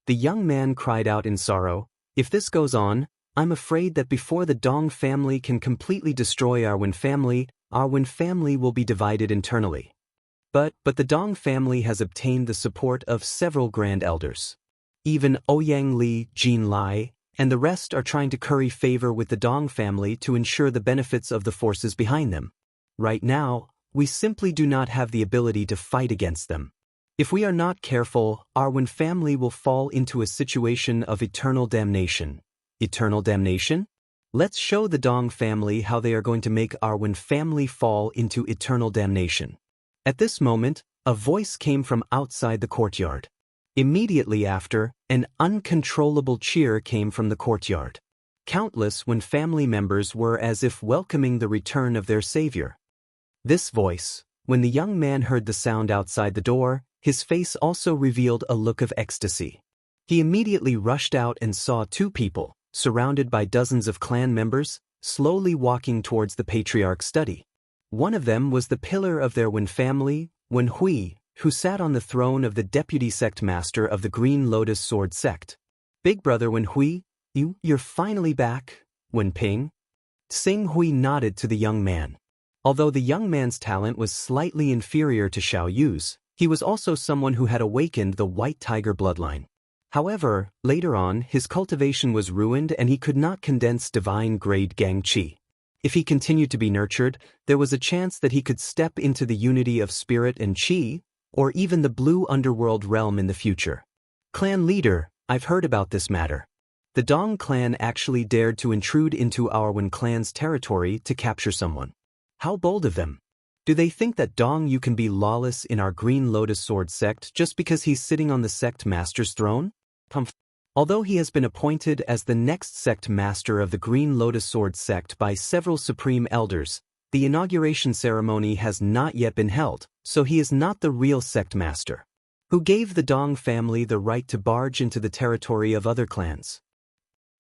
The young man cried out in sorrow, "If this goes on, I'm afraid that before the Dong family can completely destroy our Wen family will be divided internally." But the Dong family has obtained the support of several grand elders. Even Ouyang Li, Jin Lai, and the rest are trying to curry favor with the Dong family to ensure the benefits of the forces behind them. Right now, we simply do not have the ability to fight against them. If we are not careful, our Wen family will fall into a situation of eternal damnation. Eternal damnation? Let's show the Dong family how they are going to make our Wen family fall into eternal damnation. At this moment, a voice came from outside the courtyard. Immediately after, an uncontrollable cheer came from the courtyard. Countless Wen family members were as if welcoming the return of their savior. This voice, when the young man heard the sound outside the door, his face also revealed a look of ecstasy. He immediately rushed out and saw two people, surrounded by dozens of clan members, slowly walking towards the patriarch's study. One of them was the pillar of their Wen family, Wenhui, who sat on the throne of the deputy sect master of the Green Lotus Sword sect. "Big brother Wenhui, you're finally back, Wenping." Xing Hui nodded to the young man. Although the young man's talent was slightly inferior to Xiaoyu's, he was also someone who had awakened the White Tiger bloodline. However, later on, his cultivation was ruined and he could not condense divine-grade Gang Qi. If he continued to be nurtured, there was a chance that he could step into the unity of spirit and Qi, or even the blue underworld realm in the future. "Clan leader, I've heard about this matter. The Dong clan actually dared to intrude into our Wen clan's territory to capture someone. How bold of them. Do they think that Dong you can be lawless in our Green Lotus Sword sect just because he's sitting on the sect master's throne? Although he has been appointed as the next sect master of the Green Lotus Sword sect by several supreme elders, the inauguration ceremony has not yet been held, so he is not the real sect master. Who gave the Dong family the right to barge into the territory of other clans?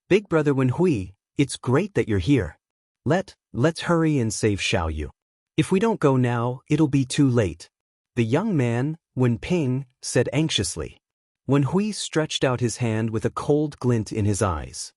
Big brother Wenhui, it's great that you're here. Let's hurry and save Xiaoyu. If we don't go now, it'll be too late." The young man, Wenping, said anxiously. Wenhui stretched out his hand with a cold glint in his eyes.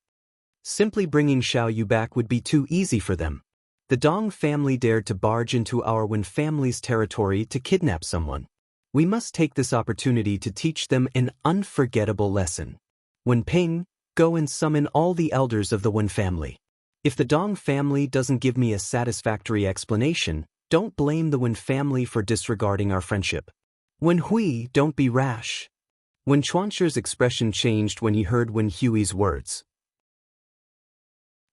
Simply bringing Xiaoyu back would be too easy for them. The Dong family dared to barge into our Wen family's territory to kidnap someone. We must take this opportunity to teach them an unforgettable lesson. Wenping, go and summon all the elders of the Wen family. If the Dong family doesn't give me a satisfactory explanation, don't blame the Wen family for disregarding our friendship. Wenhui, don't be rash. Wen Chuancher's expression changed when he heard Wen Hui's words.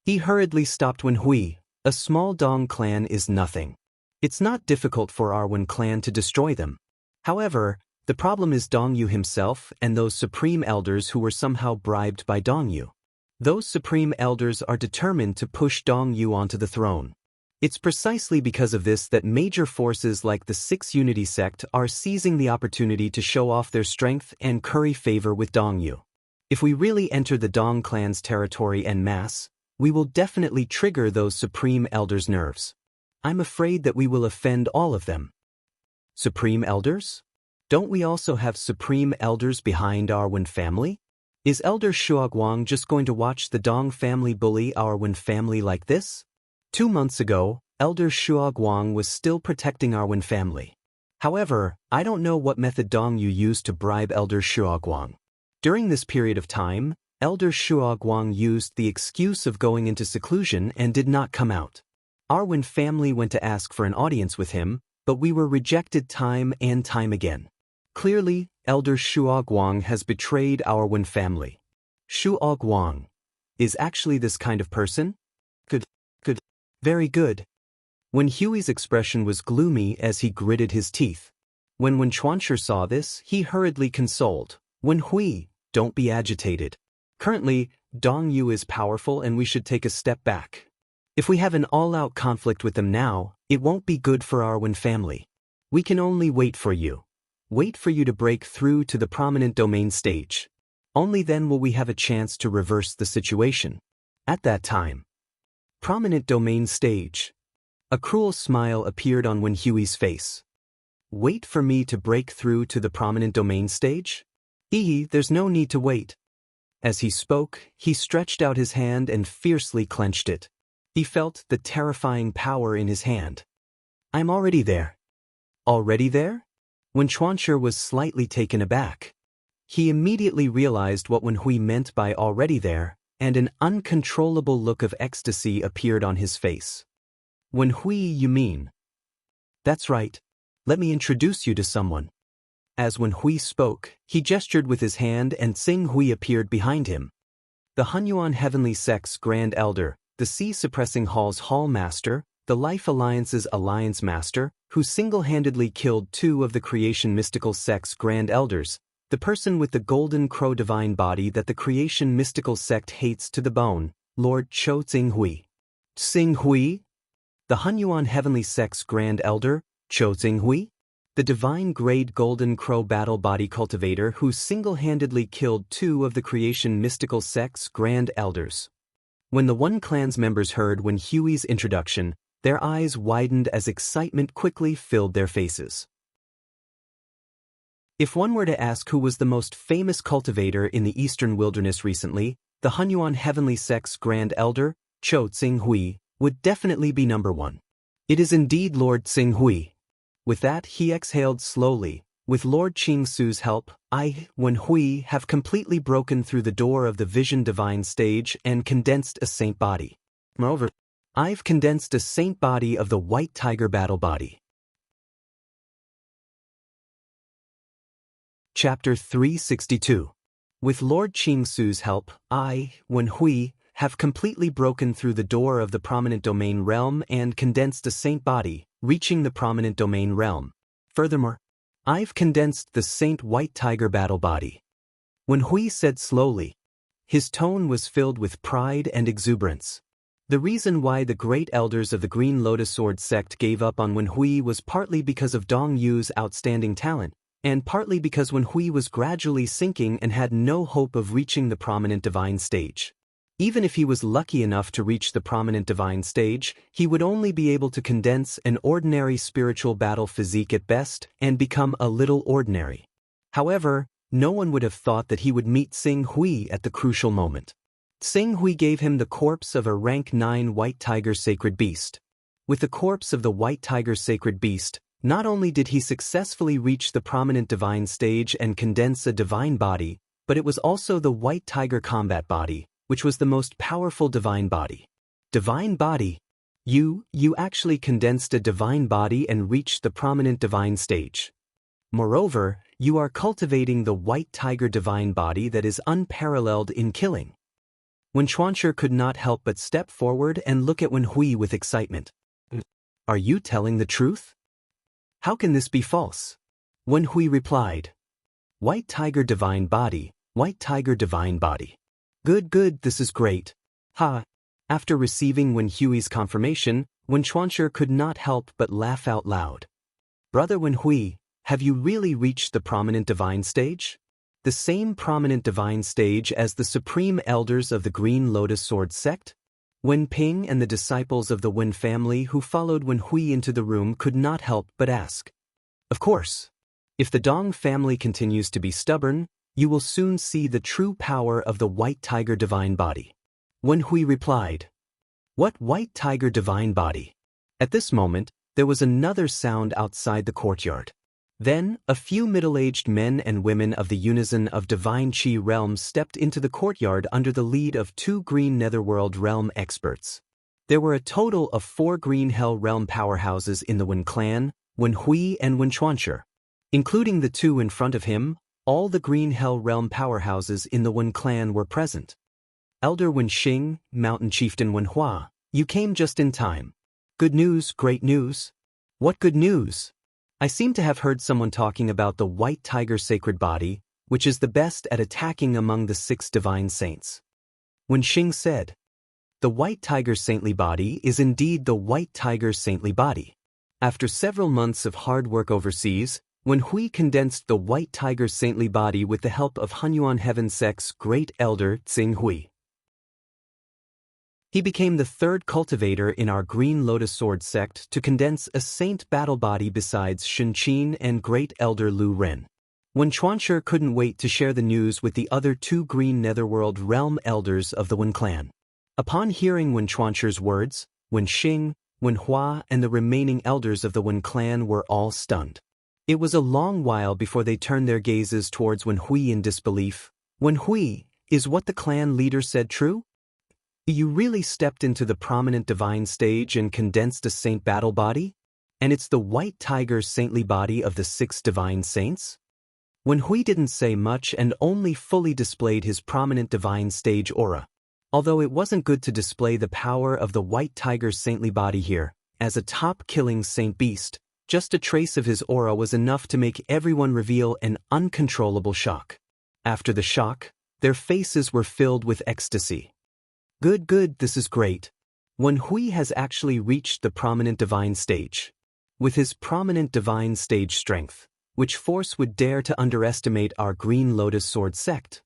He hurriedly stopped Wenhui. "A small Dong clan is nothing. It's not difficult for our Wen clan to destroy them. However, the problem is Dongyu himself and those supreme elders who were somehow bribed by Dongyu. Those supreme elders are determined to push Dongyu onto the throne. It's precisely because of this that major forces like the Six Unity sect are seizing the opportunity to show off their strength and curry favor with Dongyu. If we really enter the Dong clan's territory en masse, we will definitely trigger those supreme elders' nerves. I'm afraid that we will offend all of them." Supreme elders? Don't we also have supreme elders behind our Wen family? Is Elder Shuaguang just going to watch the Dong family bully our Wen family like this? 2 months ago, Elder Shuaguang was still protecting our Wen family. However, I don't know what method Dongyu used to bribe Elder Shuaguang. During this period of time, Elder Shuaguang used the excuse of going into seclusion and did not come out. Our Wen family went to ask for an audience with him, but we were rejected time and time again. Clearly, Elder Shuoguang has betrayed our Wen family. Shuoguang is actually this kind of person? Good. Very good. Wen Hui's expression was gloomy as he gritted his teeth. When Wen Chuanshi saw this, he hurriedly consoled. Wen Hui, don't be agitated. Currently, Dong Yu is powerful and we should take a step back. If we have an all-out conflict with them now, it won't be good for our Wen family. We can only wait for you. Wait for you to break through to the prominent domain stage. Only then will we have a chance to reverse the situation. At that time. Prominent domain stage. A cruel smile appeared on Wen Hui's face. Wait for me to break through to the prominent domain stage? There's no need to wait. As he spoke, he stretched out his hand and fiercely clenched it. He felt the terrifying power in his hand. I'm already there. Already there? Wen Chuanshi was slightly taken aback. He immediately realized what Wen Hui meant by already there, and an uncontrollable look of ecstasy appeared on his face. Wen Hui, you mean? That's right. Let me introduce you to someone. As Wen Hui spoke, he gestured with his hand and Tsing Hui appeared behind him. The Hunyuan Heavenly Sect's Grand Elder, the Sea Suppressing Hall's Hall Master, the Life Alliance's Alliance Master, who single-handedly killed 2 of the Creation Mystical Sect's Grand Elders, the person with the Golden Crow divine body that the Creation Mystical Sect hates to the bone, Lord Cho Tsing Hui. Tsing Hui? The Hunyuan Heavenly Sect's Grand Elder, Cho Tsing Hui? The divine grade Golden Crow battle body cultivator who single-handedly killed 2 of the Creation Mystical Sect's Grand Elders. When the One Clan's members heard Wen Hui's introduction, their eyes widened as excitement quickly filled their faces. If one were to ask who was the most famous cultivator in the Eastern Wilderness recently, the Hunyuan Heavenly Sect's Grand Elder, Cho Tsing Hui, would definitely be number 1. It is indeed Lord Tsing Hui. With that, he exhaled slowly. With Lord Qing Su's help, I, Wen Hui, have completely broken through the door of the Vision Divine stage and condensed a saint body. Moreover, I've condensed a saint body of the White Tiger battle body. Chapter 362. With Lord Qing Su's help, I, Wen Hui, have completely broken through the door of the prominent domain realm and condensed a saint body, reaching the prominent domain realm. Furthermore, I've condensed the Saint White Tiger battle body. Wen Hui said slowly. His tone was filled with pride and exuberance. The reason why the great elders of the Green Lotus Sword sect gave up on Wen Hui was partly because of Dong Yu's outstanding talent, and partly because Wen Hui was gradually sinking and had no hope of reaching the prominent divine stage. Even if he was lucky enough to reach the prominent divine stage, he would only be able to condense an ordinary spiritual battle physique at best and become a little ordinary. However, no one would have thought that he would meet Tsing Hui at the crucial moment. Tsing Hui gave him the corpse of a rank 9 White Tiger Sacred Beast. With the corpse of the White Tiger Sacred Beast, not only did he successfully reach the prominent divine stage and condense a divine body, but it was also the White Tiger combat body, which was the most powerful divine body. Divine body? You actually condensed a divine body and reached the prominent divine stage. Moreover, you are cultivating the White Tiger divine body that is unparalleled in killing. Wen Chuanshi could not help but step forward and look at Wen Hui with excitement. Are you telling the truth? How can this be false? Wen Hui replied. White Tiger divine body, White Tiger divine body. Good, this is great. Ha! After receiving Wen Hui's confirmation, Wen Chuanshi could not help but laugh out loud. Brother Wen Hui, have you really reached the prominent divine stage? The same prominent divine stage as the supreme elders of the Green Lotus Sword sect? Wen Ping and the disciples of the Wen family who followed Wen Hui into the room could not help but ask. Of course. If the Dong family continues to be stubborn, you will soon see the true power of the White Tiger divine body. Wen Hui replied. What White Tiger divine body? At this moment, there was another sound outside the courtyard. Then, a few middle-aged men and women of the Unison of Divine Qi realms stepped into the courtyard under the lead of 2 Green Netherworld realm experts. There were a total of 4 Green Hell realm powerhouses in the Wen clan, Wen Hui and Wen Chuanshi. Including the two in front of him, all the Green Hell Realm powerhouses in the Wen clan were present. Elder Wen Xing, Mountain Chieftain Wen Hua, you came just in time. Good news, great news. What good news? I seem to have heard someone talking about the White Tiger Sacred Body, which is the best at attacking among the 6 divine saints. Wen Xing said, the White Tiger's saintly body is indeed the White Tiger's saintly body. After several months of hard work overseas, Wen Hui condensed the White Tiger's saintly body with the help of Hunyuan Heaven Sect's great elder Tsing Hui. He became the 3rd cultivator in our Green Lotus Sword sect to condense a saint battle body besides Shen Qin and great elder Lu Ren. Wen Chuanshi couldn't wait to share the news with the other 2 Green Netherworld realm elders of the Wen clan. Upon hearing Wen Chuanshi's words, Wen Xing, Wen Hua and the remaining elders of the Wen clan were all stunned. It was a long while before they turned their gazes towards Wen Hui in disbelief. Wen Hui, is what the clan leader said true? You really stepped into the prominent divine stage and condensed a saint battle body? And it's the White Tiger's saintly body of the 6 divine saints? Wen Hui didn't say much and only fully displayed his prominent divine stage aura. Although it wasn't good to display the power of the White Tiger's saintly body here, as a top-killing saint beast, just a trace of his aura was enough to make everyone reveal an uncontrollable shock. After the shock, their faces were filled with ecstasy. Good, this is great. Wen Hui has actually reached the prominent divine stage. With his prominent divine stage strength, which force would dare to underestimate our Green Lotus Sword sect?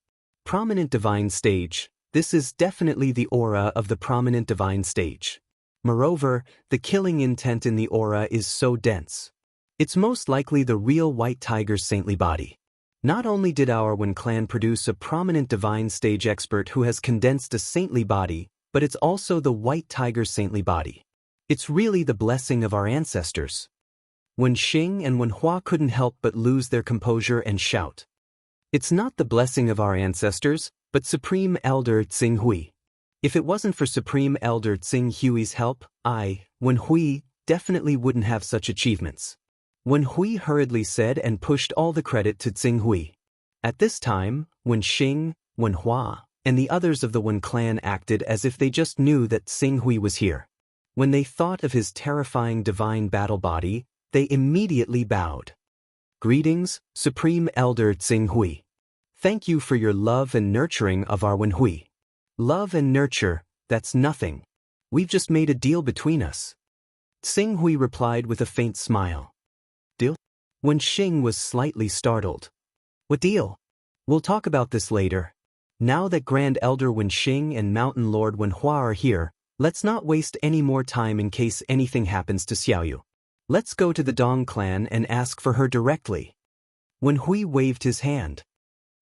Prominent divine stage, this is definitely the aura of the prominent divine stage. Moreover, the killing intent in the aura is so dense. It's most likely the real White Tiger's saintly body. Not only did our Wen clan produce a prominent divine stage expert who has condensed a saintly body, but it's also the White Tiger's saintly body. It's really the blessing of our ancestors. Wen Xing and Wen Hua couldn't help but lose their composure and shout. It's not the blessing of our ancestors, but Supreme Elder Tsing Hui. If it wasn't for Supreme Elder Tsing Hui's help, Wen Hui, definitely wouldn't have such achievements. Wen Hui hurriedly said and pushed all the credit to Tsing Hui. At this time, Wen Xing, Wen Hua, and the others of the Wen clan acted as if they just knew that Tsing Hui was here. When they thought of his terrifying divine battle body, they immediately bowed. Greetings, Supreme Elder Tsing Hui. Thank you for your love and nurturing of our Wen Hui. Love and nurture, that's nothing. We've just made a deal between us. Tsing Hui replied with a faint smile. Deal? Wen Xing was slightly startled. What deal? We'll talk about this later. Now that Grand Elder Wen Xing and Mountain Lord Wen Hua are here, let's not waste any more time in case anything happens to Xiaoyu. Let's go to the Dong clan and ask for her directly. Wen Hui waved his hand.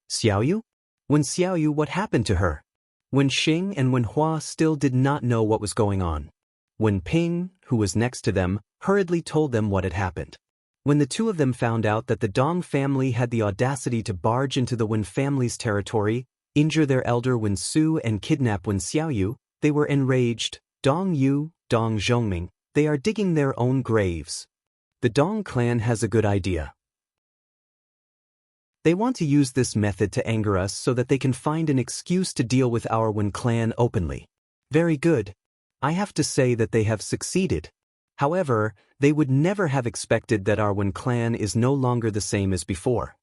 Xiaoyu? Wen Xiaoyu, what happened to her? Wen Xing and Wen Hua still did not know what was going on. Wen Ping, who was next to them, hurriedly told them what had happened. When the two of them found out that the Dong family had the audacity to barge into the Wen family's territory, injure their elder Wen Su and kidnap Wen Xiaoyu, they were enraged. Dong Yu, Dong Zhongming, they are digging their own graves. The Dong clan has a good idea. They want to use this method to anger us so that they can find an excuse to deal with our Wen clan openly. Very good. I have to say that they have succeeded. However, they would never have expected that our Wen clan is no longer the same as before.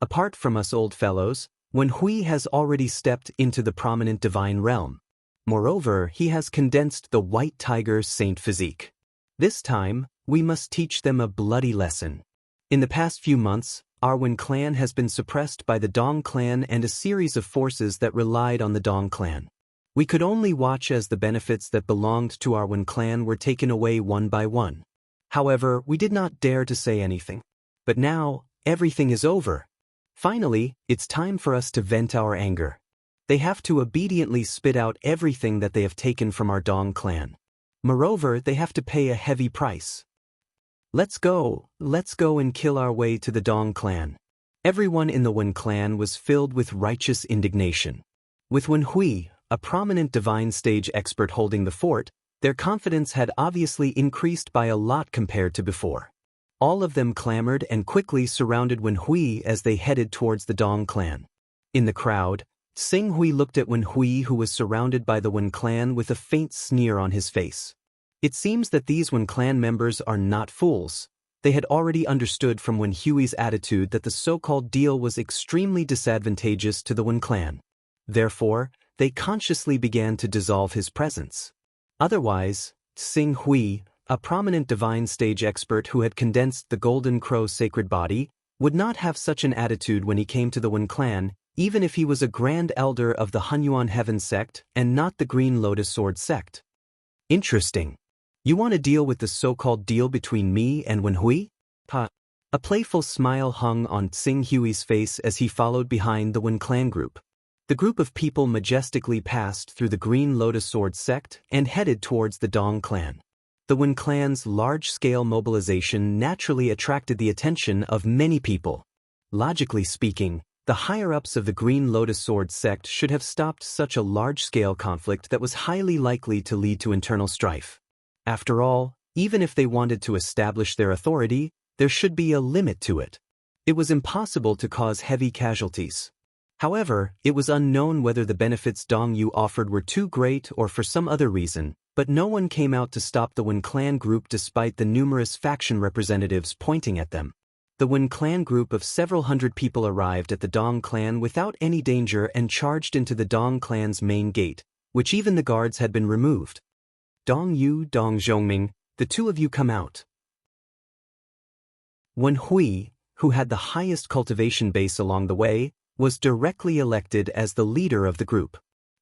Apart from us old fellows, Wen Hui has already stepped into the prominent divine realm. Moreover, he has condensed the White Tiger's saint physique. This time, we must teach them a bloody lesson. In the past few months, our Wen clan has been suppressed by the Dong clan and a series of forces that relied on the Dong clan. We could only watch as the benefits that belonged to our Wen clan were taken away one by one. However, we did not dare to say anything. But now, everything is over. Finally, it's time for us to vent our anger. They have to obediently spit out everything that they have taken from our Dong clan. Moreover, they have to pay a heavy price. Let's go and kill our way to the Dong clan. Everyone in the Wen clan was filled with righteous indignation. With Wen Hui, a prominent divine stage expert holding the fort, their confidence had obviously increased by a lot compared to before. All of them clamored and quickly surrounded Wen Hui as they headed towards the Dong clan. In the crowd, Sing Hui looked at Wen Hui, who was surrounded by the Wen clan, with a faint sneer on his face. It seems that these Wen clan members are not fools. They had already understood from Wen Hui's attitude that the so-called deal was extremely disadvantageous to the Wen clan. Therefore, they consciously began to dissolve his presence. Otherwise, Sing Hui, a prominent divine stage expert who had condensed the Golden Crow's sacred body, would not have such an attitude when he came to the Wen clan, even if he was a grand elder of the Hunyuan Heaven sect and not the Green Lotus Sword sect. Interesting. You want to deal with the so-called deal between me and Wen Hui? Ha! A playful smile hung on Sing Hui's face as he followed behind the Wen clan group. The group of people majestically passed through the Green Lotus Sword sect and headed towards the Dong clan. The Wen clan's large-scale mobilization naturally attracted the attention of many people. Logically speaking, the higher-ups of the Green Lotus Sword sect should have stopped such a large-scale conflict that was highly likely to lead to internal strife. After all, even if they wanted to establish their authority, there should be a limit to it. It was impossible to cause heavy casualties. However, it was unknown whether the benefits Dong Yu offered were too great or for some other reason, but no one came out to stop the Wen clan group despite the numerous faction representatives pointing at them. The Wen clan group of several hundred people arrived at the Dong clan without any danger and charged into the Dong clan's main gate, which even the guards had been removed. Dong Yu, Dong Zhongming, the two of you come out. Wen Hui, who had the highest cultivation base along the way, was directly elected as the leader of the group.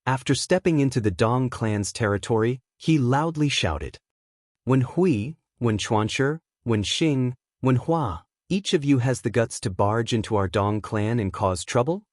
After stepping into the Dong clan's territory, he loudly shouted, "Wen Hui, Wen Chuanshi, Wen Xing, Wen Hua, each of you has the guts to barge into our Dong clan and cause trouble?"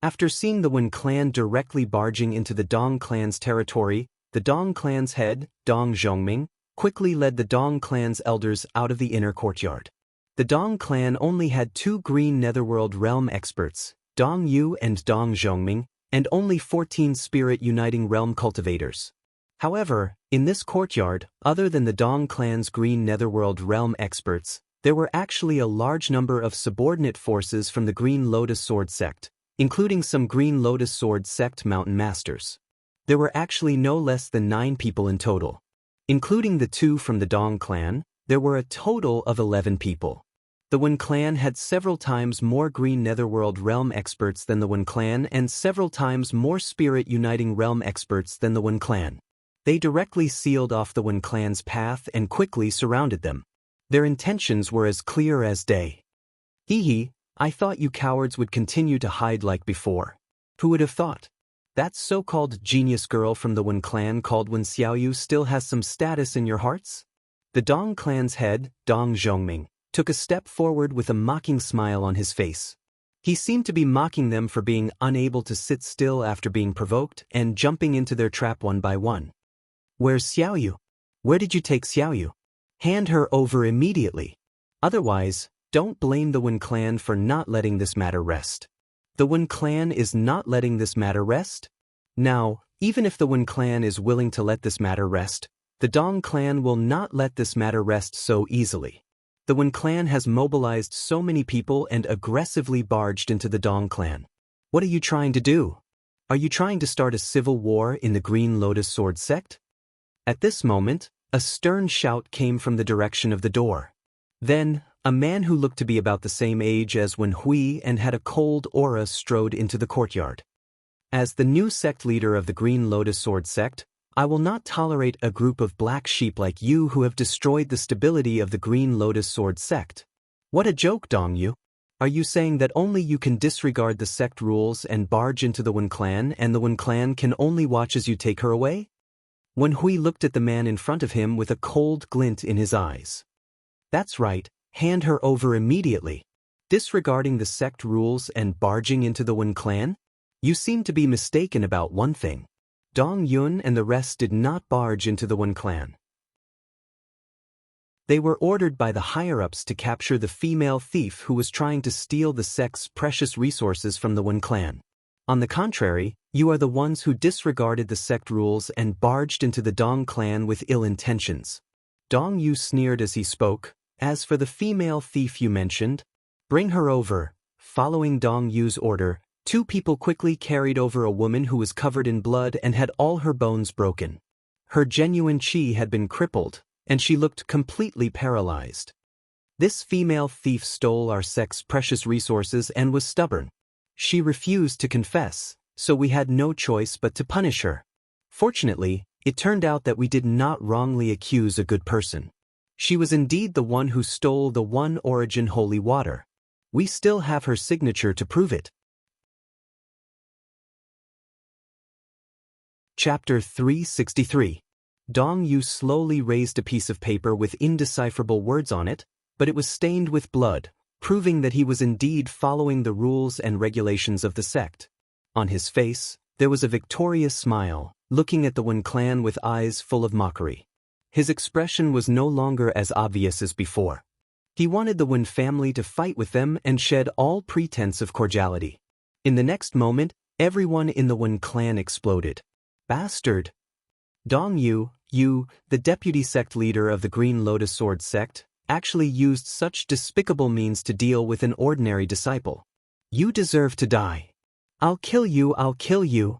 After seeing the Wen clan directly barging into the Dong clan's territory, the Dong clan's head, Dong Zhongming, quickly led the Dong clan's elders out of the inner courtyard. The Dong clan only had 2 Green Netherworld Realm experts, Dong Yu and Dong Zhongming, and only 14 Spirit Uniting Realm cultivators. However, in this courtyard, other than the Dong clan's Green Netherworld Realm experts, there were actually a large number of subordinate forces from the Green Lotus Sword sect, including some Green Lotus Sword sect mountain masters. There were actually no less than 9 people in total. Including the 2 from the Dong clan, there were a total of 11 people. The Wen clan had several times more Green Netherworld Realm experts than the Wen clan and several times more Spirit Uniting Realm experts than the Wen clan. They directly sealed off the Wen clan's path and quickly surrounded them. Their intentions were as clear as day. Hee, I thought you cowards would continue to hide like before. Who would have thought? That so-called genius girl from the Wen clan called Wen Xiaoyu still has some status in your hearts? The Dong clan's head, Dong Zhongming, took a step forward with a mocking smile on his face. He seemed to be mocking them for being unable to sit still after being provoked and jumping into their trap one by one. Where's Xiaoyu? Where did you take Xiaoyu? Hand her over immediately. Otherwise, don't blame the Wen clan for not letting this matter rest. The Wen clan is not letting this matter rest? Now, even if the Wen clan is willing to let this matter rest, the Dong clan will not let this matter rest so easily. The Wen clan has mobilized so many people and aggressively barged into the Dong clan. What are you trying to do? Are you trying to start a civil war in the Green Lotus Sword sect? At this moment, a stern shout came from the direction of the door. Then, a man who looked to be about the same age as Wen Hui and had a cold aura strode into the courtyard. As the new sect leader of the Green Lotus Sword sect, I will not tolerate a group of black sheep like you who have destroyed the stability of the Green Lotus Sword sect. What a joke, Dong Yu. Are you saying that only you can disregard the sect rules and barge into the Wen clan and the Wen clan can only watch as you take her away? Wen Hui looked at the man in front of him with a cold glint in his eyes. That's right. Hand her over immediately. Disregarding the sect rules and barging into the Wen clan? You seem to be mistaken about one thing. Dong Yun and the rest did not barge into the Wen clan. They were ordered by the higher-ups to capture the female thief who was trying to steal the sect's precious resources from the Wen clan. On the contrary, you are the ones who disregarded the sect rules and barged into the Dong clan with ill intentions. Dong Yu sneered as he spoke, As for the female thief you mentioned, bring her over. Following Dong Yu's order, two people quickly carried over a woman who was covered in blood and had all her bones broken. Her genuine chi had been crippled, and she looked completely paralyzed. This female thief stole our sect's precious resources and was stubborn. She refused to confess, so we had no choice but to punish her. Fortunately, it turned out that we did not wrongly accuse a good person. She was indeed the one who stole the One Origin holy water. We still have her signature to prove it. Chapter 363. Dong Yu slowly raised a piece of paper with indecipherable words on it, but it was stained with blood, proving that he was indeed following the rules and regulations of the sect. On his face, there was a victorious smile, looking at the Wen clan with eyes full of mockery. His expression was no longer as obvious as before. He wanted the Wen family to fight with them and shed all pretense of cordiality. In the next moment, everyone in the Wen clan exploded. Bastard! Dong Yu, the deputy sect leader of the Green Lotus Sword sect, actually used such despicable means to deal with an ordinary disciple. You deserve to die. I'll kill you, I'll kill you.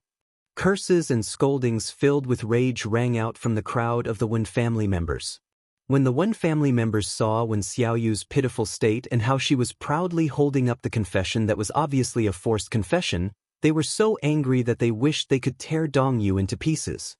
Curses and scoldings filled with rage rang out from the crowd of the Wen family members. When the Wen family members saw Wen Xiaoyu's pitiful state and how she was proudly holding up the confession that was obviously a forced confession, they were so angry that they wished they could tear Dong Yu into pieces.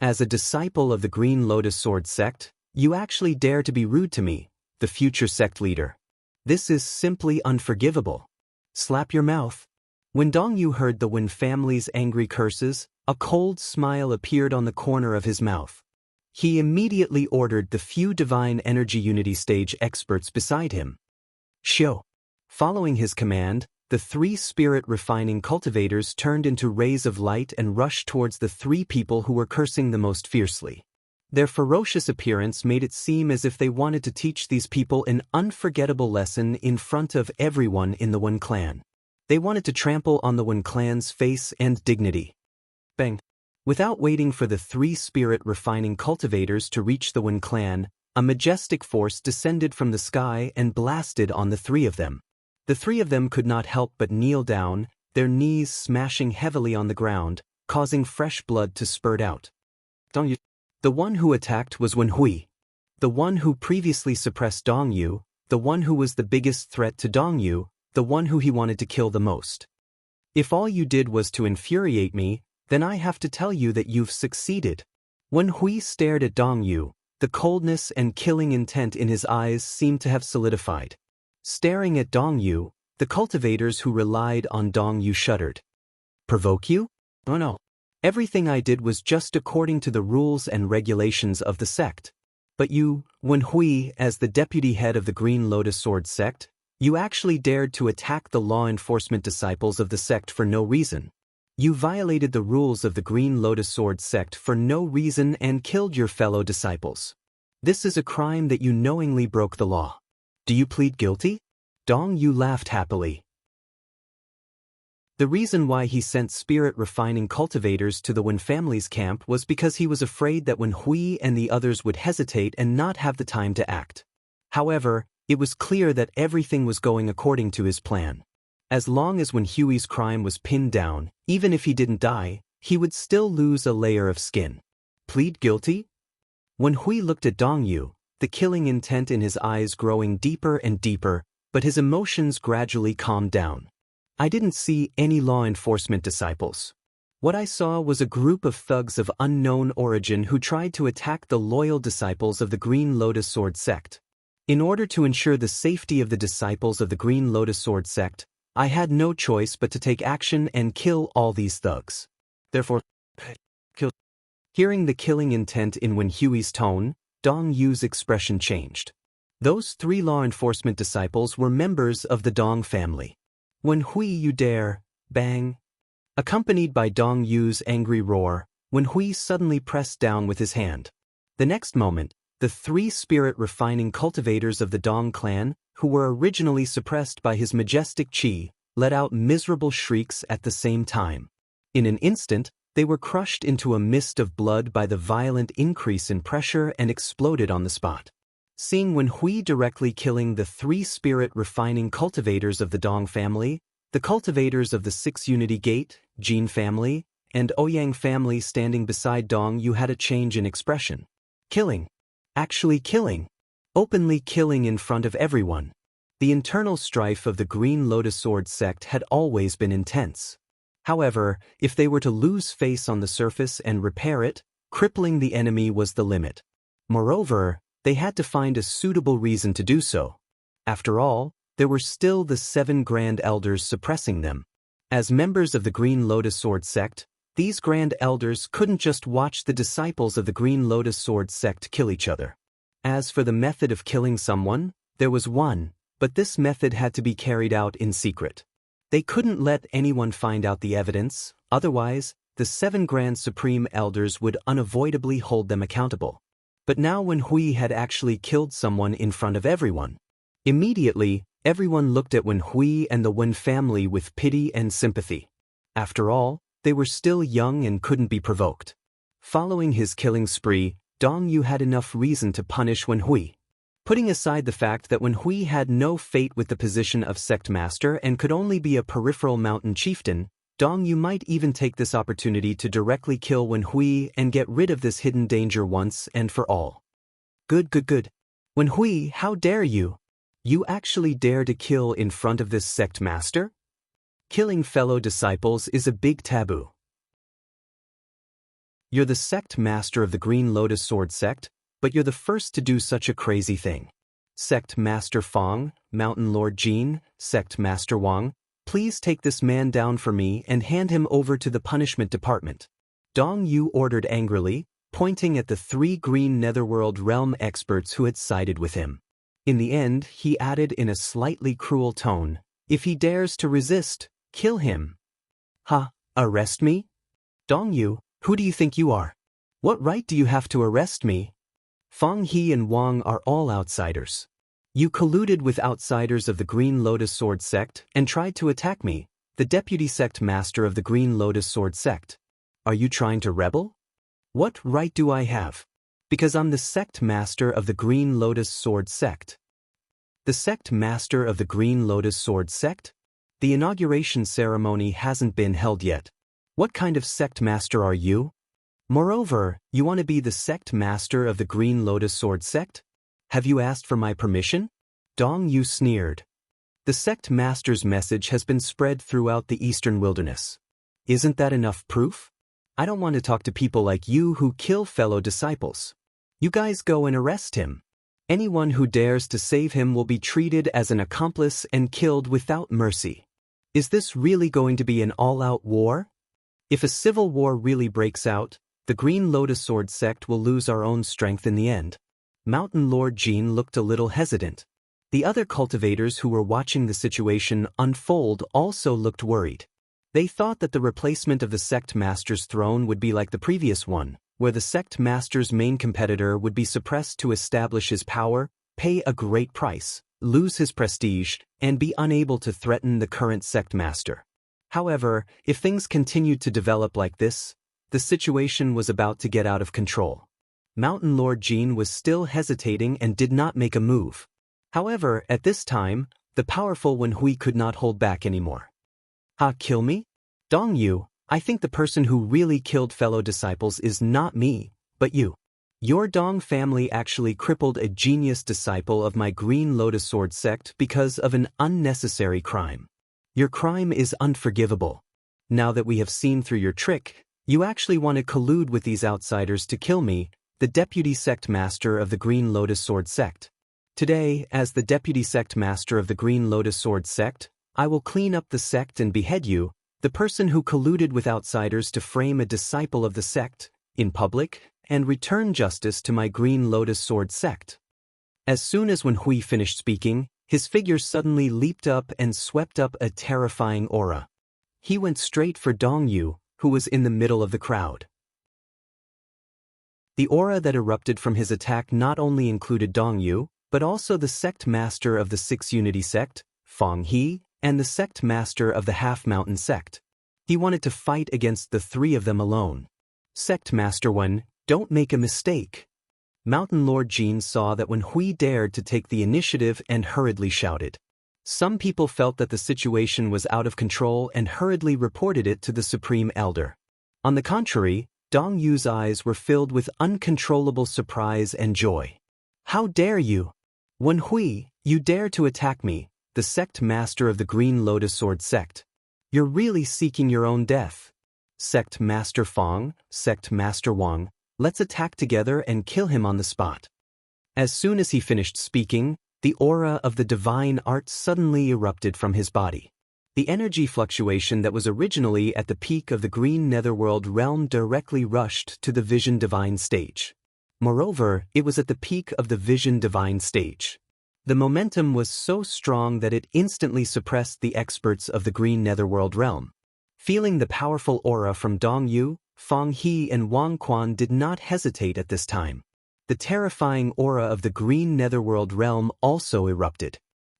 As a disciple of the Green Lotus Sword sect, you actually dare to be rude to me, the future sect leader. This is simply unforgivable. Slap your mouth. When Dong Yu heard the Wen family's angry curses, a cold smile appeared on the corner of his mouth. He immediately ordered the few divine energy unity stage experts beside him. Shio. Following his command, the three spirit refining cultivators turned into rays of light and rushed towards the three people who were cursing the most fiercely. Their ferocious appearance made it seem as if they wanted to teach these people an unforgettable lesson in front of everyone in the Wen clan. They wanted to trample on the Wen clan's face and dignity. Bang! Without waiting for the three spirit refining cultivators to reach the Wen clan, a majestic force descended from the sky and blasted on the three of them. The three of them could not help but kneel down, their knees smashing heavily on the ground, causing fresh blood to spurt out. Dong Yu. The one who attacked was Wen Hui. The one who previously suppressed Dong Yu, the one who was the biggest threat to Dong Yu, the one who he wanted to kill the most. If all you did was to infuriate me, then I have to tell you that you've succeeded. Wen Hui stared at Dong Yu. The coldness and killing intent in his eyes seemed to have solidified. Staring at Dong Yu, the cultivators who relied on Dong Yu shuddered. Provoke you? Oh no. Everything I did was just according to the rules and regulations of the sect. But you, Wen Hui, as the deputy head of the Green Lotus Sword sect, you actually dared to attack the law enforcement disciples of the sect for no reason. You violated the rules of the Green Lotus Sword sect for no reason and killed your fellow disciples. This is a crime that you knowingly broke the law. Do you plead guilty? Dong Yu laughed happily. The reason why he sent spirit-refining cultivators to the Wen family's camp was because he was afraid that Wen Hui and the others would hesitate and not have the time to act. However, it was clear that everything was going according to his plan. As long as Wen Hui's crime was pinned down, even if he didn't die, he would still lose a layer of skin. Plead guilty? Wen Hui looked at Dong Yu, the killing intent in his eyes growing deeper and deeper, but his emotions gradually calmed down. I didn't see any law enforcement disciples. What I saw was a group of thugs of unknown origin who tried to attack the loyal disciples of the Green Lotus Sword sect. In order to ensure the safety of the disciples of the Green Lotus Sword sect, I had no choice but to take action and kill all these thugs. Therefore, kill. Hearing the killing intent in Wen Hui's tone, Dong Yu's expression changed. Those three law enforcement disciples were members of the Dong family. Wen Hui, you dare, bang. Accompanied by Dong Yu's angry roar, Wen Hui suddenly pressed down with his hand. The next moment, the three spirit-refining cultivators of the Dong clan, who were originally suppressed by his majestic chi, let out miserable shrieks at the same time. In an instant, they were crushed into a mist of blood by the violent increase in pressure and exploded on the spot. Seeing Wen Hui directly killing the 3 spirit-refining cultivators of the Dong family, the cultivators of the 6 Unity Gate, Jin family, and Ouyang family standing beside Dong Yu had a change in expression. Killing. Actually killing. Openly killing in front of everyone. The internal strife of the Green Lotus Sword sect had always been intense. However, if they were to lose face on the surface and repair it, crippling the enemy was the limit. Moreover, they had to find a suitable reason to do so. After all, there were still the 7 Grand Elders suppressing them. As members of the Green Lotus Sword sect, these Grand Elders couldn't just watch the disciples of the Green Lotus Sword sect kill each other. As for the method of killing someone, there was one, but this method had to be carried out in secret. They couldn't let anyone find out the evidence, otherwise, the 7 Grand Supreme Elders would unavoidably hold them accountable. But now Wen Hui had actually killed someone in front of everyone. Immediately, everyone looked at Wen Hui and the Wen family with pity and sympathy. After all, they were still young and couldn't be provoked. Following his killing spree, Dong Yu had enough reason to punish Wen Hui. Putting aside the fact that Wen Hui had no fate with the position of sect master and could only be a peripheral mountain chieftain, Dong Yu might even take this opportunity to directly kill Wen Hui and get rid of this hidden danger once and for all. Good. Wen Hui, how dare you? You actually dare to kill in front of this sect master? Killing fellow disciples is a big taboo. You're the sect master of the Green Lotus Sword sect, but you're the first to do such a crazy thing. Sect Master Fong, Mountain Lord Jin, Sect Master Wang, please take this man down for me and hand him over to the punishment department. Dong Yu ordered angrily, pointing at the 3 green Netherworld realm experts who had sided with him. In the end, he added in a slightly cruel tone, if he dares to resist, kill him. Arrest me? Dong Yu, who do you think you are? What right do you have to arrest me? Fong He and Wang are all outsiders. You colluded with outsiders of the Green Lotus Sword sect and tried to attack me, the deputy sect master of the Green Lotus Sword sect. Are you trying to rebel? What right do I have? Because I'm the sect master of the Green Lotus Sword sect. The sect master of the Green Lotus Sword sect? The inauguration ceremony hasn't been held yet. What kind of sect master are you? Moreover, you want to be the sect master of the Green Lotus Sword sect? Have you asked for my permission? Dong Yu sneered. The sect master's message has been spread throughout the eastern wilderness. Isn't that enough proof? I don't want to talk to people like you who kill fellow disciples. You guys go and arrest him. Anyone who dares to save him will be treated as an accomplice and killed without mercy. Is this really going to be an all-out war? If a civil war really breaks out, the Green Lotus Sword sect will lose our own strength in the end. Mountain Lord Jin looked a little hesitant. The other cultivators who were watching the situation unfold also looked worried. They thought that the replacement of the sect master's throne would be like the previous one, where the sect master's main competitor would be suppressed to establish his power, pay a great price, lose his prestige, and be unable to threaten the current sect master. However, if things continued to develop like this, the situation was about to get out of control. Mountain Lord Jin was still hesitating and did not make a move. However, at this time, the powerful Wen Hui could not hold back anymore. Kill me? Dong Yu, I think the person who really killed fellow disciples is not me, but you. Your Dong family actually crippled a genius disciple of my Green Lotus Sword sect because of an unnecessary crime. Your crime is unforgivable. Now that we have seen through your trick, you actually want to collude with these outsiders to kill me, the deputy sect master of the Green Lotus Sword sect. Today, as the deputy sect master of the Green Lotus Sword sect, I will clean up the sect and behead you, the person who colluded with outsiders to frame a disciple of the sect, in public, and return justice to my Green Lotus Sword sect. As soon as Wen Hui finished speaking, his figure suddenly leaped up and swept up a terrifying aura. He went straight for Dong Yu, who was in the middle of the crowd. The aura that erupted from his attack not only included Dong Yu, but also the sect master of the 6 Unity sect, Fong He, and the sect master of the Half Mountain sect. He wanted to fight against the 3 of them alone. Sect Master Wen, don't make a mistake. Mountain Lord Jean saw that when Hui dared to take the initiative and hurriedly shouted. Some people felt that the situation was out of control and hurriedly reported it to the Supreme Elder. On the contrary, Dong Yu's eyes were filled with uncontrollable surprise and joy. How dare you? Wen Hui, you dare to attack me, the sect master of the Green Lotus Sword sect. You're really seeking your own death. Sect Master Fong, Sect Master Wang, let's attack together and kill him on the spot. As soon as he finished speaking, the aura of the divine art suddenly erupted from his body. The energy fluctuation that was originally at the peak of the Green Netherworld realm directly rushed to the Vision Divine stage. Moreover, it was at the peak of the Vision Divine stage. The momentum was so strong that it instantly suppressed the experts of the Green Netherworld realm. Feeling the powerful aura from Dong Yu, Fang He and Wang Quan did not hesitate at this time. The terrifying aura of the Green Netherworld realm also erupted.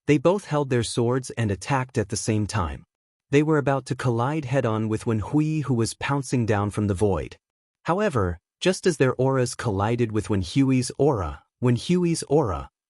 They both held their swords and attacked at the same time. They were about to collide head-on with Wen Hui, who was pouncing down from the void. However, just as their auras collided with Wen Hui's aura,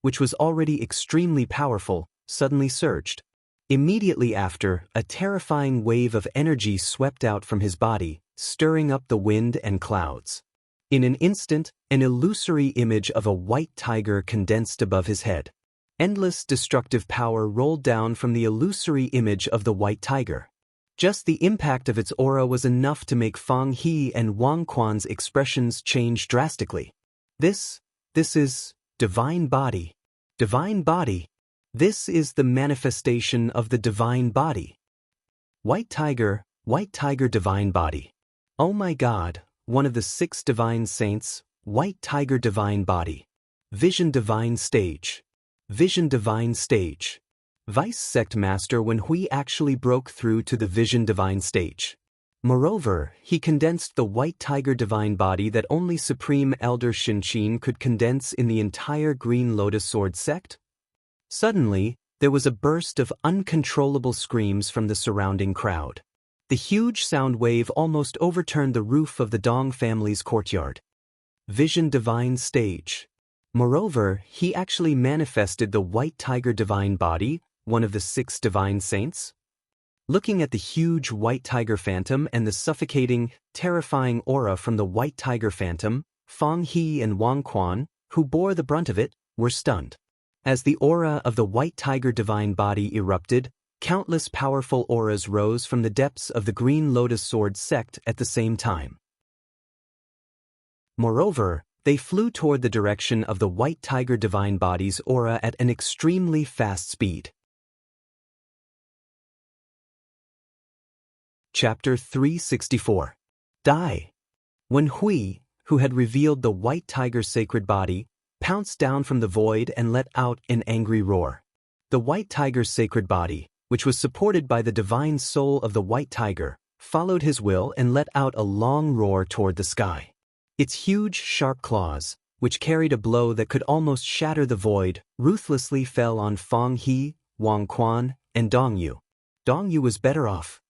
which was already extremely powerful, suddenly surged. Immediately after, a terrifying wave of energy swept out from his body, stirring up the wind and clouds. In an instant, an illusory image of a white tiger condensed above his head. Endless destructive power rolled down from the illusory image of the white tiger. Just the impact of its aura was enough to make Fang He and Wang Quan's expressions change drastically. This is Divine Body. Divine Body. This is the manifestation of the Divine Body. White Tiger, Divine Body. Oh my God, one of the 6 Divine Saints, White Tiger Divine Body. Vision Divine Stage. Vision Divine Stage. Vice Sect Master Wen Hui actually broke through to the Vision Divine Stage. Moreover, he condensed the White Tiger Divine Body that only Supreme Elder Shinqin could condense in the entire Green Lotus Sword sect. Suddenly, there was a burst of uncontrollable screams from the surrounding crowd. The huge sound wave almost overturned the roof of the Dong family's courtyard. Vision Divine Stage. Moreover, he actually manifested the White Tiger Divine Body, one of the 6 Divine Saints. Looking at the huge White Tiger Phantom and the suffocating, terrifying aura from the White Tiger Phantom, Fang He and Wang Quan, who bore the brunt of it, were stunned. As the aura of the White Tiger Divine Body erupted, countless powerful auras rose from the depths of the Green Lotus Sword sect at the same time. Moreover, they flew toward the direction of the White Tiger Divine Body's aura at an extremely fast speed. Chapter 364. Die. Wen Hui, who had revealed the White Tiger's sacred body, pounced down from the void and let out an angry roar. The White Tiger's sacred body, which was supported by the divine soul of the White Tiger, followed his will and let out a long roar toward the sky. Its huge, sharp claws, which carried a blow that could almost shatter the void, ruthlessly fell on Fang He, Wang Quan, and Dong Yu. Dong Yu was better off.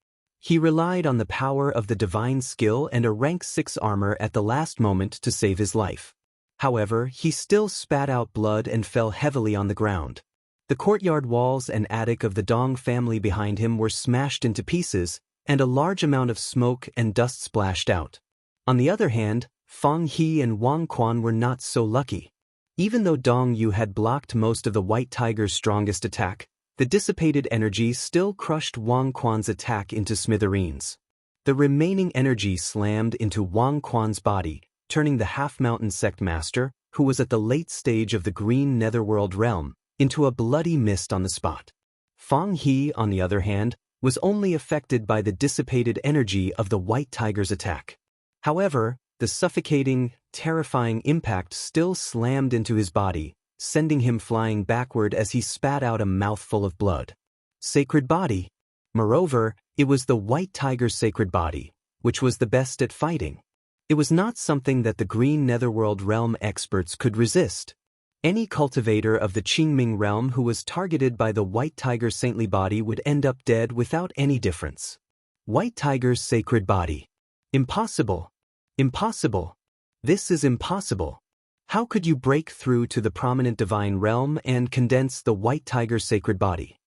He relied on the power of the divine skill and a rank 6 armor at the last moment to save his life. However, he still spat out blood and fell heavily on the ground. The courtyard walls and attic of the Dong family behind him were smashed into pieces, and a large amount of smoke and dust splashed out. On the other hand, Fang He and Wang Quan were not so lucky. Even though Dong Yu had blocked most of the White Tiger's strongest attack, the dissipated energy still crushed Wang Quan's attack into smithereens. The remaining energy slammed into Wang Quan's body, turning the Half-Mountain Sect Master, who was at the late stage of the Green Netherworld realm, into a bloody mist on the spot. Fang He, on the other hand, was only affected by the dissipated energy of the White Tiger's attack. However, the suffocating, terrifying impact still slammed into his body, sending him flying backward as he spat out a mouthful of blood. Sacred body. Moreover, it was the White Tiger's sacred body, which was the best at fighting. It was not something that the Green Netherworld realm experts could resist. Any cultivator of the Qingming realm who was targeted by the White Tiger's saintly body would end up dead without any difference. White Tiger's sacred body. Impossible. Impossible. This is impossible. How could you break through to the prominent divine realm and condense the white tiger's sacred body?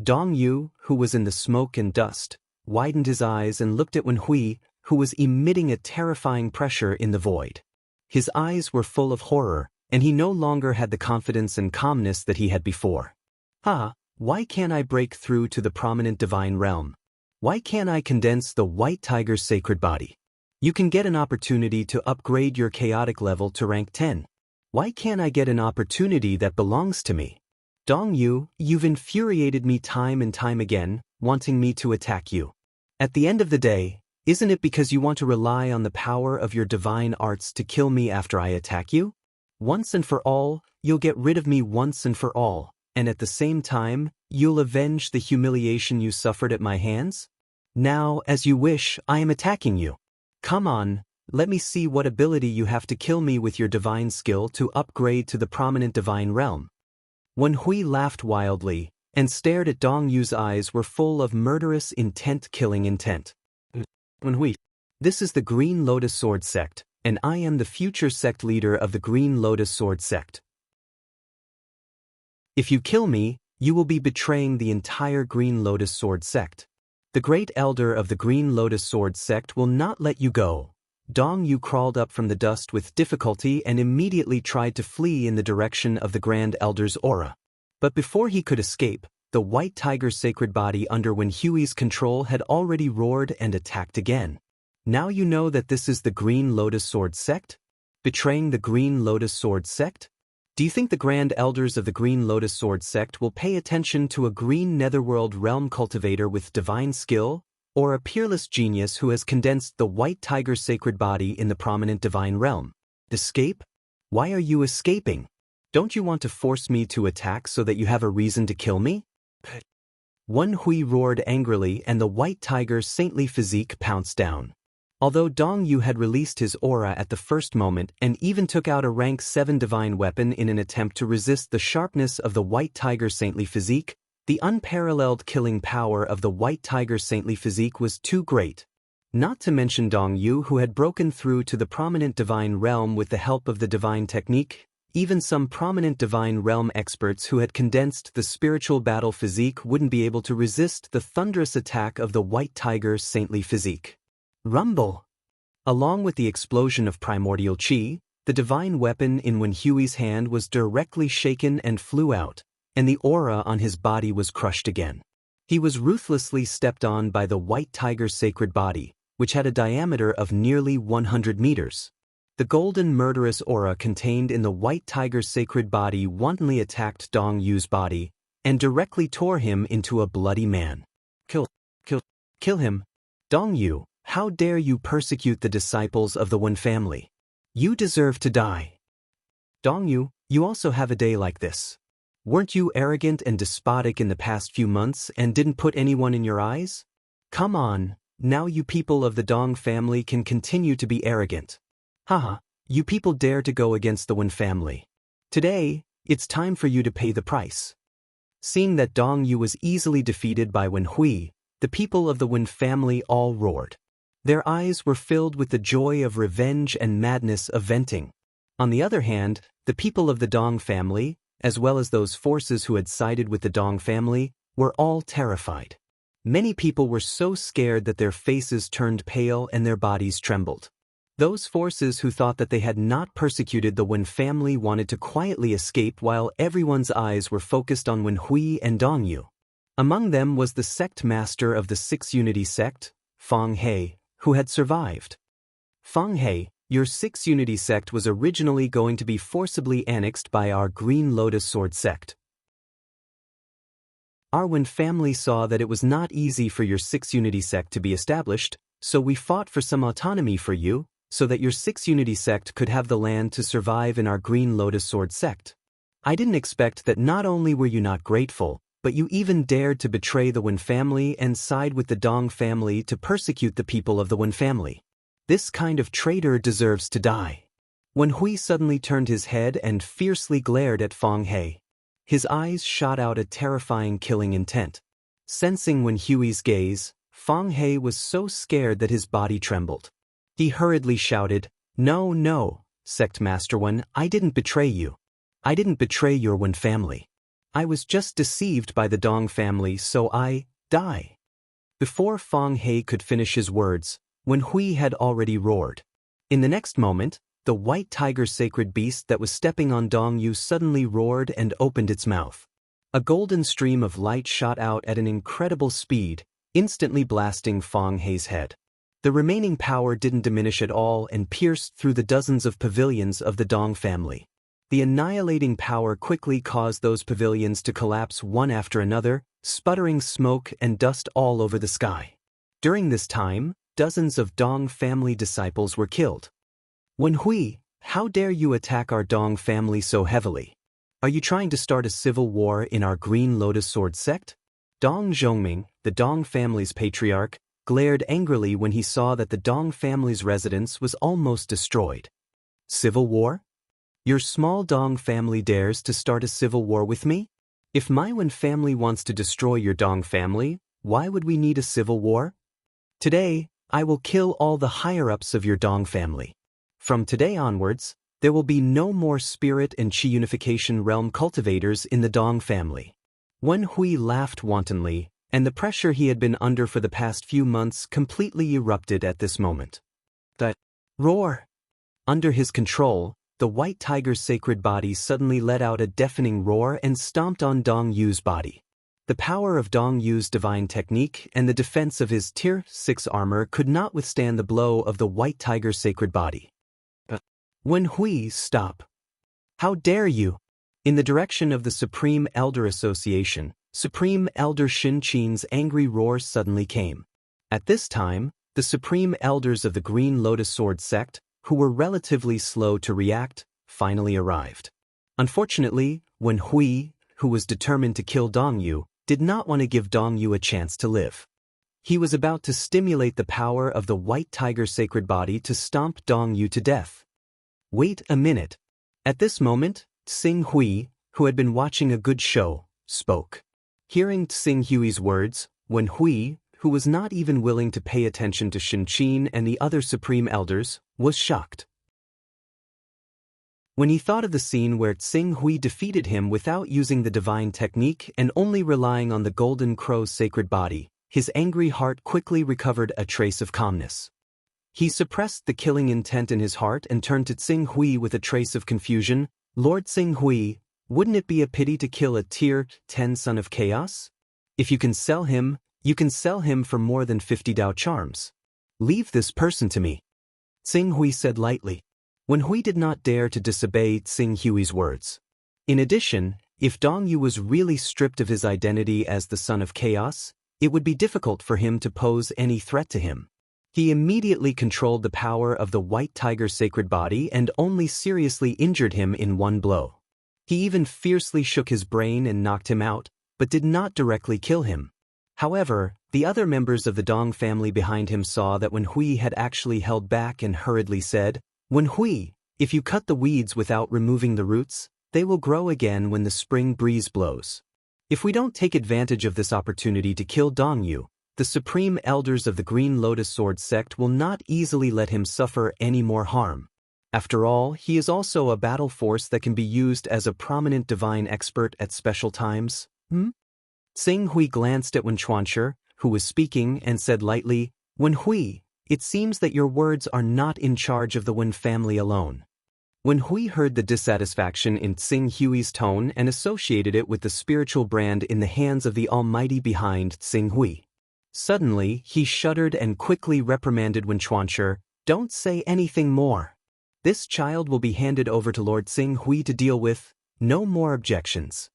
Dong Yu, who was in the smoke and dust, widened his eyes and looked at Wen Hui, who was emitting a terrifying pressure in the void. His eyes were full of horror, and he no longer had the confidence and calmness that he had before. Why can't I break through to the prominent divine realm? Why can't I condense the white tiger's sacred body? You can get an opportunity to upgrade your chaotic level to rank 10. Why can't I get an opportunity that belongs to me? Dong Yu, you've infuriated me time and time again, wanting me to attack you. At the end of the day, isn't it because you want to rely on the power of your divine arts to kill me after I attack you? Once and for all, you'll get rid of me once and for all, and at the same time, you'll avenge the humiliation you suffered at my hands? Now, as you wish, I am attacking you. Come on, let me see what ability you have to kill me with your divine skill to upgrade to the prominent divine realm. Wen Hui laughed wildly, and stared at Dong Yu's eyes were full of murderous killing intent. Wen Hui, this is the Green Lotus Sword Sect, and I am the future sect leader of the Green Lotus Sword Sect. If you kill me, you will be betraying the entire Green Lotus Sword Sect. The Great Elder of the Green Lotus Sword Sect will not let you go. Dong Yu crawled up from the dust with difficulty and immediately tried to flee in the direction of the Grand Elder's aura. But before he could escape, the white tiger's sacred body under Wen Hui's control had already roared and attacked again. Now you know that this is the Green Lotus Sword Sect? Betraying the Green Lotus Sword Sect? Do you think the Grand Elders of the Green Lotus Sword Sect will pay attention to a green netherworld realm cultivator with divine skill, or a peerless genius who has condensed the white tiger's sacred body in the prominent divine realm? Escape? Why are you escaping? Don't you want to force me to attack so that you have a reason to kill me? Wen Hui roared angrily and the white tiger's saintly physique pounced down. Although Dong Yu had released his aura at the first moment and even took out a rank 7 divine weapon in an attempt to resist the sharpness of the white tiger's saintly physique, the unparalleled killing power of the white tiger's saintly physique was too great. Not to mention Dong Yu, who had broken through to the prominent divine realm with the help of the divine technique. Even some prominent divine realm experts who had condensed the spiritual battle physique wouldn't be able to resist the thunderous attack of the white tiger's saintly physique. Rumble! Along with the explosion of primordial chi, the divine weapon in Wen Hui's hand was directly shaken and flew out, and the aura on his body was crushed again. He was ruthlessly stepped on by the white tiger's sacred body, which had a diameter of nearly 100 meters. The golden murderous aura contained in the white tiger's sacred body wantonly attacked Dong Yu's body, and directly tore him into a bloody man. Kill him. Dong Yu, how dare you persecute the disciples of the Wen family? You deserve to die. Dong Yu, you also have a day like this. Weren't you arrogant and despotic in the past few months and didn't put anyone in your eyes? Come on, now you people of the Dong family can continue to be arrogant. You people dare to go against the Wen family. Today, it's time for you to pay the price. Seeing that Dong Yu was easily defeated by Wen Hui, the people of the Wen family all roared. Their eyes were filled with the joy of revenge and madness of venting. On the other hand, the people of the Dong family, as well as those forces who had sided with the Dong family, were all terrified. Many people were so scared that their faces turned pale and their bodies trembled. Those forces who thought that they had not persecuted the Wen family wanted to quietly escape while everyone's eyes were focused on Wen Hui and Dong Yu. Among them was the sect master of the Six Unity sect, Feng He, who had survived. Feng He, your Six Unity sect was originally going to be forcibly annexed by our Green Lotus Sword sect. Our Wen family saw that it was not easy for your Six Unity sect to be established, so we fought for some autonomy for you, so that your Six Unity sect could have the land to survive in our Green Lotus Sword sect. I didn't expect that not only were you not grateful, but you even dared to betray the Wen family and side with the Dong family to persecute the people of the Wen family. This kind of traitor deserves to die. Wen Hui suddenly turned his head and fiercely glared at Feng He. His eyes shot out a terrifying killing intent. Sensing Wen Hui's gaze, Feng He was so scared that his body trembled. He hurriedly shouted, "No, Sect Master Wen, I didn't betray you. I didn't betray your Wen family. I was just deceived by the Dong family, so I die. Before Fang He could finish his words, Wen Hui had already roared. In the next moment, the white tiger sacred beast that was stepping on Dong Yu suddenly roared and opened its mouth. A golden stream of light shot out at an incredible speed, instantly blasting Fang He's head. The remaining power didn't diminish at all and pierced through the dozens of pavilions of the Dong family. The annihilating power quickly caused those pavilions to collapse one after another, sputtering smoke and dust all over the sky. During this time, dozens of Dong family disciples were killed. Wen Hui, how dare you attack our Dong family so heavily? Are you trying to start a civil war in our Green Lotus Sword sect? Dong Zhongming, the Dong family's patriarch, glared angrily when he saw that the Dong family's residence was almost destroyed. Civil war? Your small Dong family dares to start a civil war with me? If my Wen family wants to destroy your Dong family, why would we need a civil war? Today, I will kill all the higher-ups of your Dong family. From today onwards, there will be no more spirit and chi unification realm cultivators in the Dong family. Wen Hui laughed wantonly, and the pressure he had been under for the past few months completely erupted at this moment. The roar! Under his control, the white tiger's sacred body suddenly let out a deafening roar and stomped on Dong Yu's body. The power of Dong Yu's divine technique and the defense of his Tier 6 armor could not withstand the blow of the white tiger's sacred body. Wen Hui, stop! How dare you! In the direction of the Supreme Elder Association, Supreme Elder Shin Qin's angry roar suddenly came. At this time, the Supreme Elders of the Green Lotus Sword sect, who were relatively slow to react, finally arrived. Unfortunately, Wen Hui, who was determined to kill Dong Yu, did not want to give Dong Yu a chance to live. He was about to stimulate the power of the white tiger sacred body to stomp Dong Yu to death. Wait a minute. At this moment, Tsing Hui, who had been watching a good show, spoke. Hearing Tsing Hui's words, Wen Hui, who was not even willing to pay attention to Shin Qin and the other supreme elders, was shocked. When he thought of the scene where Tsing Hui defeated him without using the divine technique and only relying on the golden crow's sacred body, his angry heart quickly recovered a trace of calmness. He suppressed the killing intent in his heart and turned to Tsing Hui with a trace of confusion. Lord Tsing Hui, wouldn't it be a pity to kill a Tier 10 son of chaos? If you can sell him for more than 50 Dao charms. Leave this person to me. Tsing Hui said lightly. Wen Hui did not dare to disobey Tsing Hui's words. In addition, if Dong Yu was really stripped of his identity as the son of chaos, it would be difficult for him to pose any threat to him. He immediately controlled the power of the white tiger's sacred body and only seriously injured him in one blow. He even fiercely shook his brain and knocked him out, but did not directly kill him. However, the other members of the Dong family behind him saw that Wen Hui had actually held back and hurriedly said, Wen Hui, if you cut the weeds without removing the roots, they will grow again when the spring breeze blows. If we don't take advantage of this opportunity to kill Dong Yu, the Supreme Elders of the Green Lotus Sword sect will not easily let him suffer any more harm. After all, he is also a battle force that can be used as a prominent divine expert at special times. Tsing Hui glanced at Wen Chuanshi, who was speaking, and said lightly, Wen Hui, it seems that your words are not in charge of the Wen family alone. Wen Hui heard the dissatisfaction in Tsing Hui's tone and associated it with the spiritual brand in the hands of the Almighty behind Tsing Hui. Suddenly, he shuddered and quickly reprimanded Wen Chuanshi, Don't say anything more. This child will be handed over to Lord Tsing Hui to deal with. No more objections.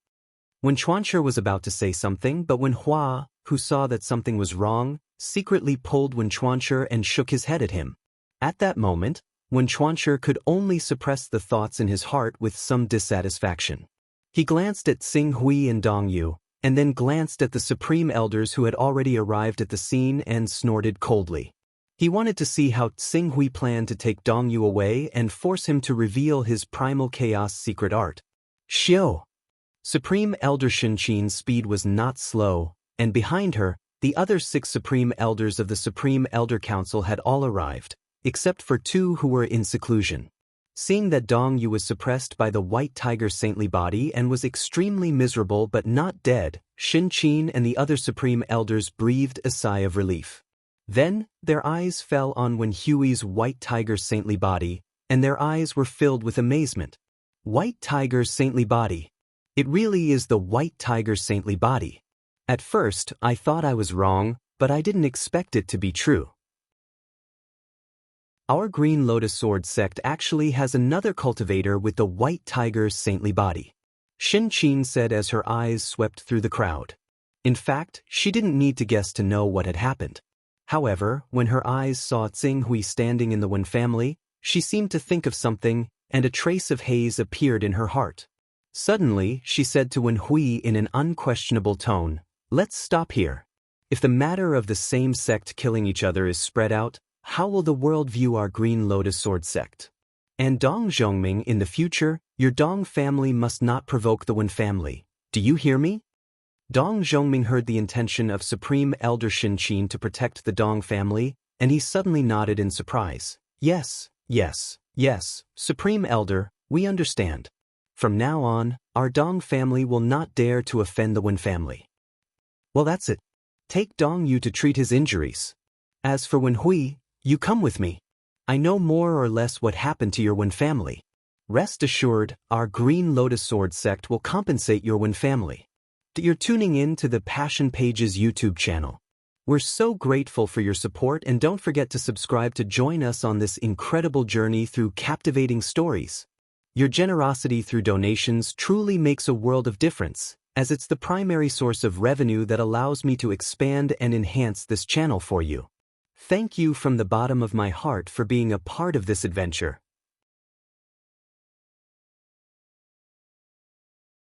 Wen Chuanshi was about to say something, but Wen Hua, who saw that something was wrong, secretly pulled Wen Chuanshi and shook his head at him. At that moment, Wen Chuanshi could only suppress the thoughts in his heart with some dissatisfaction. He glanced at Tsing Hui and Dong Yu, and then glanced at the Supreme Elders who had already arrived at the scene and snorted coldly. He wanted to see how Tsing Hui planned to take Dong Yu away and force him to reveal his primal chaos secret art. Xiu! Supreme Elder Shin Qin's speed was not slow, and behind her, the other 6 Supreme Elders of the Supreme Elder Council had all arrived, except for 2 who were in seclusion. Seeing that Dong Yu was suppressed by the white tiger's saintly body and was extremely miserable but not dead, Shin Qin and the other supreme elders breathed a sigh of relief. Then, their eyes fell on Wen Hui's white tiger's saintly body, and their eyes were filled with amazement. White tiger's saintly body. It really is the white tiger's saintly body. At first, I thought I was wrong, but I didn't expect it to be true. Our Green Lotus Sword sect actually has another cultivator with the white tiger's saintly body, Shin Qin said as her eyes swept through the crowd. In fact, she didn't need to guess to know what had happened. However, when her eyes saw Tsing Hui standing in the Wen family, she seemed to think of something, and a trace of haze appeared in her heart. Suddenly, she said to Wen Hui in an unquestionable tone, "Let's stop here. If the matter of the same sect killing each other is spread out, how will the world view our Green Lotus Sword sect? And Dong Zhongming, in the future, your Dong family must not provoke the Wen family. Do you hear me?" Dong Zhongming heard the intention of Supreme Elder Shin Qin to protect the Dong family, and he suddenly nodded in surprise. Yes, Supreme Elder, we understand. From now on, our Dong family will not dare to offend the Wen family. Well, that's it. Take Dong Yu to treat his injuries. As for Wen Hui, you come with me. I know more or less what happened to your Wen family. Rest assured, our Green Lotus Sword sect will compensate your Wen family. You're tuning in to the Passion Pages YouTube channel. We're so grateful for your support, and don't forget to subscribe to join us on this incredible journey through captivating stories. Your generosity through donations truly makes a world of difference, as it's the primary source of revenue that allows me to expand and enhance this channel for you. Thank you from the bottom of my heart for being a part of this adventure.